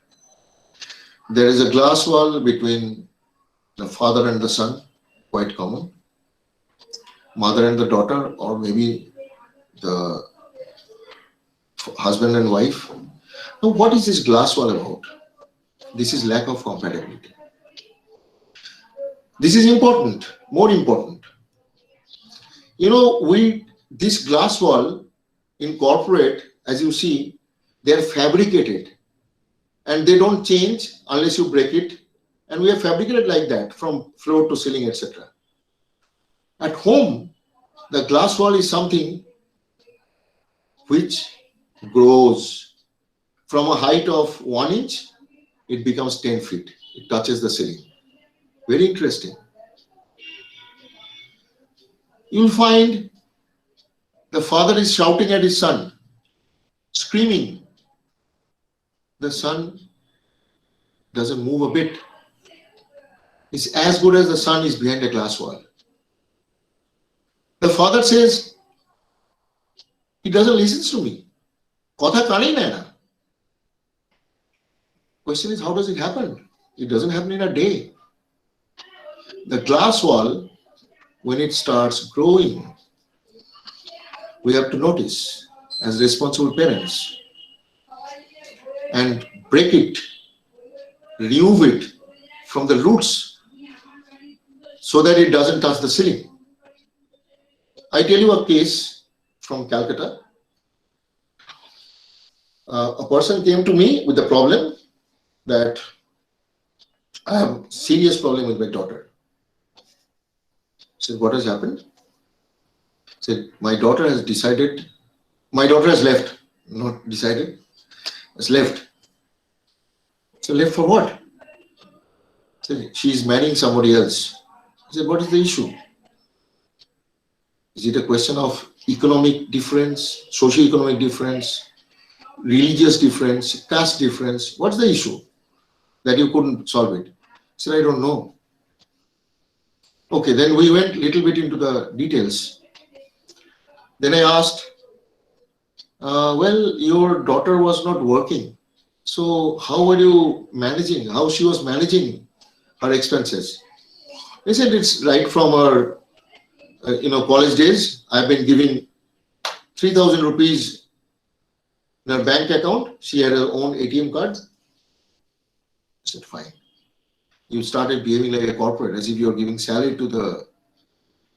There is a glass wall between the father and the son, quite common. Mother and the daughter, or maybe the husband and wife. Now, what is this glass wall about? This is lack of compatibility. This is important, more important. This glass wall in corporate, as you see, they are fabricated and they don't change unless you break it. And we are fabricated like that from floor to ceiling, etc. At home, the glass wall is something which grows from a height of 1 inch, it becomes 10 feet. It touches the ceiling. Very interesting. You'll find the father is shouting at his son, screaming. The son doesn't move a bit. It's as good as the son is behind a glass wall. The father says, He doesn't listen to me. Kotha kanei nahi na. Question is, how does it happen? It doesn't happen in a day. The glass wall, when it starts growing, we have to notice as responsible parents and break it, remove it from the roots so that it doesn't touch the ceiling. I tell you a case from Calcutta. A person came to me with the problem that I have a serious problem with my daughter. I said, what has happened? I said, my daughter has left, not decided, has left. So left for what? I said, she's marrying somebody else. I said, what is the issue? Is it a question of economic difference, socio-economic difference, religious difference, caste difference? What's the issue that you couldn't solve it? I said, I don't know. Okay, then we went a little bit into the details. Then I asked, well, your daughter was not working. So how were you managing? How she was managing her expenses? They said it's right from her, college days. I've been giving 3,000 rupees in her bank account. She had her own ATM card. I said, fine. You started behaving like a corporate, as if you're giving salary to the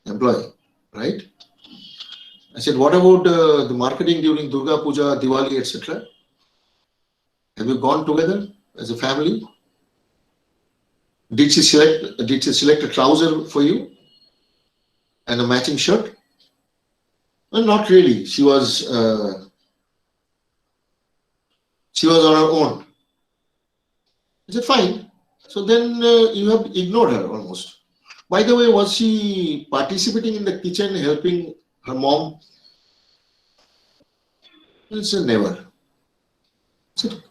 employee, right? I said, what about the marketing during Durga Puja, Diwali, etc.? Have you gone together as a family? Did she select a trouser for you and a matching shirt? Well, not really. She was on her own. I said, fine. So then you have ignored her almost. By the way, was she participating in the kitchen, helping her mom? I said, never. I said,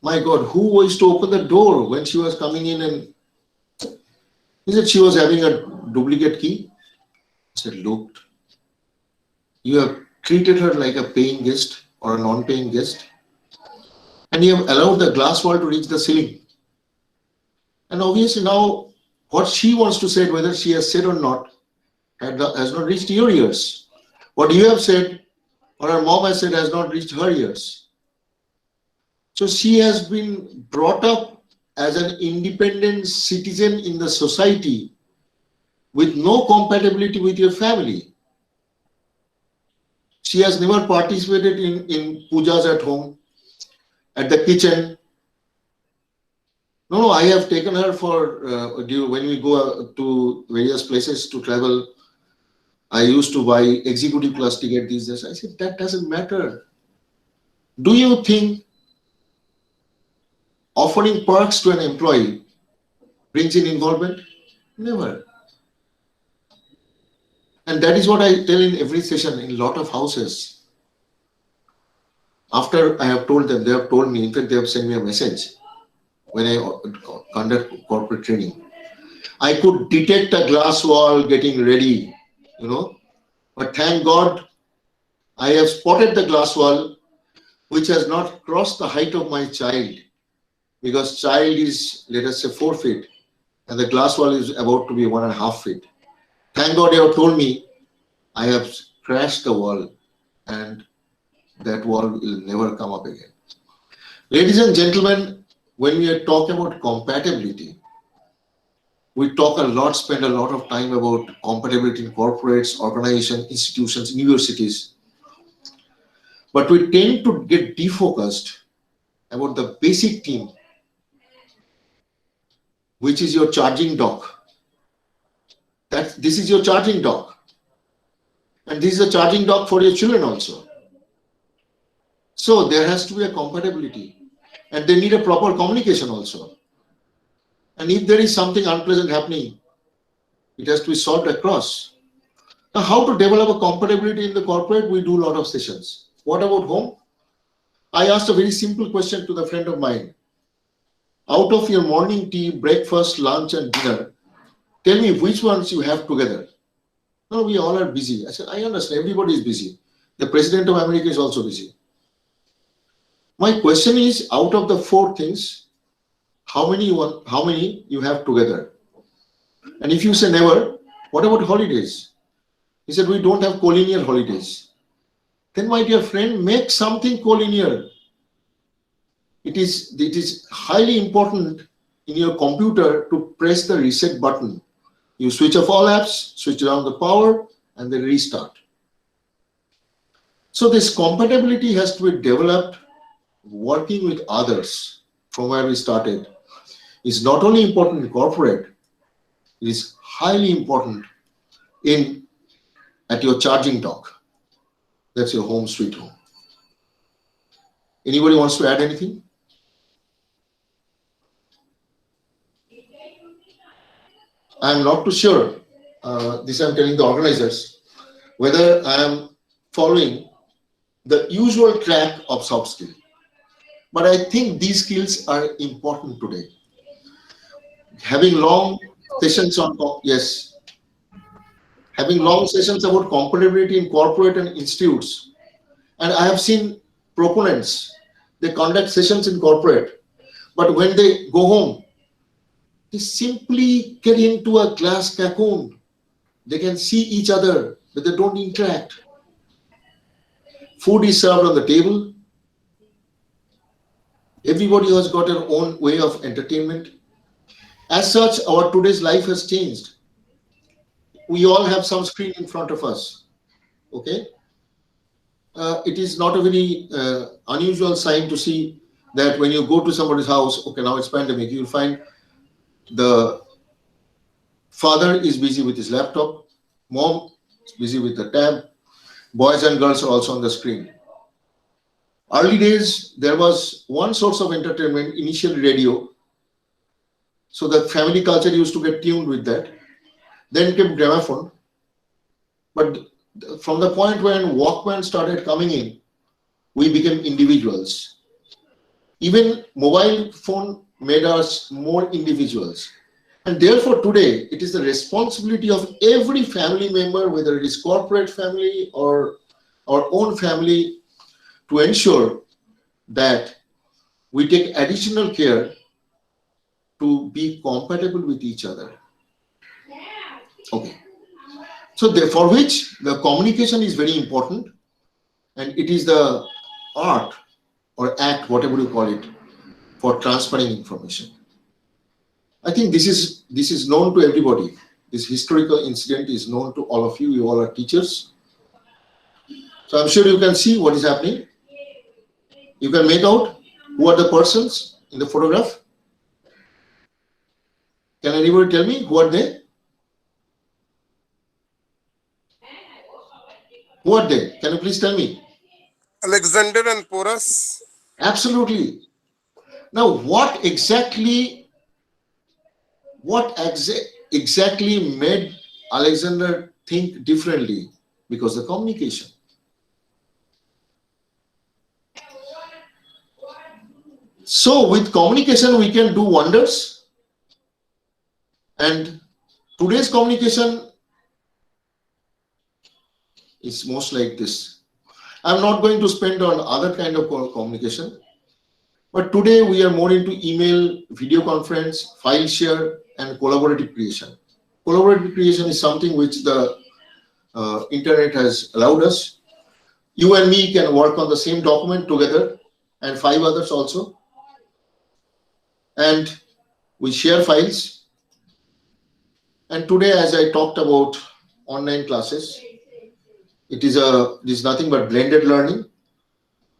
my God, who was to open the door when she was coming in? And he said she was having a duplicate key. I said, look, you have treated her like a paying guest or a non-paying guest, and you have allowed the glass wall to reach the ceiling. And obviously now what she wants to say, whether she has said or not, has not reached your ears. What you have said or her mom has said has not reached her ears. So she has been brought up as an independent citizen in the society with no compatibility with your family. She has never participated in pujas at home, at the kitchen. No, I have taken her for, when we go to various places to travel, I used to buy executive class ticket these days. I said, that doesn't matter. Do you think offering perks to an employee brings in involvement? Never. And that is what I tell in every session in a lot of houses. After I have told them, they have told me, in fact, they have sent me a message when I conduct corporate training. I could detect a glass wall getting ready, but thank God I have spotted the glass wall which has not crossed the height of my child, because child is, let us say, 4 feet and the glass wall is about to be 1.5 feet. Thank God you have told me. I have crashed the wall and that wall will never come up again. Ladies and gentlemen, when we are talking about compatibility, we talk a lot, spend a lot of time about compatibility in corporates, organizations, institutions, universities. But we tend to get defocused about the basic theme, which is your charging dock. This is your charging dock. And this is a charging dock for your children also. So there has to be a compatibility. And they need a proper communication also. And if there is something unpleasant happening, it has to be solved across. Now, how to develop a compatibility in the corporate? We do a lot of sessions. What about home? I asked a very simple question to the friend of mine. Out of your morning tea, breakfast, lunch, and dinner, tell me which ones you have together. No, we all are busy. I said, I understand, everybody is busy. The President of America is also busy. My question is, out of the 4 things, how many you have together? And if you say never, what about holidays? He said, we don't have collinear holidays. Then, my dear friend, make something collinear. It is highly important in your computer to press the reset button. You switch off all apps, switch down the power, and then restart. So this compatibility has to be developed working with others from where we started. Is not only important in corporate, it is highly important at your charging dock. That's your home sweet home. Anybody wants to add anything? I'm not too sure, this I'm telling the organizers, whether I am following the usual track of soft skill. But I think these skills are important today. Having long sessions on, yes, having long sessions about compatibility in corporate and institutes. And I have seen proponents, they conduct sessions in corporate, but when they go home, they simply get into a glass cocoon. They can see each other, but they don't interact. Food is served on the table. Everybody has got their own way of entertainment. As such, our today's life has changed. We all have some screen in front of us. Okay? It is not a very unusual sign to see that when you go to somebody's house, okay, now it's pandemic, you'll find the father is busy with his laptop, mom is busy with the tab, boys and girls are also on the screen. Early days, there was one source of entertainment, initially radio. So the family culture used to get tuned with that. Then came gramophone. But from the point when Walkman started coming in, we became individuals. Even mobile phone made us more individuals. And therefore today, it is the responsibility of every family member, whether it is corporate family or our own family, to ensure that we take additional care to be compatible with each other. Okay. So for which the communication is very important, and it is the art or act, whatever you call it, for transferring information. I think this is known to everybody. This historical incident is known to all of you. You all are teachers. So I'm sure you can see what is happening. You can make out who are the persons in the photograph. Can anybody tell me who are they? Who are they? Can you please tell me? Alexander and Porus. Absolutely. Now, what exactly made Alexander think differently? Because the communication. So with communication, we can do wonders. And today's communication is most like this. I'm not going to spend on other kind of communication, but today we are more into email, video conference, file share, and collaborative creation. Collaborative creation is something which the internet has allowed us. You and me can work on the same document together, and 5 others also. And we share files. And today, as I talked about online classes, it is nothing but blended learning.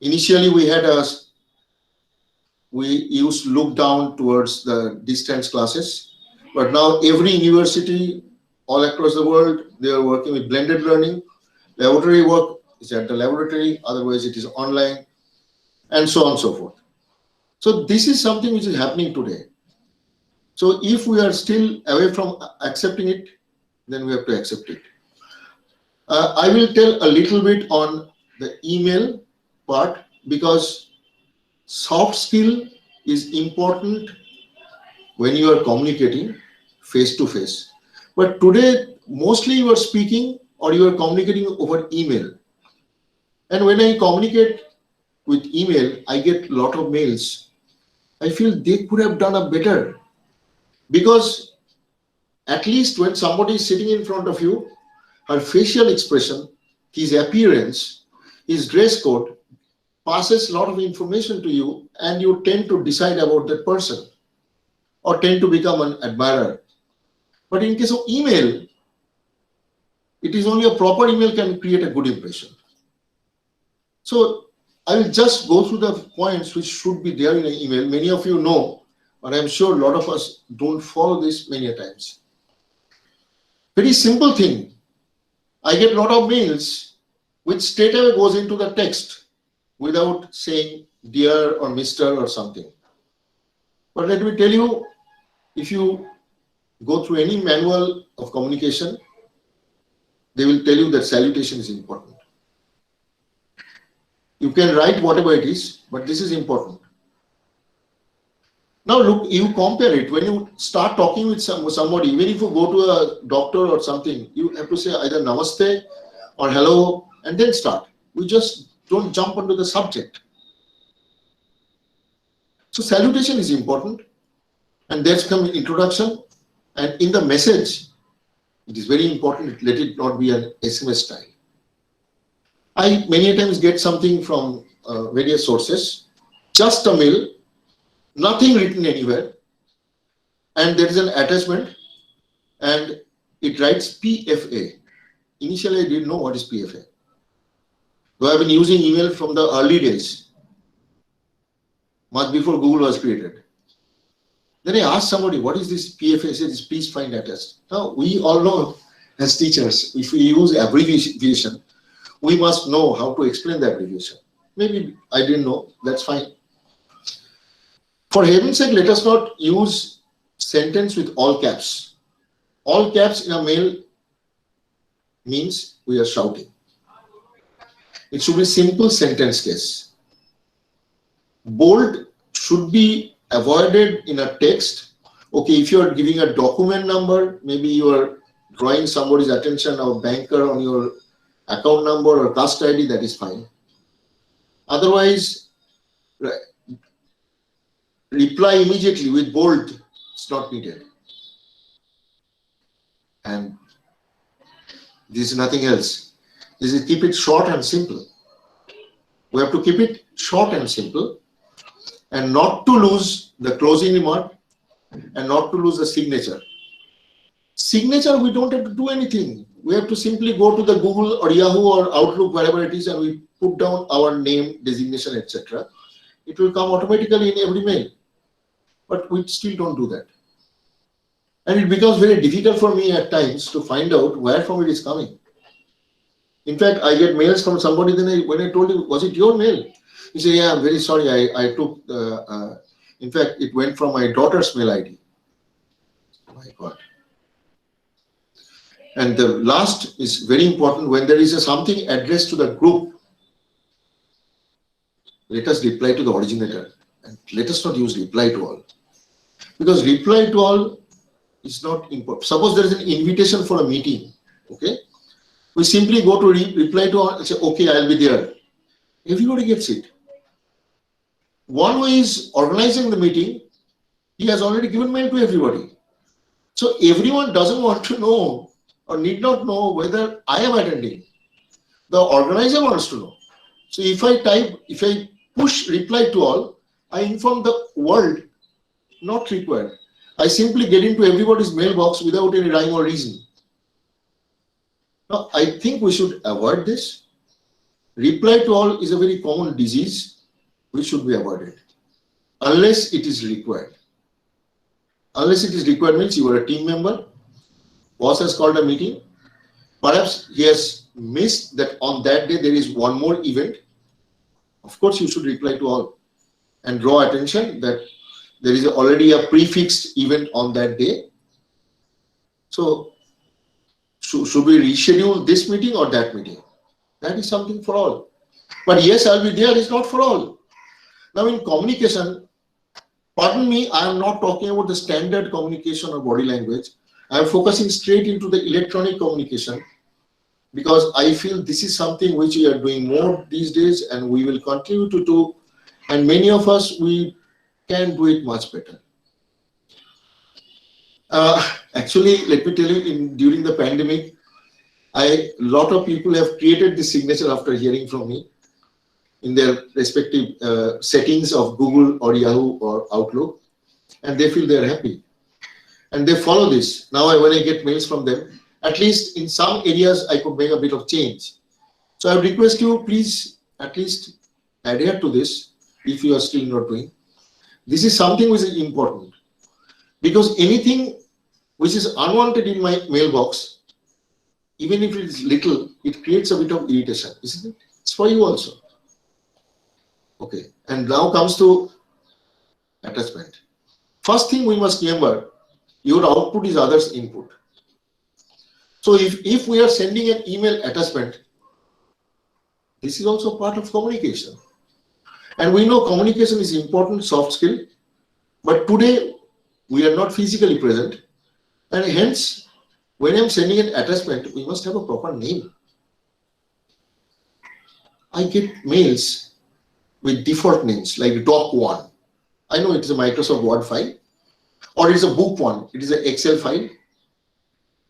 Initially, we used to look down towards the distance classes, but now every university all across the world, they are working with blended learning. Laboratory work is at the laboratory, otherwise it is online, and so on and so forth. So this is something which is happening today. So if we are still away from accepting it, then we have to accept it. I will tell a little bit on the email part, because soft skill is important when you are communicating face to face. But today, mostly you are speaking or you are communicating over email. And when I communicate with email, I get a lot of mails. I feel they could have done a better, because at least when somebody is sitting in front of you, her facial expression, his appearance, his dress code passes a lot of information to you, and you tend to decide about that person or tend to become an admirer. But in case of email, it is only a proper email can create a good impression. So I will just go through the points which should be there in an email. Many of you know, but I'm sure a lot of us don't follow this many a times. Very simple thing. I get a lot of mails which straight away goes into the text without saying dear or Mr. or something. But let me tell you, if you go through any manual of communication, they will tell you that salutation is important. You can write whatever it is, but this is important. Now look, you compare it. When you start talking with somebody, even if you go to a doctor or something, you have to say either namaste or hello and then start. We just don't jump onto the subject. So salutation is important, and there's come introduction, and in the message, it is very important, let it not be an SMS style. I many times get something from various sources, just a mail, nothing written anywhere, and there is an attachment, and it writes PFA. Initially, I didn't know what is PFA. Though I've been using email from the early days, much before Google was created. Then I asked somebody, what is this PFA? He said, please find attached. Now, we all know as teachers, if we use abbreviation, we must know how to explain the abbreviation. Maybe I didn't know, that's fine. For heaven's sake, let us not use sentence with all caps. All caps in a mail means we are shouting. It should be simple sentence case. Bold should be avoided in a text. Okay, if you are giving a document number, maybe you are drawing somebody's attention, or banker, on your account number or cast ID, that is fine. Otherwise, reply immediately with bold, it's not needed. And this is nothing else. This is keep it short and simple. We have to keep it short and simple, and not to lose the closing remark, and not to lose the signature. Signature, we don't have to do anything. We have to simply go to the Google or Yahoo or Outlook, wherever it is, and we put down our name, designation, etc. It will come automatically in every mail. But we still don't do that. And it becomes very difficult for me at times to find out where from it is coming. In fact, I get mails from somebody, then when I told him, was it your mail? He said, yeah, I'm very sorry, I took, in fact, it went from my daughter's mail ID. Oh my God. And the last is very important. When there is something addressed to the group, let us reply to the originator, and let us not use reply to all. Because reply to all is not important. Suppose there is an invitation for a meeting, okay? We simply go to reply to all and say, okay, I'll be there. Everybody gets it. One way is organizing the meeting. He has already given mail to everybody. So everyone doesn't want to know or need not know whether I am attending. The organizer wants to know. So if I push reply to all, I inform the world, not required. I simply get into everybody's mailbox without any rhyme or reason. Now, I think we should avoid this. Reply to all is a very common disease which should be avoided unless it is required. Unless it is required means you are a team member, boss has called a meeting, perhaps he has missed that on that day there is one more event. Of course, you should reply to all and draw attention that there is already a prefixed event on that day. So, should we reschedule this meeting or that meeting? That is something for all. But yes, I'll be there is not for all. Now in communication, pardon me, I am not talking about the standard communication or body language. I am focusing straight into the electronic communication. because I feel this is something which we are doing more these days and we will continue to do, and many of us, we can do it much better. Actually, let me tell you, during the pandemic, a lot of people have created this signature after hearing from me in their respective settings of Google or Yahoo or Outlook, and they feel they're happy. And they follow this. Now, when I get mails from them, at least in some areas, I could make a bit of change. So I would request you, please, at least adhere to this if you are still not doing. This is something which is important, because anything which is unwanted in my mailbox, even if it is little, it creates a bit of irritation, isn't it? It's for you also. Okay, and now comes to attachment. First thing we must remember, your output is others' input. So if we are sending an email attachment, this is also part of communication. And we know communication is important soft skill, but today we are not physically present, and hence when I'm sending an attachment, we must have a proper name. I get mails with default names like doc1. I know it is a Microsoft Word file, or it is a book one, it is an Excel file.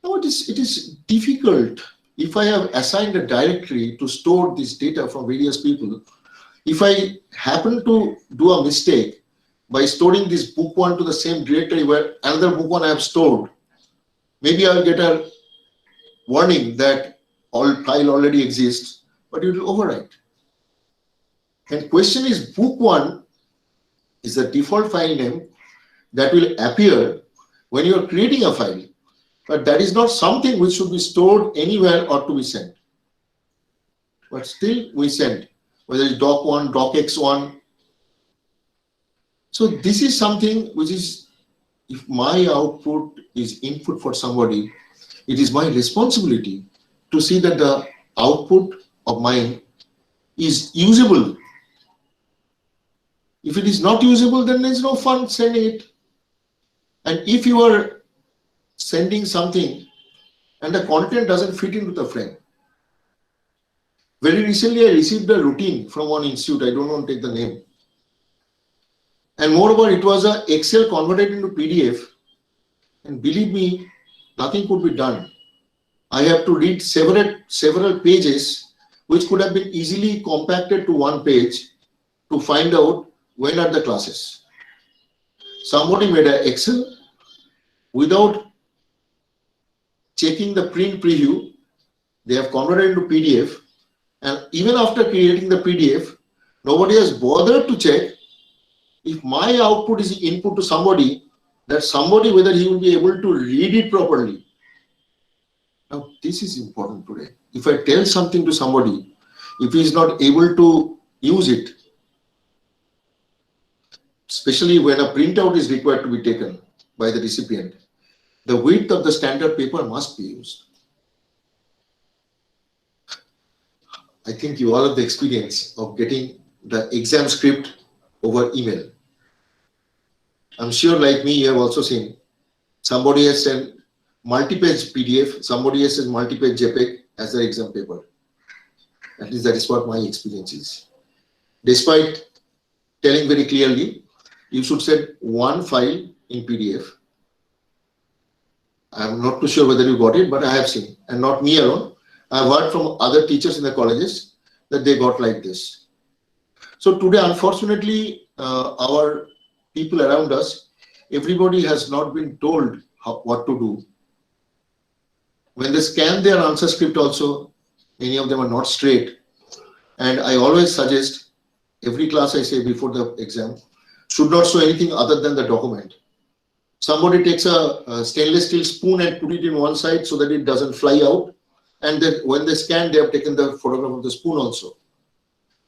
Now it is difficult. If I have assigned a directory to store this data from various people, if I happen to do a mistake by storing this book one to the same directory where another book one I have stored, maybe I'll get a warning that all file already exists, but it will overwrite. And question is, book one is the default file name that will appear when you are creating a file, but that is not something which should be stored anywhere or to be sent. But still we send, whether it's doc1, docx1. So this is something which is, if my output is input for somebody, it is my responsibility to see that the output of mine is usable. If it is not usable, then there is no fun sending it. And if you are sending something and the content doesn't fit into the frame. Very recently, I received a routine from one institute. I don't want to take the name. And moreover, it was an Excel converted into PDF. And believe me, nothing could be done. I have to read several pages, which could have been easily compacted to one page to find out when are the classes. Somebody made an Excel without checking the print preview. They have converted into PDF, and even after creating the PDF, nobody has bothered to check if my output is input to somebody, that somebody, whether he will be able to read it properly. Now, this is important today. If I tell something to somebody, if he is not able to use it, especially when a printout is required to be taken by the recipient, the width of the standard paper must be used. I think you all have the experience of getting the exam script over email. I'm sure, like me, you have also seen somebody has sent multi-page PDF, somebody has sent multi-page JPEG as their exam paper. At least that is what my experience is. Despite telling very clearly, you should send one file in PDF. I'm not too sure whether you got it, but I have seen, and not me alone. I've heard from other teachers in the colleges that they got like this. So today, unfortunately, our people around us, everybody has not been told what to do. When they scan their answer script also, many of them are not straight. And I always suggest, every class I say before the exam, should not show anything other than the document. Somebody takes a stainless steel spoon and put it in one side so that it doesn't fly out. And then when they scan, they have taken the photograph of the spoon also.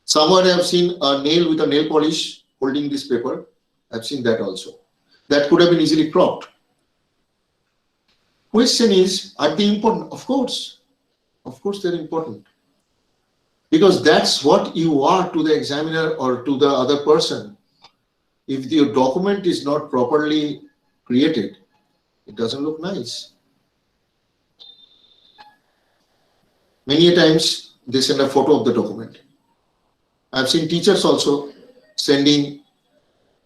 Somewhere I have seen a nail with a nail polish holding this paper. I've seen that also. That could have been easily cropped. Question is, are they important? Of course they're important. Because that's what you are to the examiner or to the other person. If the document is not properly created, it doesn't look nice. Many a times they send a photo of the document. I've seen teachers also sending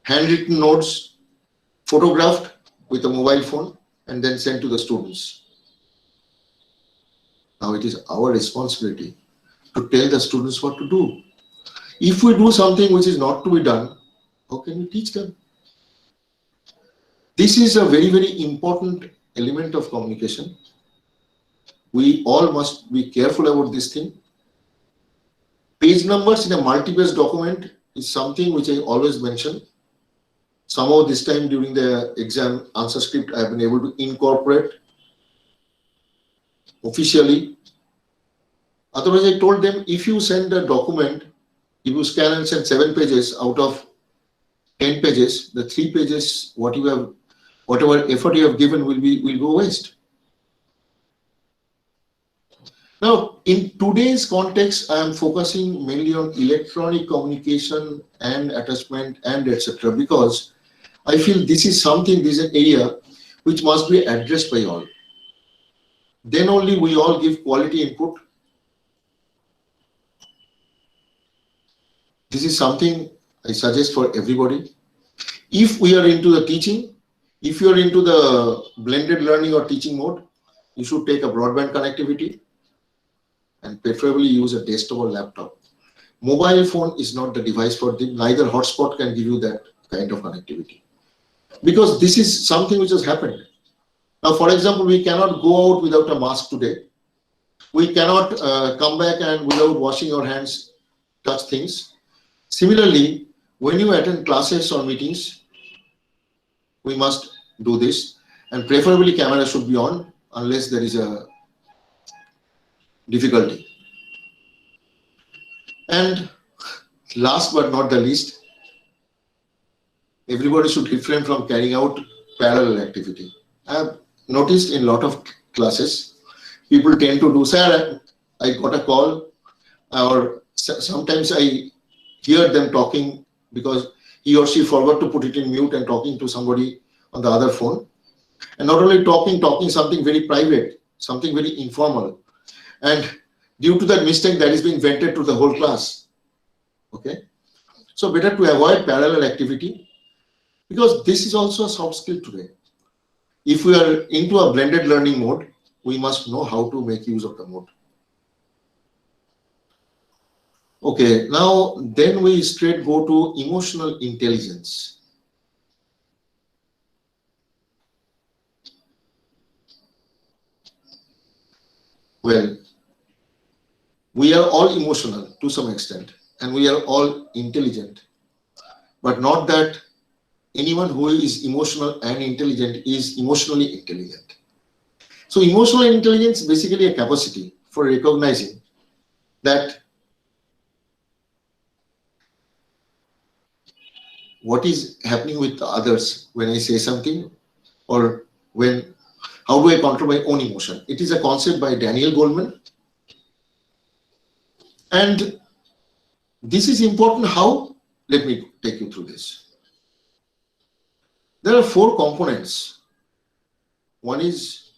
handwritten notes, photographed with a mobile phone, and then sent to the students. Now it is our responsibility to tell the students what to do. If we do something which is not to be done, how can we teach them? This is a very, very important element of communication. We all must be careful about this thing. Page numbers in a multi-page document is something which I always mention. Somehow this time during the exam answer script, I have been able to incorporate officially. Otherwise, I told them, if you send a document, if you scan and send 7 pages out of 10 pages, the 3 pages, whatever effort you have given will go waste. Now, in today's context, I am focusing mainly on electronic communication and attachment and etc. because I feel this is an area which must be addressed by all. Then only we all give quality input. This is something I suggest for everybody. If we are into the teaching, if you are into the blended learning or teaching mode, you should take a broadband connectivity and preferably use a desktop or laptop. Mobile phone is not the device for them. Neither hotspot can give you that kind of connectivity. Because this is something which has happened. Now, for example, we cannot go out without a mask today. We cannot come back and without washing our hands, touch things. Similarly, when you attend classes or meetings, we must do this, and preferably camera should be on unless there is a difficulty. And last but not the least, everybody should refrain from carrying out parallel activity. I have noticed in a lot of classes, people tend to do, sir, I got a call, or sometimes I hear them talking because he or she forgot to put it in mute and talking to somebody on the other phone. And not only talking something very private, something very informal. And due to that mistake, that is being vented to the whole class. Okay. So better to avoid parallel activity, because this is also a soft skill today. If we are into a blended learning mode, we must know how to make use of the mode. Okay, now then we straight go to emotional intelligence. Well, we are all emotional to some extent, and we are all intelligent, but not that anyone who is emotional and intelligent is emotionally intelligent. So emotional intelligence is basically a capacity for recognizing that what is happening with others when I say something, or how do I control my own emotion. It is a concept by Daniel Goleman. And this is important. How? Let me take you through this. There are 4 components. One is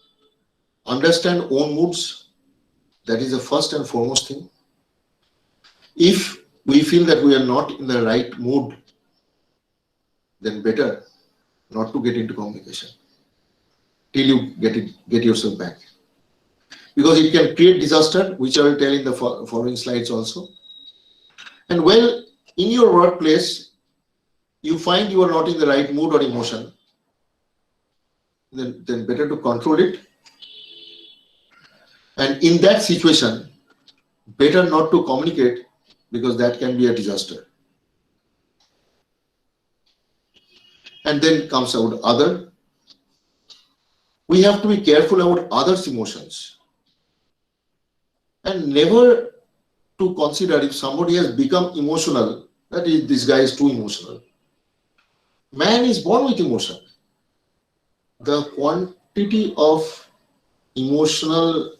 understand own moods. That is the first and foremost thing. If we feel that we are not in the right mood, then better not to get into communication till you get yourself back, because it can create disaster, which I will tell in the following slides also. And well, in your workplace, you find you are not in the right mood or emotion, then better to control it. And in that situation, better not to communicate, because that can be a disaster. And then comes out other. We have to be careful about others' emotions and never to consider if somebody has become emotional, that is, this guy is too emotional. Man is born with emotion. The quantity of emotional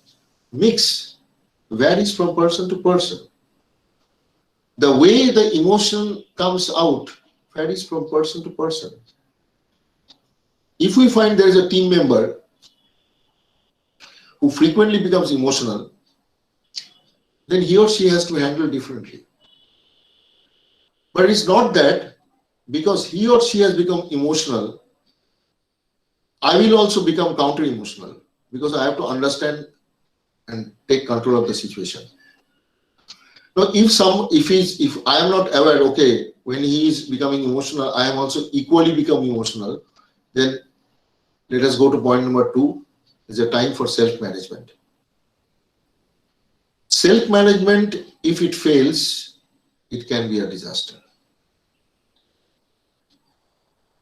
mix varies from person to person. The way the emotion comes out varies from person to person. If we find there is a team member who frequently becomes emotional, then he or she has to handle differently. But it's not that because he or she has become emotional, I will also become counter emotional because I have to understand and take control of the situation. Now, if I am not aware, okay, when he is becoming emotional, I am also equally become emotional, then let us go to point number 2, is a time for self-management. Self-management, if it fails, it can be a disaster.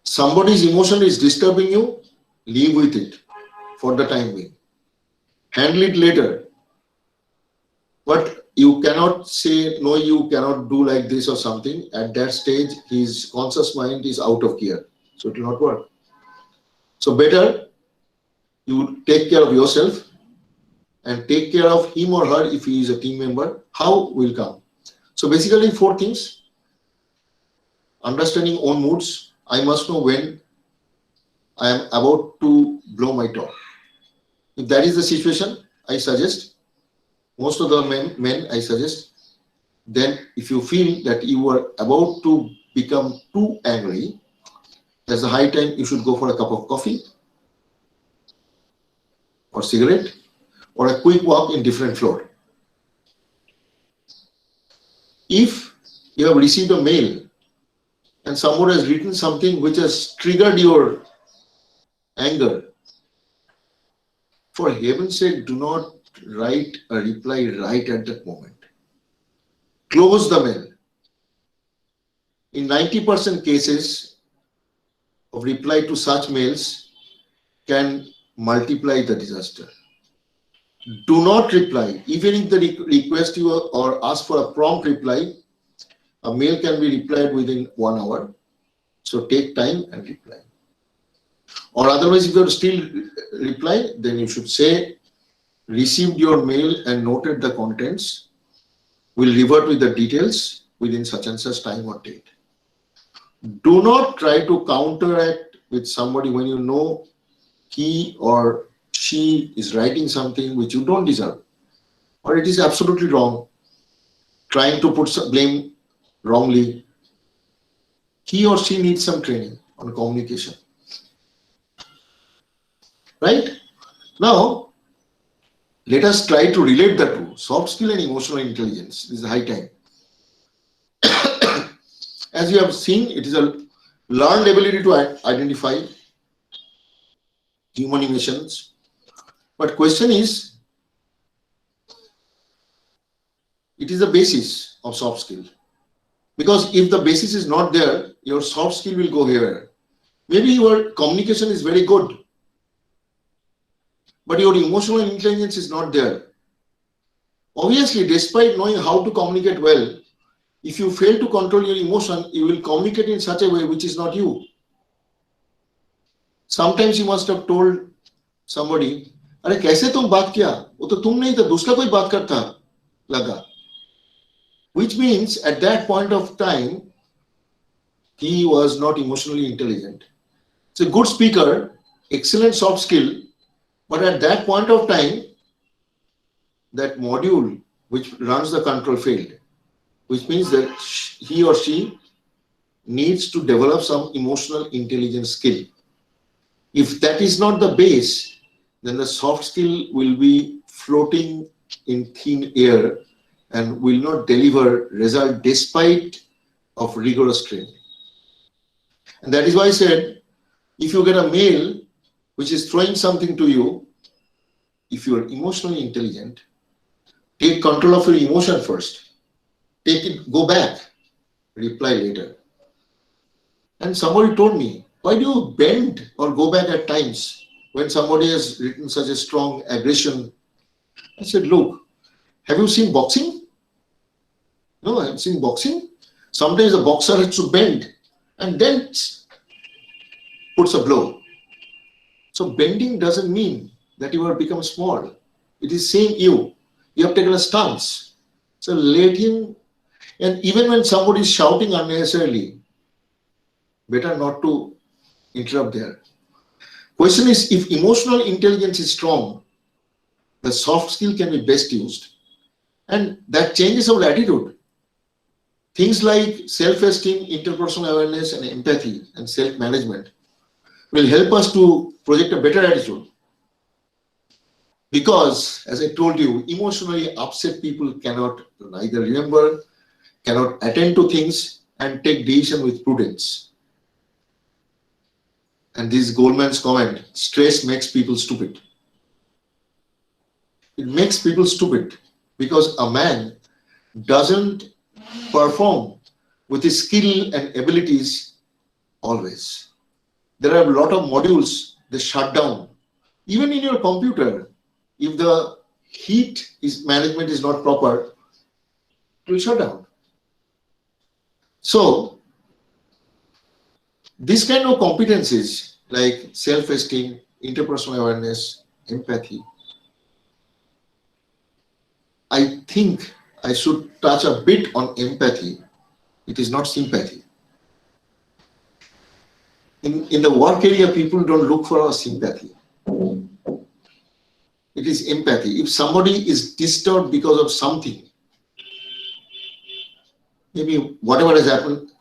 Somebody's emotion is disturbing you, live with it for the time being. Handle it later. But you cannot say, no, you cannot do like this or something. At that stage, his conscious mind is out of gear. So it will not work. So better you take care of yourself and take care of him or her if he is a team member. How will come? So basically 4 things. Understanding own moods. I must know when I am about to blow my top. If that is the situation, I suggest, most of the men I suggest, then if you feel that you are about to become too angry, there's a high time you should go for a cup of coffee or cigarette or a quick walk in different floor. If you have received a mail and someone has written something which has triggered your anger, for heaven's sake, do not write a reply right at that moment. Close the mail. In 90% cases of reply to such mails can multiply the disaster. Do not reply. Even if the request you or ask for a prompt reply, a mail can be replied within 1 hour. So take time and reply. Or otherwise, if you still reply, then you should say, received your mail and noted the contents. Will revert with the details within such and such time or date. Do not try to counteract with somebody when you know he or she is writing something which you don't deserve, or it is absolutely wrong, trying to put some blame wrongly. He or she needs some training on communication. Right? Now, let us try to relate the two, soft skill and emotional intelligence. This is high time. As you have seen, it is a learned ability to identify human emotions. But question is, it is the basis of soft skill. Because if the basis is not there, your soft skill will go haywire. Maybe your communication is very good, but your emotional intelligence is not there. Obviously, despite knowing how to communicate well, if you fail to control your emotion, you will communicate in such a way which is not you. Sometimes you must have told somebody, अरे कैसे तुम बात किया? वो तो तुम नहीं था, दूसरा कोई बात करता लगा. Which means at that point of time, he was not emotionally intelligent. It's a good speaker, excellent soft skill, but at that point of time, that module which runs the control failed, which means that he or she needs to develop some emotional intelligence skill. If that is not the base, then the soft skill will be floating in thin air and will not deliver result despite of rigorous training. And that is why I said, if you get a mail which is throwing something to you, if you are emotionally intelligent, take control of your emotion first. Take it, go back, reply later. And somebody told me, why do you bend or go back at times when somebody has written such a strong aggression? I said, look, have you seen boxing? No, I haven't seen boxing. Sometimes a boxer has to bend and then puts a blow. So bending doesn't mean that you have become small. It is saying you have taken a stance. So let him, and even when somebody is shouting unnecessarily, better not to interrupt there. Question is, if emotional intelligence is strong, the soft skill can be best used. And that changes our attitude. Things like self-esteem, interpersonal awareness, and empathy and self-management will help us to project a better attitude. Because, as I told you, emotionally upset people cannot neither remember, cannot attend to things, and take decision with prudence. And this is Goldman's comment, stress makes people stupid. It makes people stupid because a man doesn't perform with his skill and abilities always. There are a lot of modules that shut down. Even in your computer, if the heat management is not proper, it will shut down. So, this kind of competencies like self-esteem, interpersonal awareness, empathy, I think I should touch a bit on empathy. It is not sympathy. In the work area, people don't look for our sympathy. It is empathy. If somebody is disturbed because of something, maybe whatever has happened,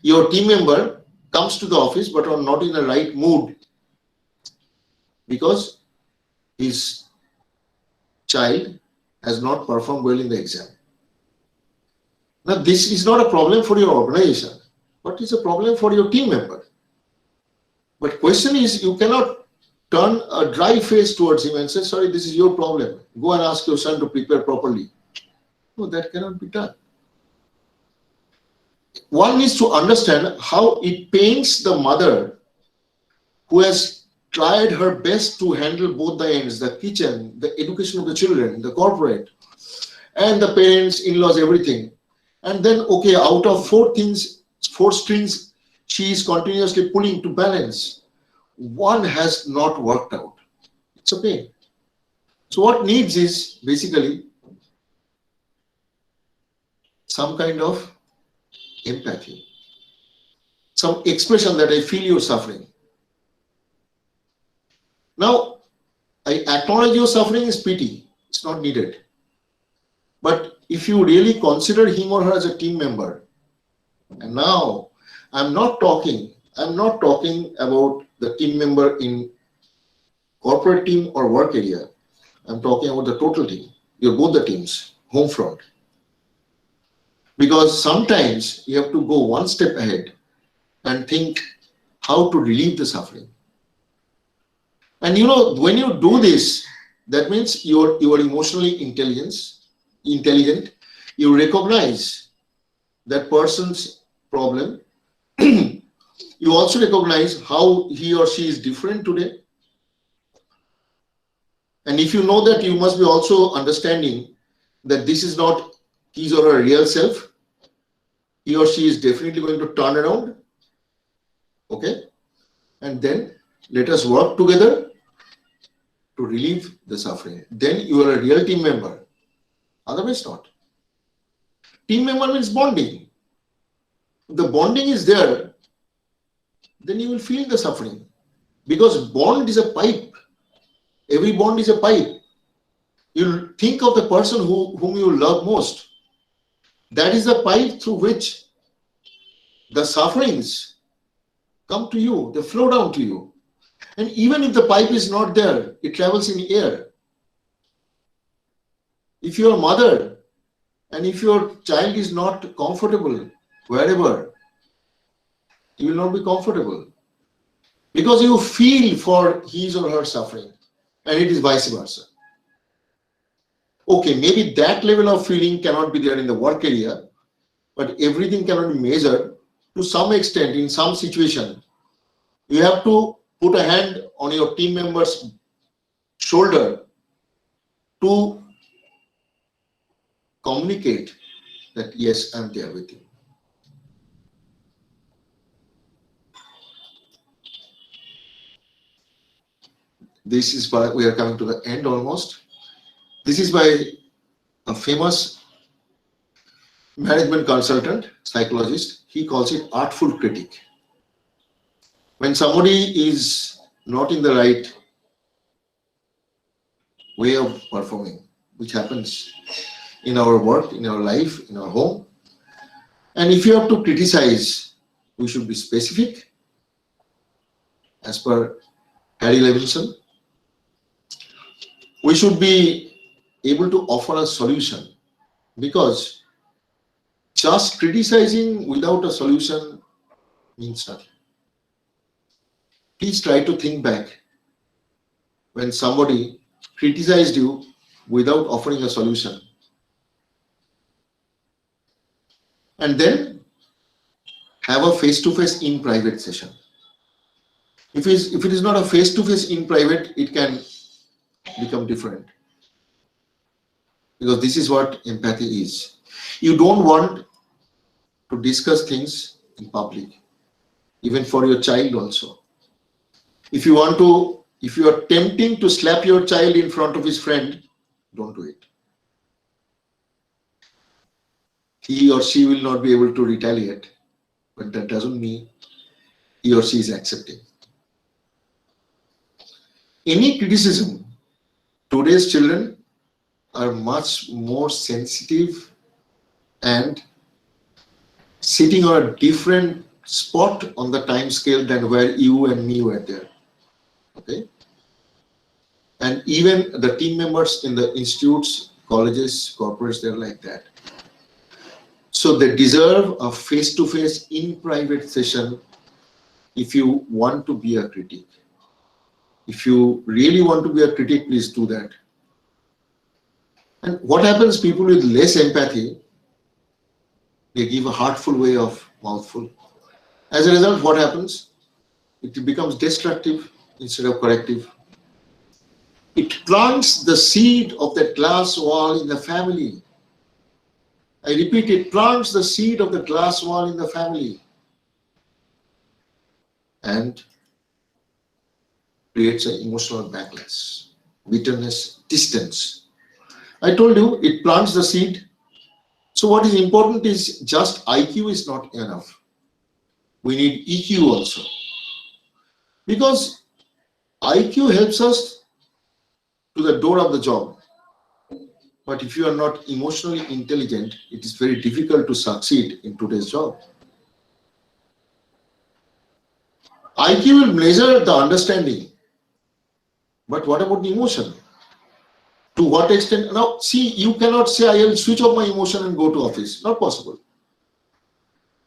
your team member comes to the office but are not in the right mood because his child has not performed well in the exam. Now, this is not a problem for your organization, but it's a problem for your team member. But question is, you cannot turn a dry face towards him and say, sorry, this is your problem. Go and ask your son to prepare properly. No, that cannot be done. One needs to understand how it pains the mother who has tried her best to handle both the ends, the kitchen, the education of the children, the corporate, and the parents, in-laws, everything. And then, okay, out of four strings, she is continuously pulling to balance. One has not worked out. It's a pain. So what needs is basically some kind of empathy, some expression that I feel you're suffering. Now, I acknowledge your suffering is pity. It's not needed. But if you really consider him or her as a team member, and now I'm not talking about the team member in corporate team or work area. I'm talking about the total team. You're both the teams, home front. Because sometimes you have to go one step ahead and think how to relieve the suffering. And you know, when you do this, that means you are emotionally intelligent. You recognize that person's problem. You also recognize how he or she is different today. And if you know that, you must be also understanding that this is not his or her real self. He or she is definitely going to turn around. Okay? And then let us work together to relieve the suffering. Then you are a real team member. Otherwise not. Team member means bonding. If the bonding is there, then you will feel the suffering. Because bond is a pipe. Every bond is a pipe. You think of the person whom you love most. That is the pipe through which the sufferings come to you, they flow down to you. And even if the pipe is not there, it travels in the air. If you are a mother and if your child is not comfortable wherever, you will not be comfortable. Because you feel for his or her suffering, and it is vice versa. Okay, maybe that level of feeling cannot be there in the work area, but everything cannot be measured to some extent in some situation. You have to put a hand on your team member's shoulder to communicate that, yes, I'm there with you. This is why we are coming to the end almost. This is by a famous management consultant, psychologist. He calls it artful critic. When somebody is not in the right way of performing, which happens, in our work, in our life, in our home. And if you have to criticize, we should be specific as per Harry Levinson. We should be able to offer a solution, because just criticizing without a solution means nothing. Please try to think back when somebody criticized you without offering a solution. And then have a face-to-face in private session. If it is not a face-to-face in private, it can become different. Because this is what empathy is. You don't want to discuss things in public, even for your child also. If you are tempting to slap your child in front of his friend, don't do it. He or she will not be able to retaliate, but that doesn't mean he or she is accepting. Any criticism, today's children are much more sensitive and sitting on a different spot on the time scale than where you and me were there. Okay? And even the team members in the institutes, colleges, corporates, they're like that. So they deserve a face-to-face in private session if you want to be a critic. If you really want to be a critic, please do that. And what happens, people with less empathy, they give a heartful way of mouthful. As a result, what happens? It becomes destructive instead of corrective. It plants the seed of that glass wall in the family. I repeat, it plants the seed of the glass wall in the family and creates an emotional backlash, bitterness, distance. I told you, it plants the seed. So what is important is just IQ is not enough. We need EQ also. Because IQ helps us to the door of the job. But if you are not emotionally intelligent, it is very difficult to succeed in today's job. IQ will measure the understanding. But what about the emotion? To what extent? Now, see, you cannot say, I will switch off my emotion and go to office. Not possible.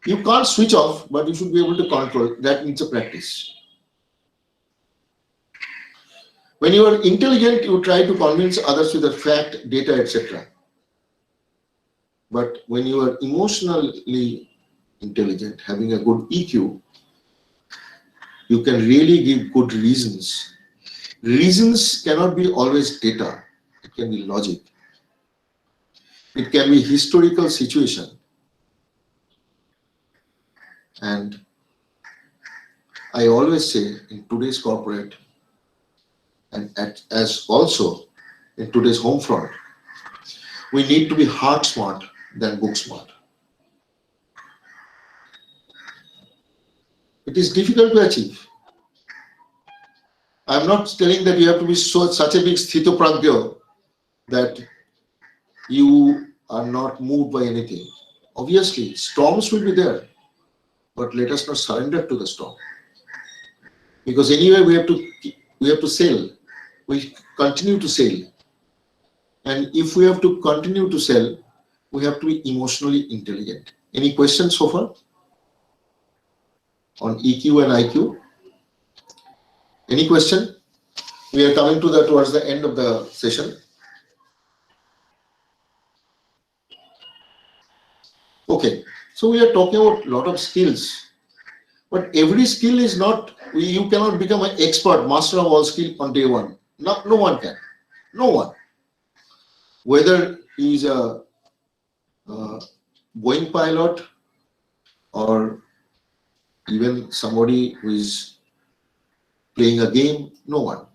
You can't switch off, but you should be able to control. That needs a practice. When you are intelligent, you try to convince others with the fact, data, etc. But when you are emotionally intelligent, having a good EQ, you can really give good reasons. Reasons cannot be always data. It can be logic. It can be historical situation. And I always say in today's corporate and as also in today's home front, we need to be heart smart than book smart. It is difficult to achieve. I'm not telling that you have to be such a big sthitopragya that you are not moved by anything. Obviously, storms will be there, but let us not surrender to the storm. Because anyway, we have to sail. We continue to sail. And if we have to continue to sail, we have to be emotionally intelligent. Any questions so far on EQ and IQ? Any question? We are coming to towards the end of the session. Okay, so we are talking about a lot of skills, but every skill is not, you cannot become an expert, master of all skill on day one. No one can. No one. Whether he is a Boeing pilot or even somebody who is playing a game, no one.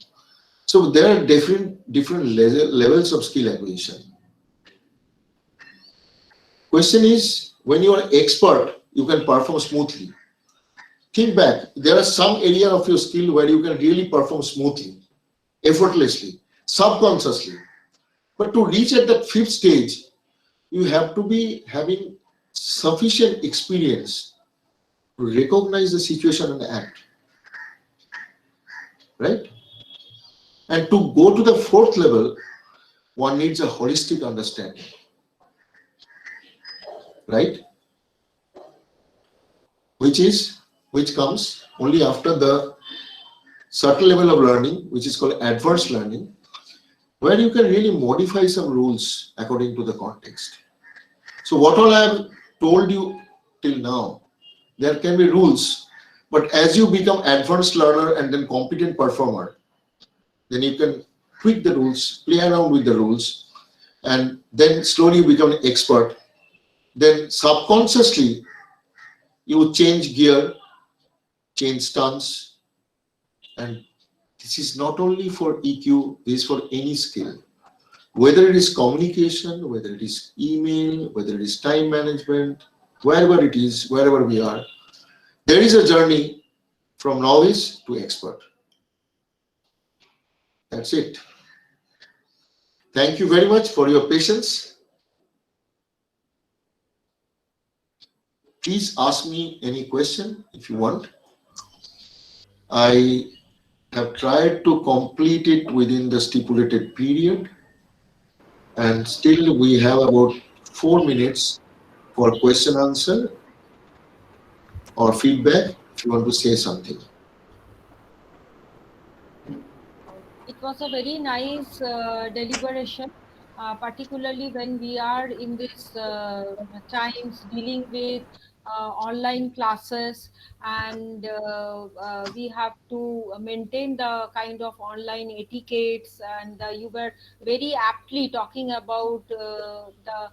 So there are different levels of skill acquisition. Question is, when you are expert, you can perform smoothly. Think back, there are some area of your skill where you can really perform smoothly, effortlessly, subconsciously. But to reach at that fifth stage, You have to be having sufficient experience to recognize the situation and act, right? And to go to the fourth level, one needs a holistic understanding, right? Which comes only after the certain level of learning, which is called advanced learning, where you can really modify some rules according to the context. So what all I have told you till now, there can be rules, but as you become advanced learner and then competent performer, then you can tweak the rules, play around with the rules, and then slowly you become an expert. Then subconsciously you change gear, change stance, and this is not only for EQ, this is for any skill. Whether it is communication, whether it is email, whether it is time management, wherever it is, wherever we are, there is a journey from novice to expert. That's it. Thank you very much for your patience. Please ask me any question if you want. I have tried to complete it within the stipulated period, and still we have about 4 minutes for question answer or feedback if you want to say something. It was a very nice deliberation, particularly when we are in these times dealing with online classes, and we have to maintain the kind of online etiquettes. And you were very aptly talking about the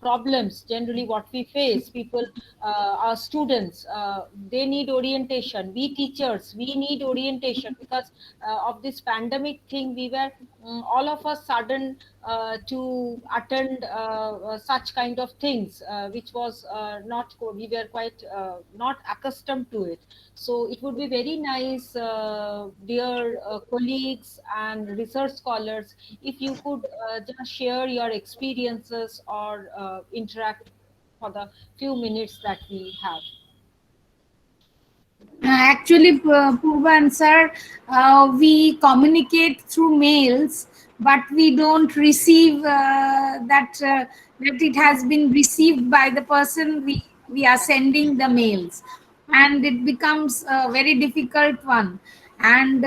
problems generally what we face. People, our students, they need orientation. We teachers, we need orientation because of this pandemic thing. We were all of a sudden to attend such kind of things, which was not we were quite not accustomed to it. So it would be very nice, dear colleagues and research scholars, if you could just share your experiences or interact for the few minutes that we have. Actually, Purvan sir, we communicate through mails, but we don't receive that it has been received by the person we are sending the mails, and it becomes a very difficult one. And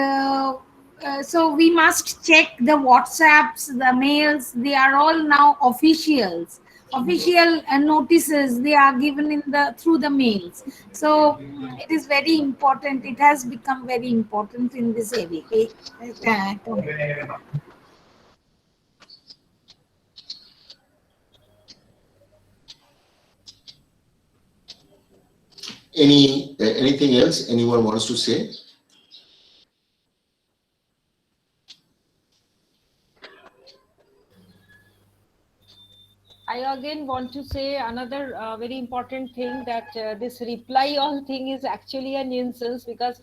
so we must check the WhatsApps, the mails. They are all now official notices they are given in the through the mails. So it is very important. It has become very important in this area. Anything else anyone wants to say? I again want to say another very important thing, that this reply all thing is actually a nuisance, because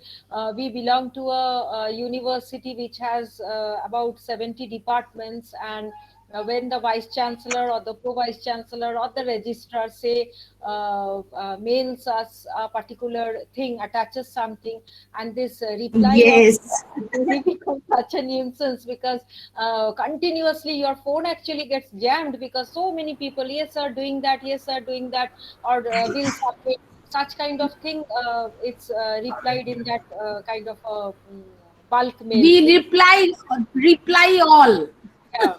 we belong to a university which has about 70 departments. And when the vice chancellor or the pro vice chancellor or the registrar say mails us a particular thing, attaches something, and this reply all Yes. really becomes such a nuisance, because continuously your phone actually gets jammed, because so many people, yes sir, doing that, yes sir, doing that, or will submit such kind of thing. It's replied in that kind of bulk mails. We reply all. Yeah.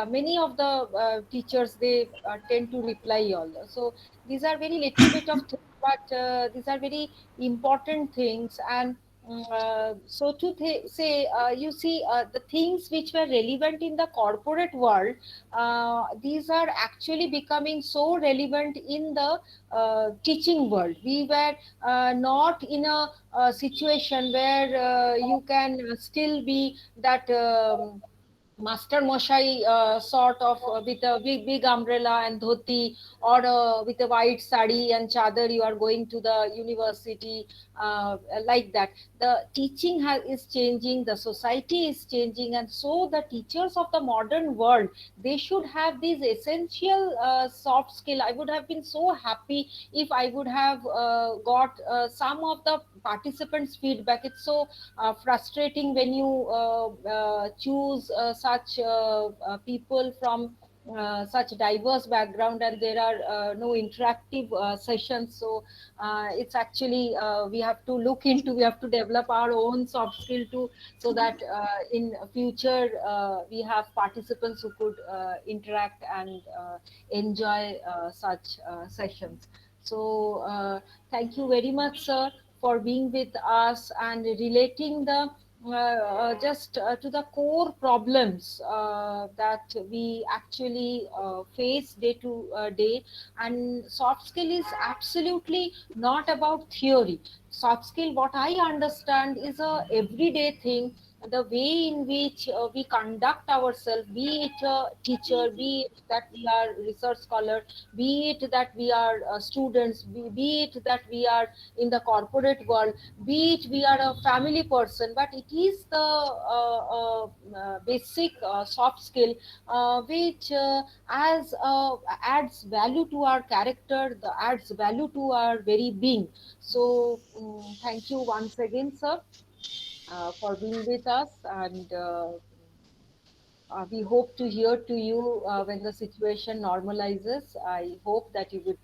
Many of the teachers, they tend to reply all. So these are very little bit of things, but these are very important things. And so to say, you see, the things which were relevant in the corporate world, these are actually becoming so relevant in the teaching world. We were not in a situation where you can still be that master moshai sort of with a big umbrella and dhoti, or with a white sari and chadar, you are going to the university, like that. The teaching is changing, the society is changing, and so the teachers of the modern world, they should have these essential soft skill. I would have been so happy if I would have got some of the participants feedback. It's so frustrating when you choose such people from such diverse background, and there are no interactive sessions. So it's actually, we have to look into, we have to develop our own soft skill too, so that in future we have participants who could interact and enjoy such sessions. So thank you very much, sir, for being with us and relating the just to the core problems that we actually face day to day. And soft skill is absolutely not about theory. Soft skill, what I understand, is a everyday thing. The way in which we conduct ourselves, be it a teacher, be it that we are research scholar, be it that we are students, be it that we are in the corporate world, be it we are a family person, but it is the basic soft skill which as adds value to our character, adds value to our very being. So thank you once again, sir, for being with us, and we hope to hear to you when the situation normalizes. I hope that you would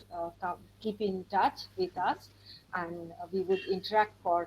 keep in touch with us, and we would interact for